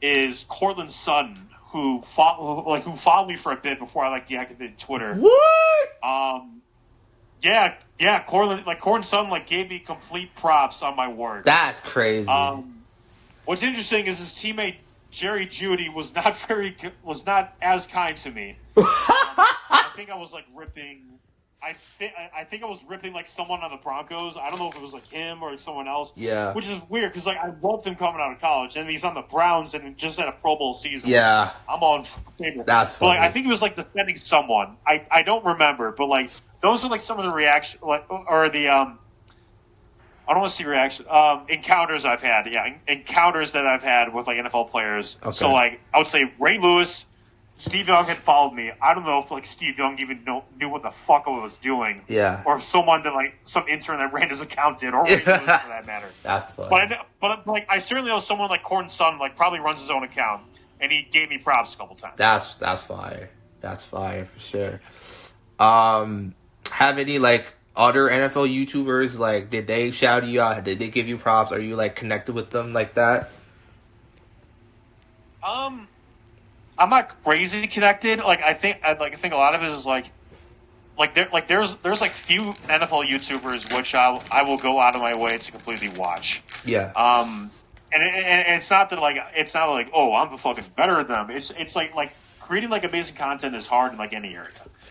is Cortland Sutton, who followed me for a bit before I like deactivated Twitter. What? Yeah. Cortland Sutton like gave me complete props on my work. That's crazy. What's interesting is his teammate Jerry Jeudy was not as kind to me. I think I was like ripping. I think I was ripping like someone on the Broncos. I don't know if it was like him or someone else. Yeah. Which is weird because like I loved him coming out of college, and he's on the Browns and just had a Pro Bowl season. Yeah. I'm all in favor. That's funny. But like, I think he was like defending someone. I don't remember, but like those are like some of the reaction or the I don't want to see reaction encounters I've had. Yeah, encounters that I've had with like NFL players. Okay. So like I would say Ray Lewis. Steve Young had followed me. I don't know if like Steve Young even knew what the fuck I was doing. Yeah. Or if someone that like some intern that ran his account did, or Ray Lewis for that matter. That's funny. But like I certainly know someone like Cortland Sutton like probably runs his own account, and he gave me props a couple times. That's fire. That's fire for sure. Have any like other NFL YouTubers like did they shout you out? Did they give you props? Are you like connected with them like that? I'm not crazy connected. Like I think a lot of it is like there's like few NFL YouTubers which I will go out of my way to completely watch. Yeah. And it's not that like oh, I'm fucking better than them. It's like creating like amazing content is hard in like any area.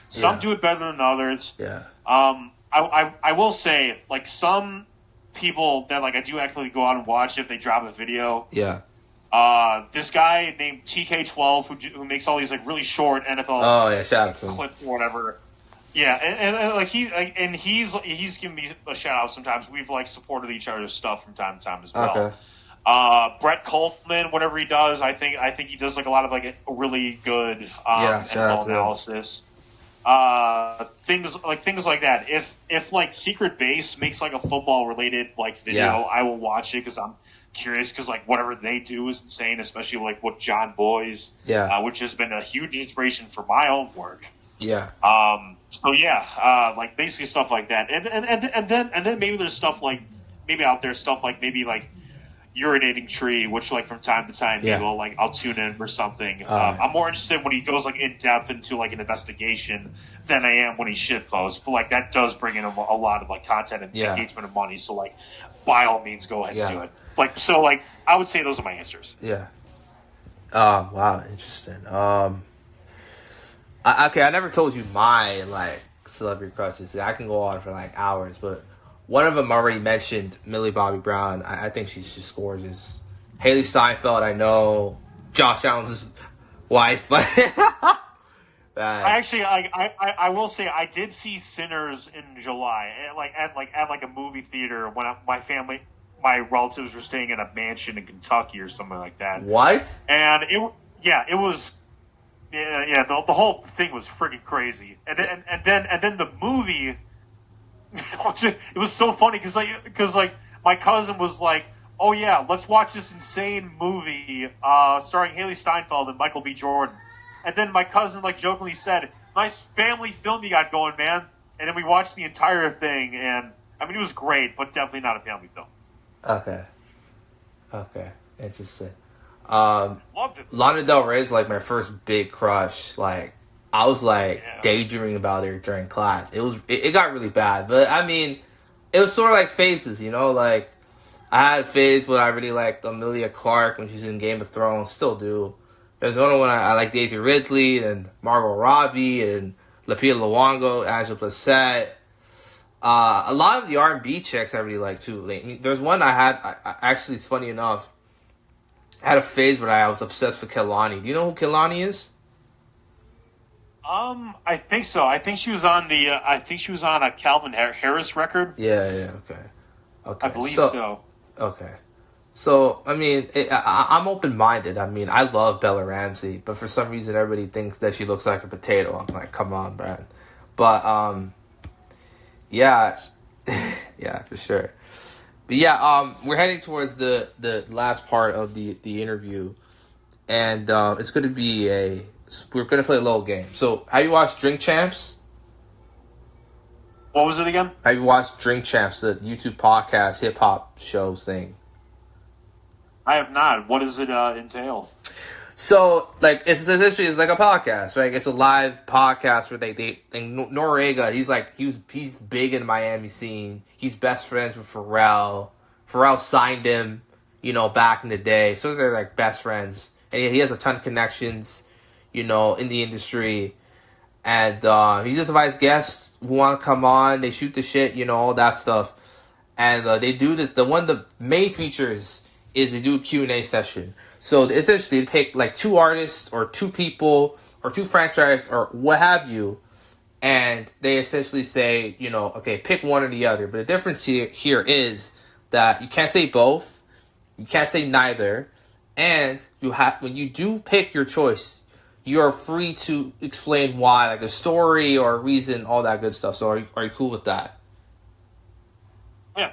Some do it better than others. Yeah. I will say, like, some people that like I do actually go out and watch if they drop a video. Yeah. This guy named TK12 who makes all these like really short NFL oh yeah, shout out to him. clips or whatever. Yeah, and like he's giving me a shout out sometimes. We've like supported each other's stuff from time to time as well. Okay. Brett Coleman, whatever he does, I think he does like a lot of like a really good NFL analysis. Things like that. If like Secret Base makes like a football related like video, I will watch it because I'm curious because like whatever they do is insane, especially like what John Boy's, which has been a huge inspiration for my own work. Yeah. So yeah, like basically stuff like that, and then maybe there's stuff like maybe out there stuff like maybe like Urinating Tree, which like from time to time I'll tune in or something. I'm more interested when he goes like in depth into like an investigation than I am when he shit posts. But like that does bring in a lot of like content and engagement and money. So like by all means, go ahead and do it. Like so, like I would say those are my answers. Yeah. Wow, interesting. I never told you my like celebrity crushes. I can go on for like hours, but one of them already mentioned Millie Bobby Brown. I think she's just gorgeous. Haley Steinfeld, I know. Josh Allen's wife, but I will say I did see Sinners in July, at a movie theater when my relatives were staying in a mansion in Kentucky or something like that. What? And it was. The whole thing was freaking crazy, and then the movie, it was so funny because my cousin was like, "Oh yeah, let's watch this insane movie starring Haley Steinfeld and Michael B. Jordan," and then my cousin like jokingly said, "Nice family film you got going, man," and then we watched the entire thing, and I mean it was great, but definitely not a family film. Okay, interesting. Loved it. Lana Del Rey is like my first big crush. Like I was like daydreaming about her during class. It got really bad, but I mean, it was sort of like phases, you know. Like I had a phase where I really liked Emilia Clarke when she's in Game of Thrones. Still do. There's another one I like Daisy Ridley and Margot Robbie and Lupita Nyong'o, Angela Bassett. A lot of the R&B chicks I really like too. Like, I mean, there's one I had. Actually, it's funny enough. I had a phase where I was obsessed with Kehlani. Do you know who Kehlani is? I think so. I think she was on a Calvin Harris record. Yeah. Okay. I believe so. Okay. So I mean, I'm open-minded. I mean, I love Bella Ramsey, but for some reason, everybody thinks that she looks like a potato. I'm like, come on, man. But yeah, yeah, for sure. But yeah, we're heading towards the last part of the interview, and it's going to be we're going to play a little game. So, have you watched Drink Champs? What was it again? Have you watched Drink Champs, the YouTube podcast hip hop show thing? I have not. What does it entail? So, like, it's like a podcast, right? It's a live podcast where they Noriega, he's big in the Miami scene. He's best friends with Pharrell. Pharrell signed him, you know, back in the day. So they're like best friends. And he has a ton of connections, you know, in the industry. And he just invites guests who want to come on. They shoot the shit, you know, all that stuff. And they do this. The main features is they do a Q&A session. So essentially, they pick like two artists or two people or two franchises or what have you, and they essentially say, you know, okay, pick one or the other. But the difference here is that you can't say both, you can't say neither, and when you do pick your choice, you are free to explain why, like a story or a reason, all that good stuff. So are you cool with that? Yeah.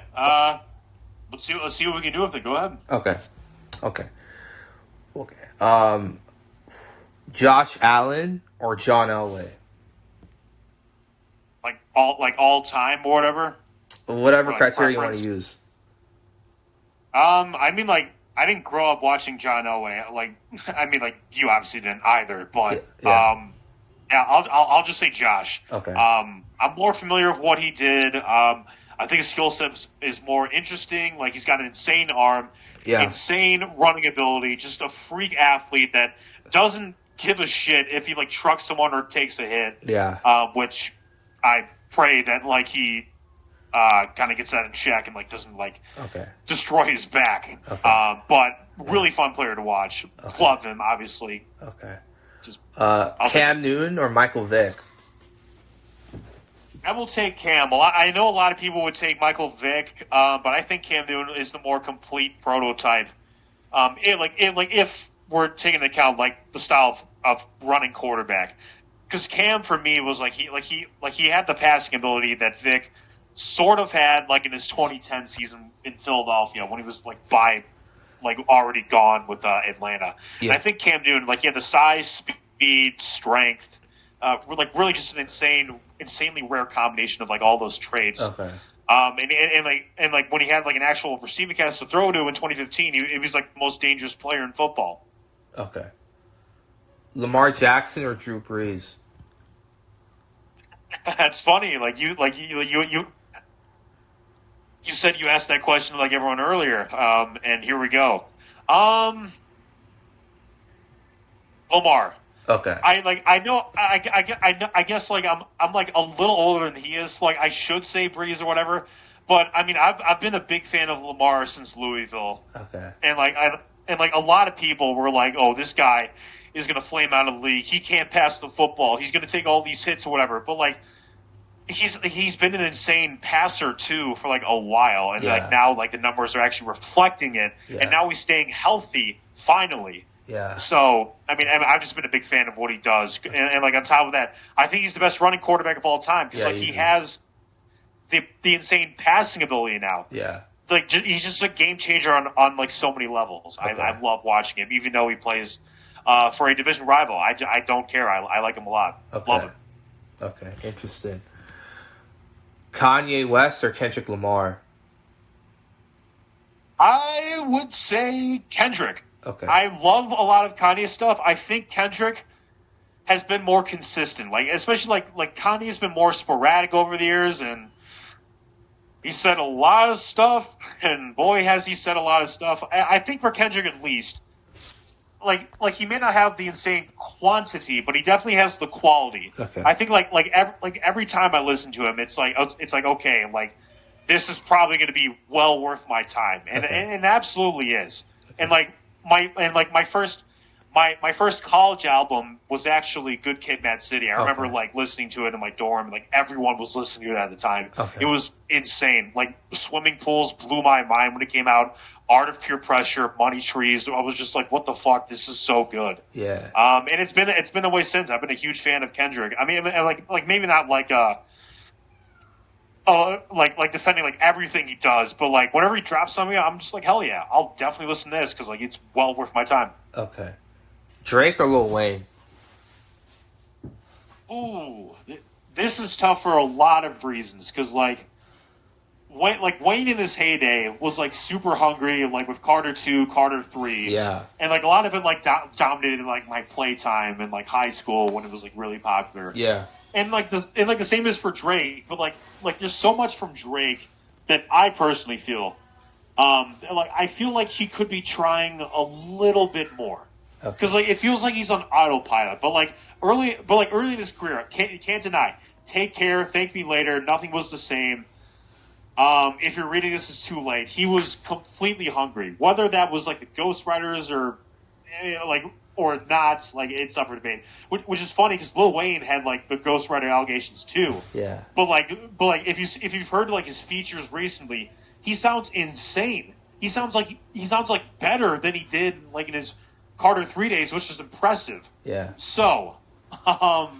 Let's see what we can do with it. Go ahead. Okay. Josh Allen or John Elway? Like all time or whatever. Whatever criteria you want to use. I mean, like, I didn't grow up watching John Elway. Like, I mean, like, you obviously didn't either. But I'll just say Josh. Okay. I'm more familiar with what he did. I think his skill set is more interesting. Like, he's got an insane arm, insane running ability, just a freak athlete that doesn't give a shit if he, like, trucks someone or takes a hit. Yeah. Which I pray that, like, he kind of gets that in check and, like, doesn't, like, destroy his back. Okay. But really fun player to watch. Okay. Love him, obviously. Okay. Just Cam Newton or Michael Vick? I will take Cam. I know a lot of people would take Michael Vick, but I think Cam Newton is the more complete prototype. If we're taking into account like the style of running quarterback, because Cam for me was he had the passing ability that Vick sort of had like in his 2010 season in Philadelphia when he was already gone with Atlanta. Yeah. And I think Cam Newton he had the size, speed, strength. Really just an insanely rare combination of all those traits. Okay. And when he had an actual receiving cast to throw to in 2015, he was the most dangerous player in football. Okay. Lamar Jackson or Drew Brees? That's funny. You said you asked that question like everyone earlier, and here we go. Lamar. Okay. I guess I'm a little older than he is. I should say Breeze or whatever, but I mean I've been a big fan of Lamar since Louisville. Okay. And a lot of people were like, oh, this guy is gonna flame out of the league. He can't pass the football. He's gonna take all these hits or whatever. But he's been an insane passer too for a while, and now the numbers are actually reflecting it. Yeah. And now he's staying healthy finally. Yeah. So, I mean, I've just been a big fan of what he does. And on top of that, I think he's the best running quarterback of all time because, he has the insane passing ability now. Yeah. He's just a game changer on so many levels. Okay. I love watching him, even though he plays for a division rival. I don't care. I like him a lot. Okay. Love him. Okay, interesting. Kanye West or Kendrick Lamar? I would say Kendrick. Okay. I love a lot of Kanye stuff. I think Kendrick has been more consistent. Especially Kanye's been more sporadic over the years, and he said a lot of stuff, and boy has he said a lot of stuff. I think for Kendrick at least, he may not have the insane quantity, but he definitely has the quality. Okay. I think every time I listen to him, it's okay, this is probably going to be well worth my time, and it absolutely is. And my first college album was actually Good Kid, Mad City. I remember listening to it in my dorm, and everyone was listening to it at the time. Okay. It was insane. Swimming Pools blew my mind when it came out. Art of Pure Pressure, Money Trees. I was just what the fuck? This is so good. Yeah. And it's been the way since. I've been a huge fan of Kendrick. I mean, maybe not defending everything he does, but whenever he drops something, I'm just hell yeah, I'll definitely listen to this because it's well worth my time. Okay. Drake or Lil Wayne? Ooh, this is tough for a lot of reasons because Wayne in his heyday was super hungry, with Carter 2, Carter 3, Yeah. and a lot of it dominated my playtime in high school when it was really popular. Yeah. And the same is for Drake, but there's so much from Drake that I personally feel, I feel he could be trying a little bit more, because it feels like he's on autopilot. But early in his career, you can't deny. Take Care, Thank Me Later, Nothing Was the Same. If you're reading this, is too late. He was completely hungry, whether that was the Ghostwriters or or not, it's up for debate. Which is funny because Lil Wayne had the ghostwriter allegations too. Yeah. But if you've heard his features recently, he sounds insane. He sounds better than he did in his Carter 3 days, which is impressive. Yeah. So, I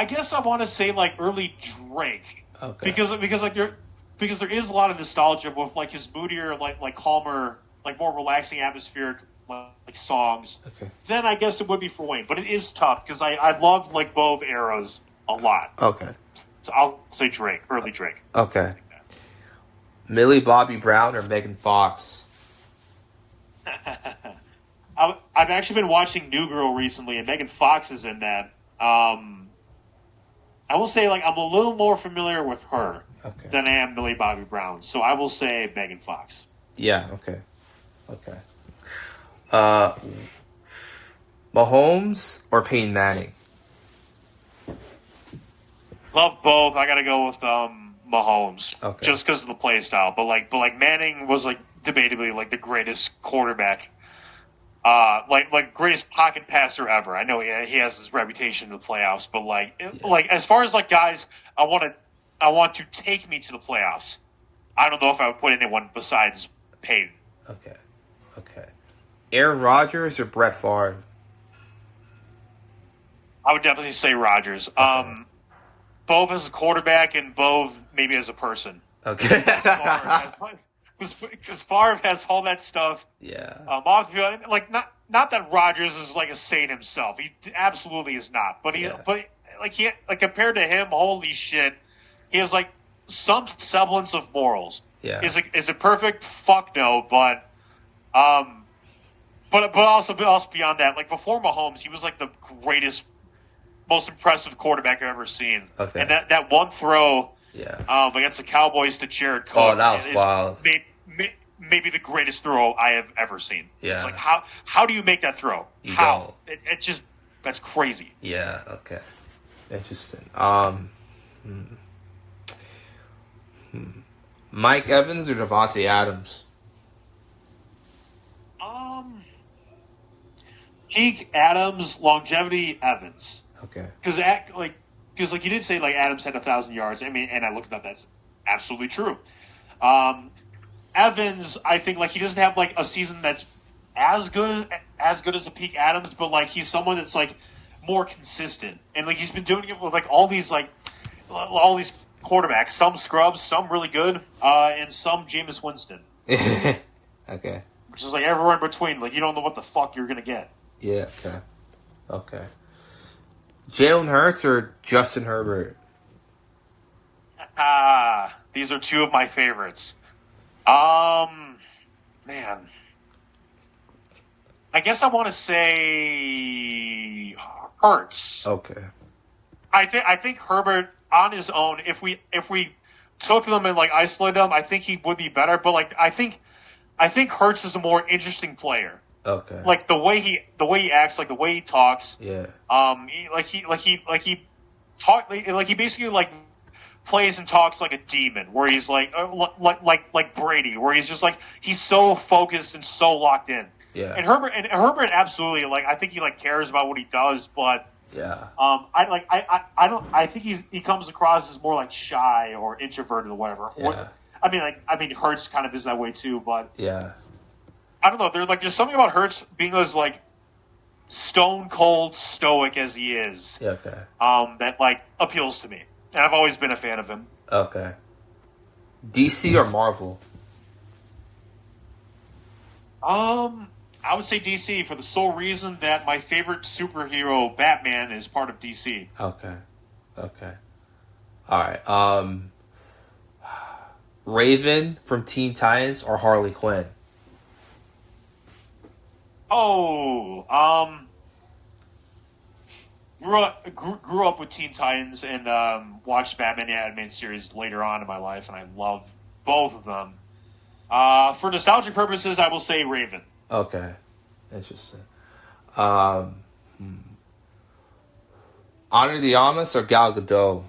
guess I want to say early Drake. Okay. Because there is a lot of nostalgia with his moodier, calmer, more relaxing atmospheric songs. Okay. Then I guess it would be for Wayne, but it is tough because I love both eras a lot. Okay. So I'll say Drake, early Drake. Okay. Millie Bobby Brown or Megan Fox? I've actually been watching New Girl recently, and Megan Fox is in that. I will say, like, I'm a little more familiar with her Okay. than I am Millie Bobby Brown. So I will say Megan Fox. Yeah. Okay. Okay. Uh, Mahomes or Peyton Manning? Love both. I got to go with Mahomes, Okay. just because of the play style. But like Manning was like debatably like the greatest quarterback, like greatest pocket passer ever. I know he has his reputation in the playoffs, but like as far as like guys, I want to take me to the playoffs. I don't know if I would put anyone besides Peyton. Okay. Okay. Aaron Rodgers or Brett Favre? I would definitely say Rodgers. Both as a quarterback and both maybe as a person. Okay. Because Favre has all that stuff. Yeah. Like not that Rodgers is like a saint himself. He absolutely is not. But compared to him, holy shit, he has like some semblance of morals. Yeah. Is it perfect? Fuck no. But also beyond that, like before Mahomes, he was like the greatest, most impressive quarterback I've ever seen. Okay. And that one throw, yeah, against the Cowboys to Jared Cook, oh, that was wild. Maybe the greatest throw I have ever seen. Yeah. It's like how do you make that throw? How? It just that's crazy. Yeah. Okay. Interesting. Mike Evans or Devontae Adams? Peak Adams, longevity Evans. Okay. Because you did say like Adams had 1,000 yards. I mean, and I looked it up. That's absolutely true. Evans, I think like he doesn't have like a season that's as good as a peak Adams, but like he's someone that's like more consistent, and like he's been doing it with like all these quarterbacks, some scrubs, some really good, and some Jameis Winston. Okay. Which is like everywhere in between. Like you don't know what the fuck you're gonna get. Yeah. Okay. Okay. Jalen Hurts or Justin Herbert? These are two of my favorites. Man, I guess I want to say Hurts. Okay. I think Herbert on his own, if we took them and like isolated them, I think he would be better. But like I think Hurts is a more interesting player. Okay. Like the way he acts, like the way he talks. Yeah. He basically like plays and talks like a demon, where he's like Brady, where he's just like he's so focused and so locked in. Yeah. And Herbert absolutely like I think he like cares about what he does, but yeah. I think he comes across as more like shy or introverted or whatever. Yeah. I mean Hurts kind of is that way too, but yeah. I don't know. There's something about Hurts being as like stone cold stoic as he is. Yeah, okay. That like appeals to me, and I've always been a fan of him. Okay. DC or Marvel? I would say DC for the sole reason that my favorite superhero, Batman, is part of DC. Okay. Okay. All right. Raven from Teen Titans or Harley Quinn? Grew up with Teen Titans and watched Batman the Animated Series later on in my life, and I love both of them. For nostalgic purposes, I will say Raven. Okay. Interesting. Ana de Armas or Gal Gadot?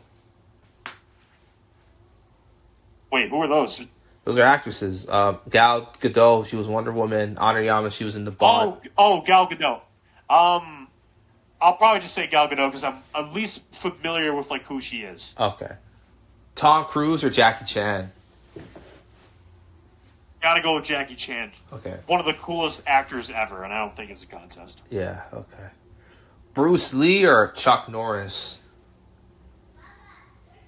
Wait, who are those? Those are actresses. Gal Gadot, she was Wonder Woman. Ana de Armas, she was in the Bond. Oh, Gal Gadot. I'll probably just say Gal Gadot because I'm at least familiar with like who she is. Okay. Tom Cruise or Jackie Chan? Gotta go with Jackie Chan. Okay. One of the coolest actors ever, and I don't think it's a contest. Yeah, okay. Bruce Lee or Chuck Norris?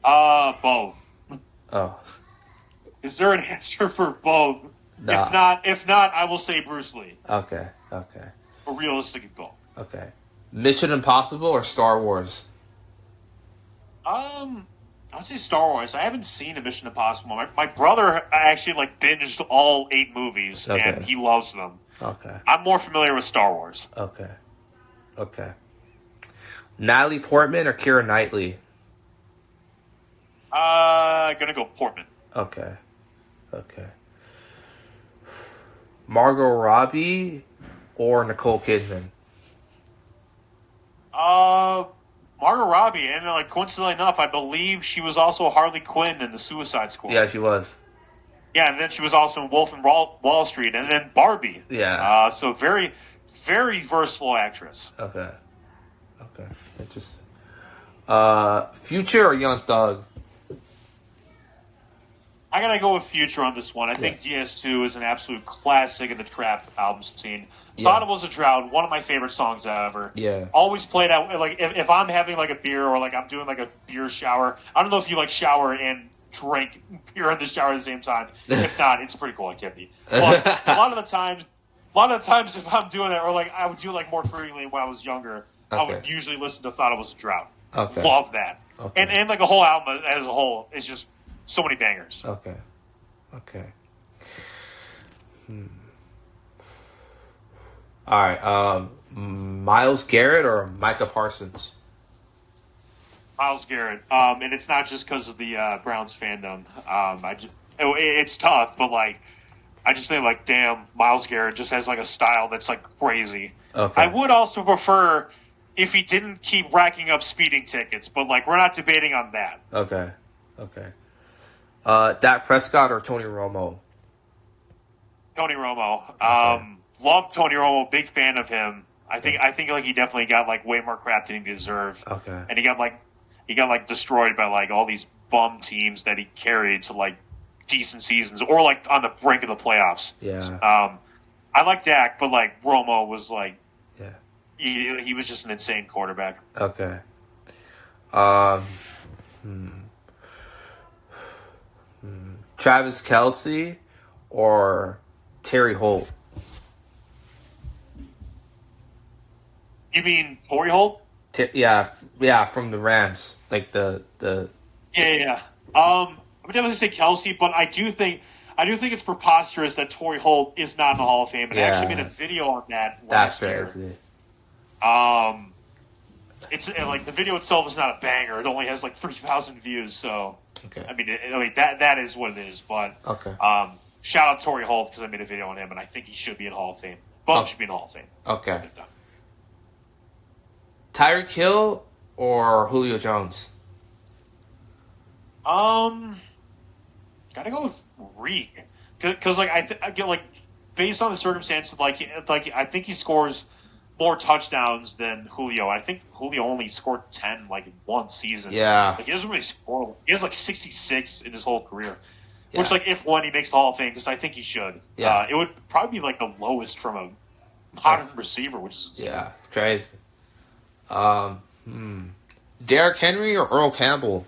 Both. Oh. Is there an answer for both? Nah. If not, I will say Bruce Lee. Okay, okay. A realistic goal. Okay. Mission Impossible or Star Wars? I would say Star Wars. I haven't seen a Mission Impossible. My brother actually like binged all 8 movies, Okay. and he loves them. Okay. I'm more familiar with Star Wars. Okay. Okay. Natalie Portman or Keira Knightley? Gonna go Portman. Okay. Margot Robbie or Nicole Kidman? Margot Robbie, and like coincidentally enough, I believe she was also Harley Quinn in the Suicide Squad. Yeah, she was. Yeah, and then she was also in Wolf and Wall Street, and then Barbie. Yeah. So very, very versatile actress. Okay. Interesting. Future or Young Thug? I gotta go with Future on this one. I think DS2 is an absolute classic in the trap album scene. Thought It Was a Drought, one of my favorite songs ever. Yeah. Always played out, like, if I'm having, like, a beer or, like, I'm doing, like, a beer shower. I don't know if you, like, shower and drink beer in the shower at the same time. If not, it's a pretty cool activity. But a lot of the times, if I'm doing that, or, like, I would do it, like, more frequently when I was younger, I would usually listen to Thought It Was a Drought. Okay. Love that. Okay. And, like, the whole album as a whole is just so many bangers. Okay. All right. Myles Garrett or Micah Parsons? Myles Garrett. And it's not just because of the Browns fandom. It's tough, but like, I just think like, damn, Myles Garrett just has like a style that's like crazy. Okay. I would also prefer if he didn't keep racking up speeding tickets, but like, we're not debating on that. Okay. Dak Prescott or Tony Romo? Tony Romo. Love Tony Romo. Big fan of him. I think like he definitely got like way more crap than he deserved. Okay. And he got like destroyed by like all these bum teams that he carried to like decent seasons or like on the brink of the playoffs. Yeah. I like Dak, but like Romo was like, yeah, he was just an insane quarterback. Okay. Travis Kelce or Terry Holt? You mean Torrey Holt? Yeah, from the Rams, like the. Yeah. I would definitely say Kelce, but I do think it's preposterous that Torrey Holt is not in the Hall of Fame, and I actually made a video on that last year. It's like the video itself is not a banger; it only has like 3,000 views. So, okay. I mean, that is what it is. But shout out Torrey Holt because I made a video on him, and I think he should be in the Hall of Fame. Both should be in the Hall of Fame. Okay. Tyreek Hill or Julio Jones? Gotta go with Reek because like I get like based on the circumstances, like I think he scores more touchdowns than Julio. I think Julio only scored 10 like in one season. Yeah, like he doesn't really score. He has like 66 in his whole career, which like if one he makes the Hall of Fame because I think he should. Yeah, it would probably be like the lowest from a modern receiver, which is insane. Yeah, it's crazy. Derrick Henry or Earl Campbell?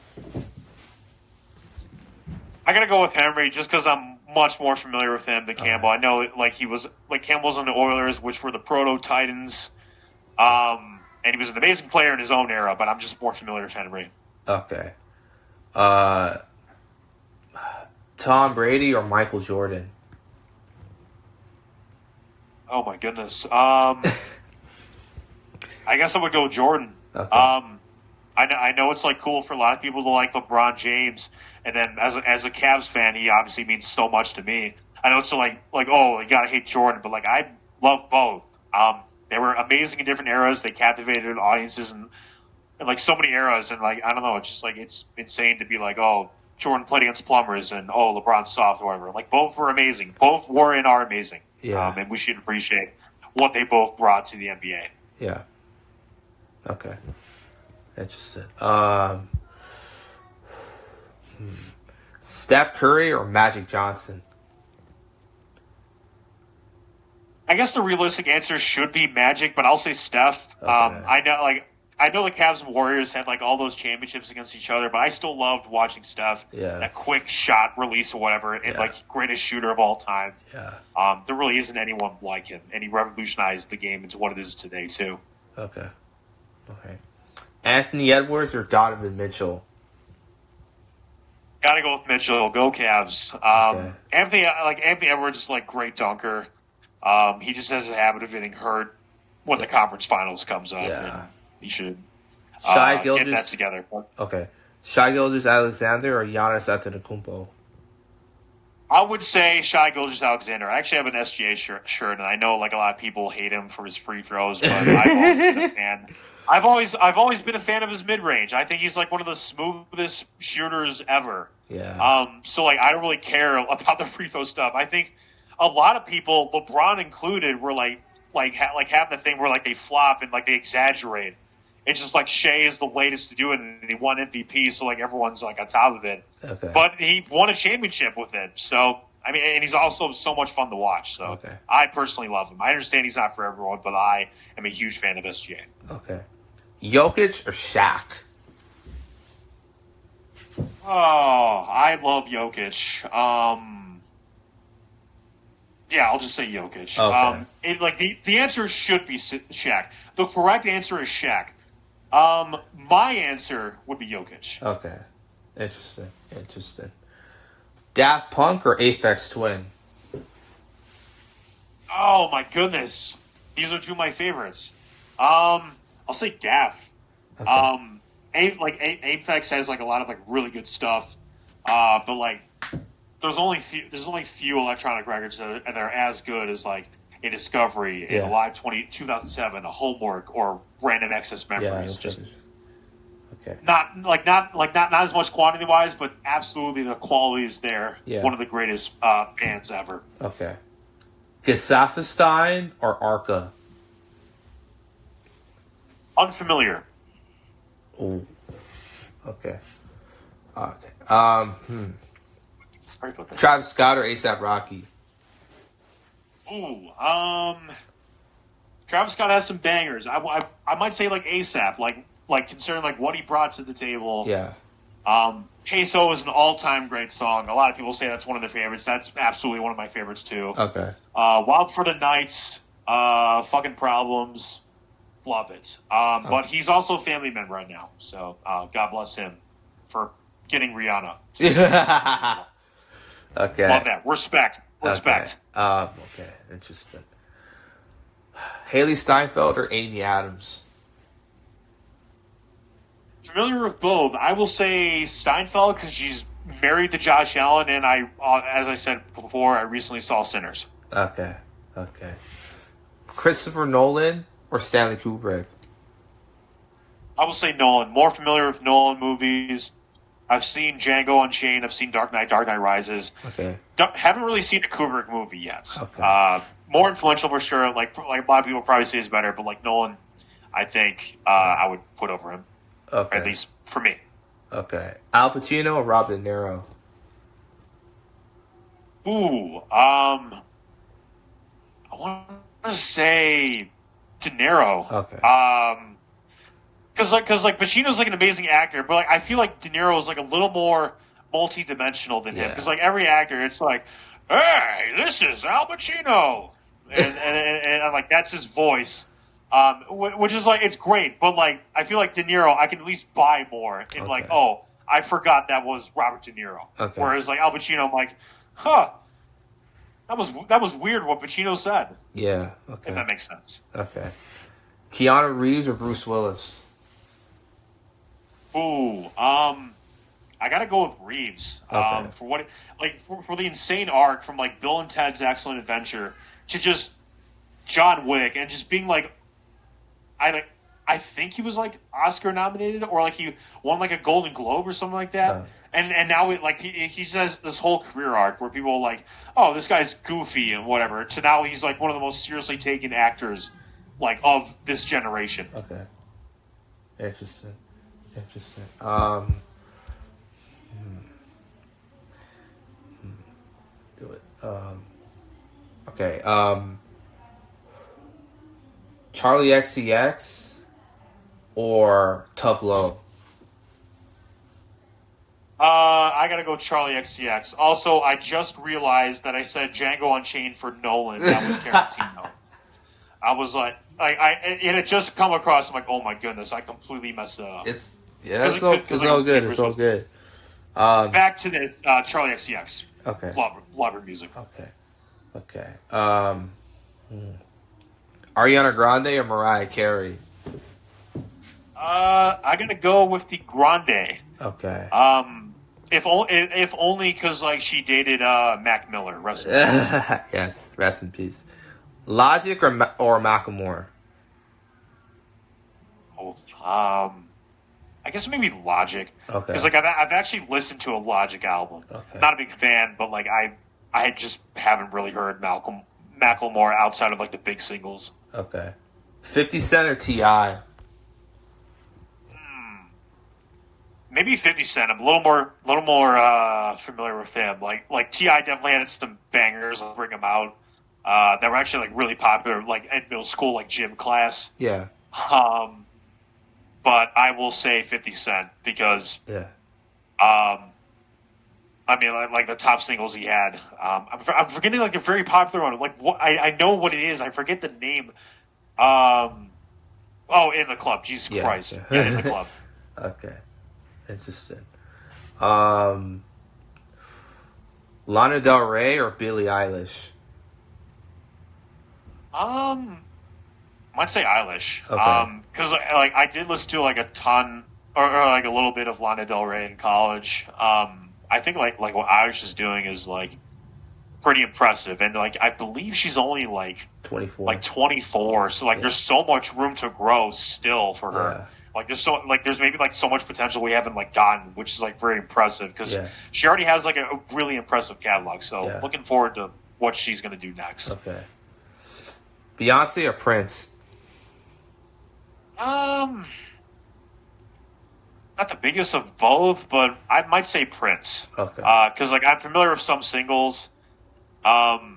I gotta go with Henry just because I'm much more familiar with him than Campbell. I know like Campbell's on the Oilers, which were the proto Titans, and he was an amazing player in his own era. But I'm just more familiar with Henry. Okay. Tom Brady or Michael Jordan? Oh my goodness. I guess I would go with Jordan. Okay. I know it's like cool for a lot of people to like LeBron James, and then as a Cavs fan, he obviously means so much to me. I know it's like oh, you gotta hate Jordan, but like I love both. They were amazing in different eras. They captivated audiences and like so many eras, and like I don't know, it's just like it's insane to be like, oh, Jordan played against plumbers, and oh, LeBron's soft or whatever. Like both were amazing. Both were and are amazing. Yeah. And we should appreciate what they both brought to the NBA. Yeah. Okay. Interesting. Steph Curry or Magic Johnson? I guess the realistic answer should be Magic, but I'll say Steph. Okay. I know the Cavs and Warriors had like all those championships against each other, but I still loved watching Steph. Yeah. That quick shot release or whatever, and like greatest shooter of all time. Yeah. There really isn't anyone like him, and he revolutionized the game into what it is today too. Okay. Anthony Edwards or Donovan Mitchell? Gotta go with Mitchell. Go Cavs. Anthony Edwards is like great dunker. He just has a habit of getting hurt when the conference finals comes up. Yeah. And he should Shai get that together. Okay. Shai Gilgeous-Alexander or Giannis Antetokounmpo? I would say Shai Gilgeous-Alexander. I actually have an SGA shirt, and I know like a lot of people hate him for his free throws, but I've always been a fan. I've always been a fan of his mid range. I think he's like one of the smoothest shooters ever. Yeah. So like I don't really care about the free throw stuff. I think a lot of people, LeBron included, were like having the thing where like they flop and like they exaggerate. It's just like Shea is the latest to do it, and he won MVP, so like everyone's like on top of it. Okay. But he won a championship with it, so I mean, and he's also so much fun to watch. So Okay. I personally love him. I understand he's not for everyone, but I am a huge fan of SGA. Okay. Jokic or Shaq? Oh, I love Jokic. Yeah, I'll just say Jokic. Okay. The answer should be Shaq. The correct answer is Shaq. My answer would be Jokic. Okay. Interesting. Daft Punk or Aphex Twin? Oh my goodness, these are two of my favorites. I'll say Daft. Okay. Aphex has like a lot of like really good stuff, but like there's only few electronic records that are as good as like a Discovery, a Live 2007, a Homework, or Random Access Memories. Just okay. Not as much quantity wise, but absolutely the quality is there. Yeah. One of the greatest bands ever. Okay. Gesaffelstein or Arca? Unfamiliar. Ooh. Okay. Sorry about that. Travis Scott or ASAP Rocky? Ooh, Travis Scott has some bangers. I might say like ASAP, like considering like what he brought to the table. Yeah. Queso is an all-time great song. A lot of people say that's one of their favorites. That's absolutely one of my favorites too. Okay. Wild for the Night, fucking Problems, love it. But he's also a family member right now, so God bless him for getting Rihanna. Okay. Love that. Respect. Okay. Interesting. Haley Steinfeld or Amy Adams? Familiar with both. I will say Steinfeld because she's married to Josh Allen, and as I said before, I recently saw Sinners. Okay. Christopher Nolan or Stanley Kubrick? I will say Nolan. More familiar with Nolan movies. I've seen Django Unchained. I've seen Dark Knight Rises. Okay. Haven't really seen a Kubrick movie yet. Okay. More influential for sure. Like a lot of people probably say is better, but like Nolan, I think I would put over him. Okay. At least for me. Okay. Al Pacino or Rob De Niro? Ooh. I want to say De Niro. Okay. Because Pacino's like an amazing actor, but like I feel like De Niro is like a little more multi-dimensional than him. Because like every actor, it's like, hey, this is Al Pacino, and I'm like that's his voice, which is like it's great. But like I feel like De Niro, I can at least buy more in like oh I forgot that was Robert De Niro. Okay. Whereas like Al Pacino, I'm like, huh, that was weird what Pacino said. Yeah. Okay. If that makes sense. Okay. Keanu Reeves or Bruce Willis? Ooh, I gotta go with Reeves. For the insane arc from like Bill and Ted's Excellent Adventure to just John Wick and just being like, I think he was like Oscar nominated or like he won like a Golden Globe or something like that. And now he has this whole career arc where people are like, oh, this guy's goofy and whatever. To now he's like one of the most seriously taken actors like of this generation. Okay. Interesting. Do it. Okay. Charlie XCX or Tough Low? I gotta go Charlie XCX. Also, I just realized that I said Django Unchained for Nolan. That was Tarantino. I was like, it had just come across. I'm like, oh my goodness, I completely messed it up. It's all good. It's all good. Back to the Charlie XCX. Okay. Love her music. Okay. Ariana Grande or Mariah Carey? I gotta go with the Grande. Okay. If only because like she dated Mac Miller. Rest in peace. Yes, rest in peace. Logic or Macklemore? Oh, I guess maybe Logic. Okay. Because like I've actually listened to a Logic album. Okay. Not a big fan, but like I just haven't really heard Macklemore outside of like the big singles. Okay. 50 Cent or T.I.? Maybe 50 Cent. I'm a little more familiar with him. Like T.I. definitely had some bangers. I'll bring them out. That were actually like really popular, like in middle school, like gym class. Yeah. But I will say 50 Cent because, Yeah. I mean, like the top singles he had. I'm forgetting like a very popular one. Like what I know what it is. I forget the name. In the Club. Jesus Christ. Okay. Yeah, In the Club. Okay. Interesting. Lana Del Rey or Billie Eilish? Might say Eilish. Okay. Because like I did listen to like a ton or like a little bit of Lana Del Rey in college. I think like what Eilish is doing is like pretty impressive, and like I believe she's only like 24. Like 24. So like there's so much room to grow still for her. Yeah. Like there's maybe like so much potential we haven't like gotten, which is like very impressive because she already has like a really impressive catalog. So looking forward to what she's gonna do next. Okay. Beyonce or Prince? Not the biggest of both, but I might say Prince. Okay. Because like I'm familiar with some singles. I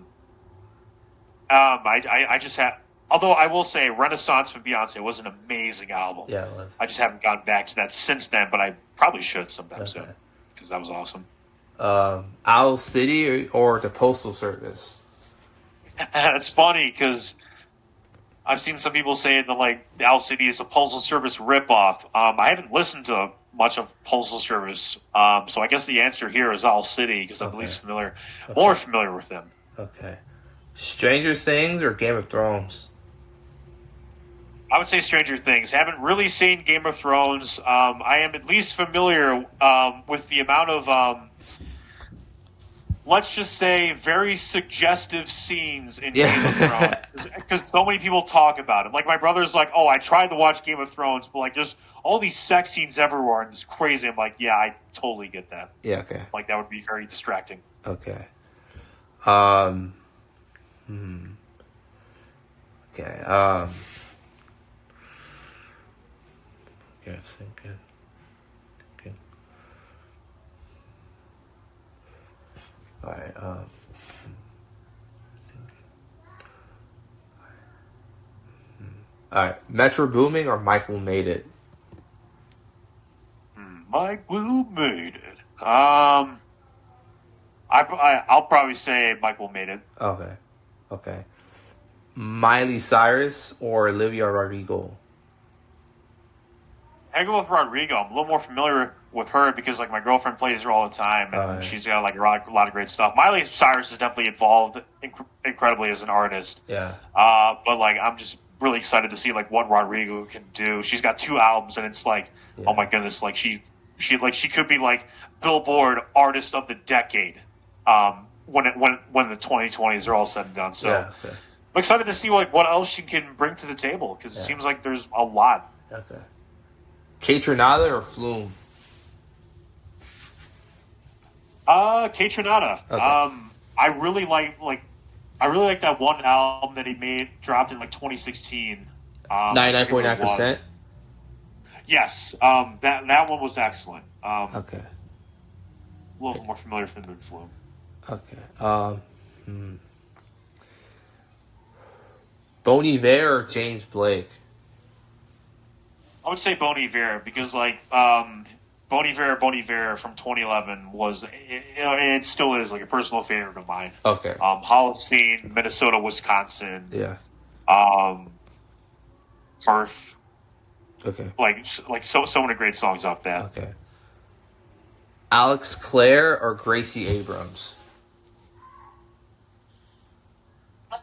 just have. Although I will say, Renaissance from Beyonce was an amazing album. Yeah, it was. I just haven't gotten back to that since then, but I probably should sometime soon because that was awesome. Owl City or the Postal Service? It's funny because I've seen some people say that like the Owl City is a Postal Service ripoff. I haven't listened to much of Postal Service, so I guess the answer here is Owl City because I'm at least more familiar with them. Okay. Stranger Things or Game of Thrones? I would say Stranger Things. Haven't really seen Game of Thrones. I am at least familiar with the amount of, let's just say, very suggestive scenes in Game of Thrones. Because so many people talk about it. Like, my brother's like, oh, I tried to watch Game of Thrones, but, like, there's all these sex scenes everywhere, and it's crazy. I'm like, yeah, I totally get that. Yeah, okay. Like, that would be very distracting. Okay. Okay. Yeah, thinking. All right. All right. Metro Booming or Mike Will Made It? Mike Will Made It. I'll probably say Mike Will Made It. Okay. Miley Cyrus or Olivia Rodrigo? I go with Rodrigo. I'm a little more familiar with her because like my girlfriend plays her all the time, and she's got like a lot of great stuff. Miley Cyrus is definitely involved incredibly as an artist. Yeah. But like I'm just really excited to see like what Rodrigo can do. She's got 2 albums, and it's like, oh my goodness, like she could be like Billboard Artist of the Decade. When the 2020s are all said and done. So I'm excited to see like what else she can bring to the table because it seems like there's a lot. Okay. Kaytranada or Flume? Kaytranada. Okay. I really like that one album that he dropped in like 2016. 99.9%. Yes. That one was excellent. Okay. A little more familiar with him than Flume. Okay. Bon Iver or James Blake? I would say Bon Iver because like Bon Iver from 2011 was it still is like a personal favorite of mine. Okay. Holocene, Minnesota, Wisconsin. Yeah. Perth. Okay. Like so many great songs off that. Okay. Alex Clare or Gracie Abrams?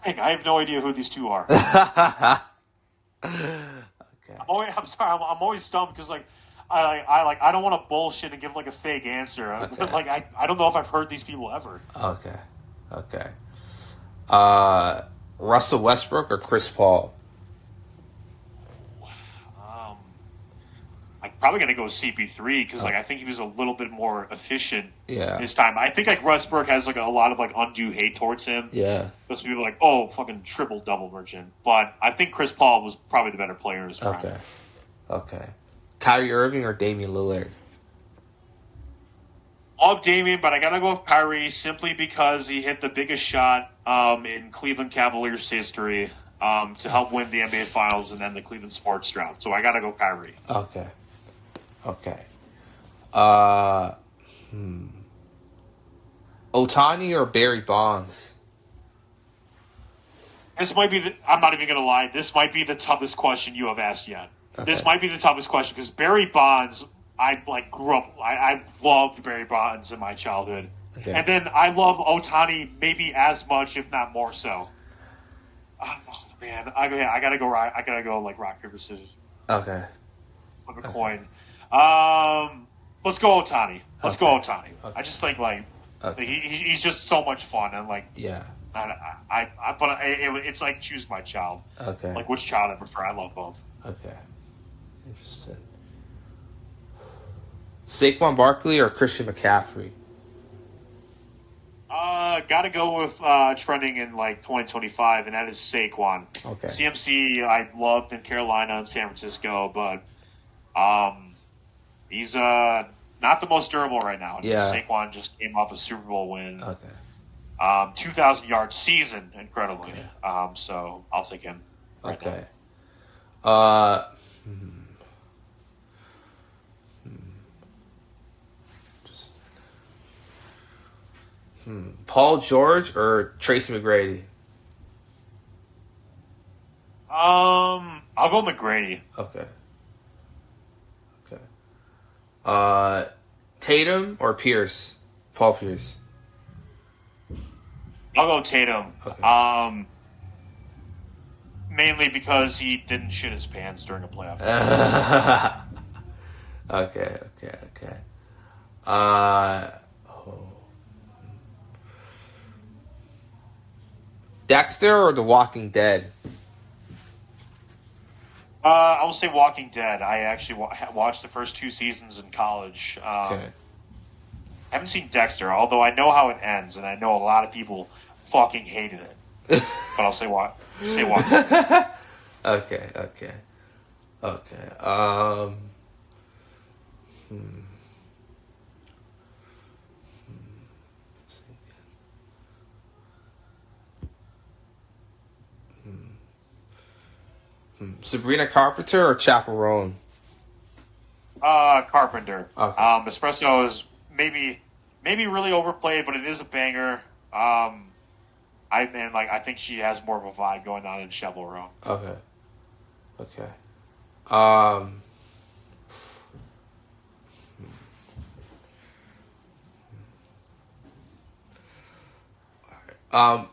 I have no idea who these two are. Okay. I'm sorry. I'm always stumped because like I don't want to bullshit and give like a fake answer. Okay. Like I don't know if I've heard these people ever. Okay. Russell Westbrook or Chris Paul? I'm probably gonna go with CP3 because like I think he was a little bit more efficient Yeah. this time. I think like Westbrook has like a lot of like undue hate towards him. Yeah. Because people are like, oh, fucking triple double merchant. But I think Chris Paul was probably the better player in his prime. Okay. Kyrie Irving or Damian Lillard? Love Damian, but I gotta go with Kyrie simply because he hit the biggest shot in Cleveland Cavaliers history to help win the NBA Finals and then the Cleveland sports drought. So I gotta go Kyrie. Okay. Otani or Barry Bonds? This might be I'm not even gonna lie. This might be the toughest question you have asked yet. Okay. This might be the toughest question because Barry Bonds, I like grew up. I loved Barry Bonds in my childhood, and then I love Otani maybe as much, if not more so. Oh, man, I gotta go. I gotta go like rock paper scissors. Okay. Flip a coin. Let's go Otani. Let's go Otani. I just think like he's just so much fun and like yeah. It's like choose my child. Okay. Like which child I prefer. I love both. Okay. Interesting. Saquon Barkley or Christian McCaffrey? Gotta go with trending in like 2025, and that is Saquon. Okay. CMC I loved in Carolina and San Francisco, but he's not the most durable right now. Yeah. Saquon just came off a Super Bowl win. Okay. 2,000 yard season, incredibly. Okay. So I'll take him. Okay. Paul George or Tracy McGrady? I'll go McGrady. Okay. Tatum or Pierce? Paul Pierce. I'll go Tatum. Okay. Mainly because he didn't shit his pants during a playoff. Okay. Dexter or The Walking Dead? I will say Walking Dead. I actually watched the first 2 seasons in college. Okay. I haven't seen Dexter, although I know how it ends, and I know a lot of people fucking hated it. But I'll say Walking Dead. Okay. Sabrina Carpenter or Chaperone? Carpenter. Okay. Espresso is maybe really overplayed, but it is a banger. I think she has more of a vibe going on in Shovel Row. Okay.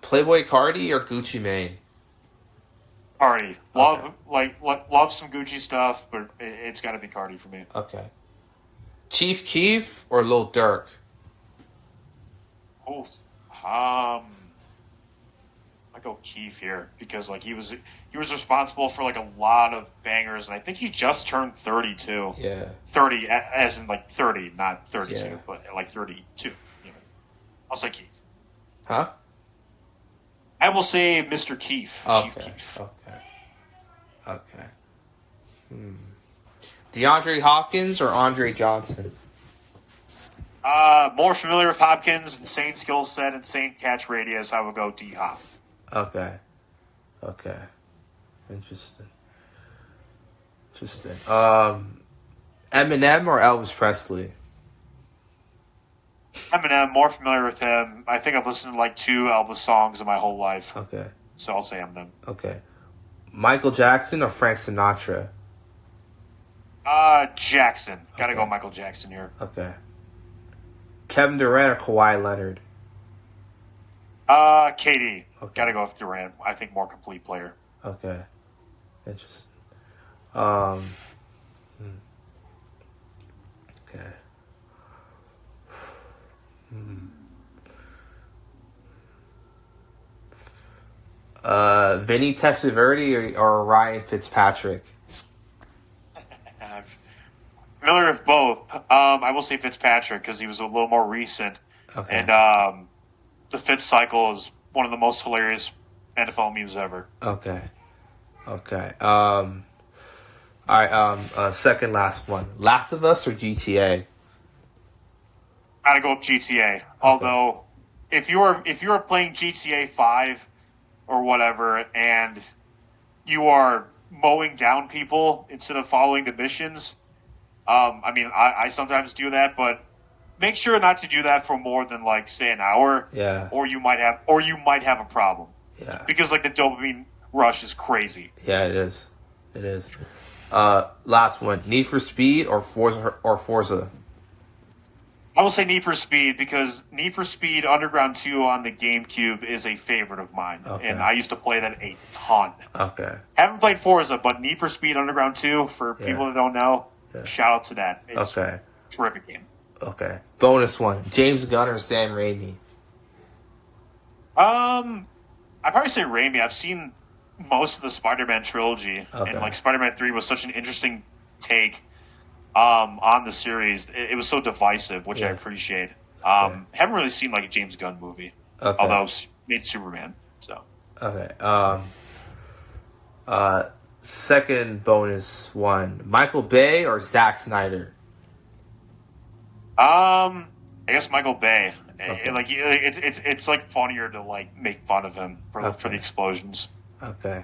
Playboy Cardi or Gucci Mane? Cardi. Love some Gucci stuff, but it's got to be Cardi for me. Okay. Chief Keef or Lil Durk? Oh, I go Keef here because like he was responsible for like a lot of bangers, and I think he just turned 32. Yeah. 30 as in like 30, not 32, Yeah. but like 32. You know. I'll say Keef. Huh? I will say Mr. Keef. Okay. Chief Keef. Okay. DeAndre Hopkins or Andre Johnson? More familiar with Hopkins, insane skill set, insane catch radius. I would go D Hop. Okay. Interesting. Eminem or Elvis Presley? Eminem, more familiar with him. I think I've listened to like 2 Elvis songs in my whole life. Okay. So I'll say Eminem. Okay. Michael Jackson or Frank Sinatra? Jackson. Gotta Okay. go Michael Jackson here. Okay. Kevin Durant or Kawhi Leonard? KD. Okay. Gotta go with Durant. I think more complete player. Okay. Interesting. Okay. Vinny Testaverde or Ryan Fitzpatrick? Familiar with both. I will say Fitzpatrick because he was a little more recent. Okay. And the Fitz cycle is one of the most hilarious NFL memes ever. Okay. All right. Second last one. Last of Us or GTA? Gotta go up GTA. Okay. Although, if you're playing GTA 5 or whatever, and you are mowing down people instead of following the missions, I mean, I sometimes do that, but make sure not to do that for more than like say an hour. Yeah. Or you might have a problem. Yeah. Because like the dopamine rush is crazy. Yeah, it is. Last one. Need for Speed or Forza? I will say Need for Speed because Need for Speed Underground 2 on the GameCube is a favorite of mine. Okay. And I used to play that a ton. Okay. Haven't played Forza, but Need for Speed Underground 2, for people that don't know, shout out to that. It's a terrific game. Okay. Bonus one. James Gunn or Sam Raimi? I'd probably say Raimi. I've seen most of the Spider-Man trilogy. Okay. And like Spider-Man 3 was such an interesting take on the series. It was so divisive, which I appreciate. Haven't really seen like a James Gunn movie, although made Superman. So okay. Second bonus one: Michael Bay or Zack Snyder? I guess Michael Bay. Okay. It's like funnier to like make fun of him for the explosions. Okay.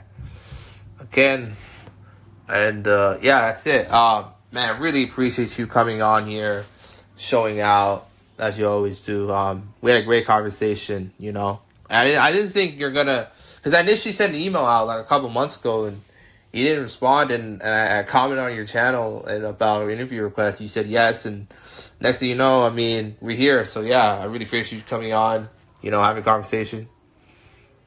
Again, and that's it. Man, I really appreciate you coming on here, showing out as you always do. We had a great conversation, you know. I didn't think you're gonna, because I initially sent an email out like a couple months ago, and you didn't respond. And I commented on your channel and about an interview request. You said yes, and next thing you know, I mean, we're here. So yeah, I really appreciate you coming on, you know, having a conversation.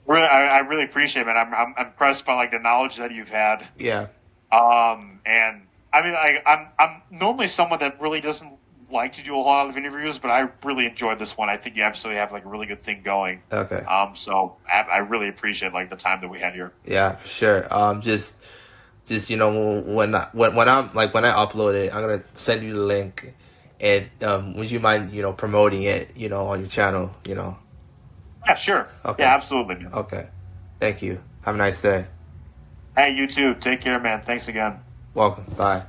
Really, I really appreciate it, man. I'm impressed by like the knowledge that you've had. Yeah. And I mean, I'm normally someone that really doesn't like to do a lot of interviews, but I really enjoyed this one. I think you absolutely have like a really good thing going. Okay. So I really appreciate like the time that we had here. Yeah, for sure. Just you know, when I upload it, I'm gonna send you the link, and would you mind, you know, promoting it, you know, on your channel, you know? Yeah, sure. Okay. Yeah, absolutely. Okay. Thank you. Have a nice day. Hey, you too. Take care, man. Thanks again. Welcome. Bye.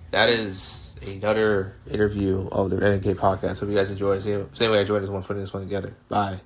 That is another interview of the Renegade Podcast. Hope you guys enjoy it. Same way I enjoyed this one, putting this one together. Bye.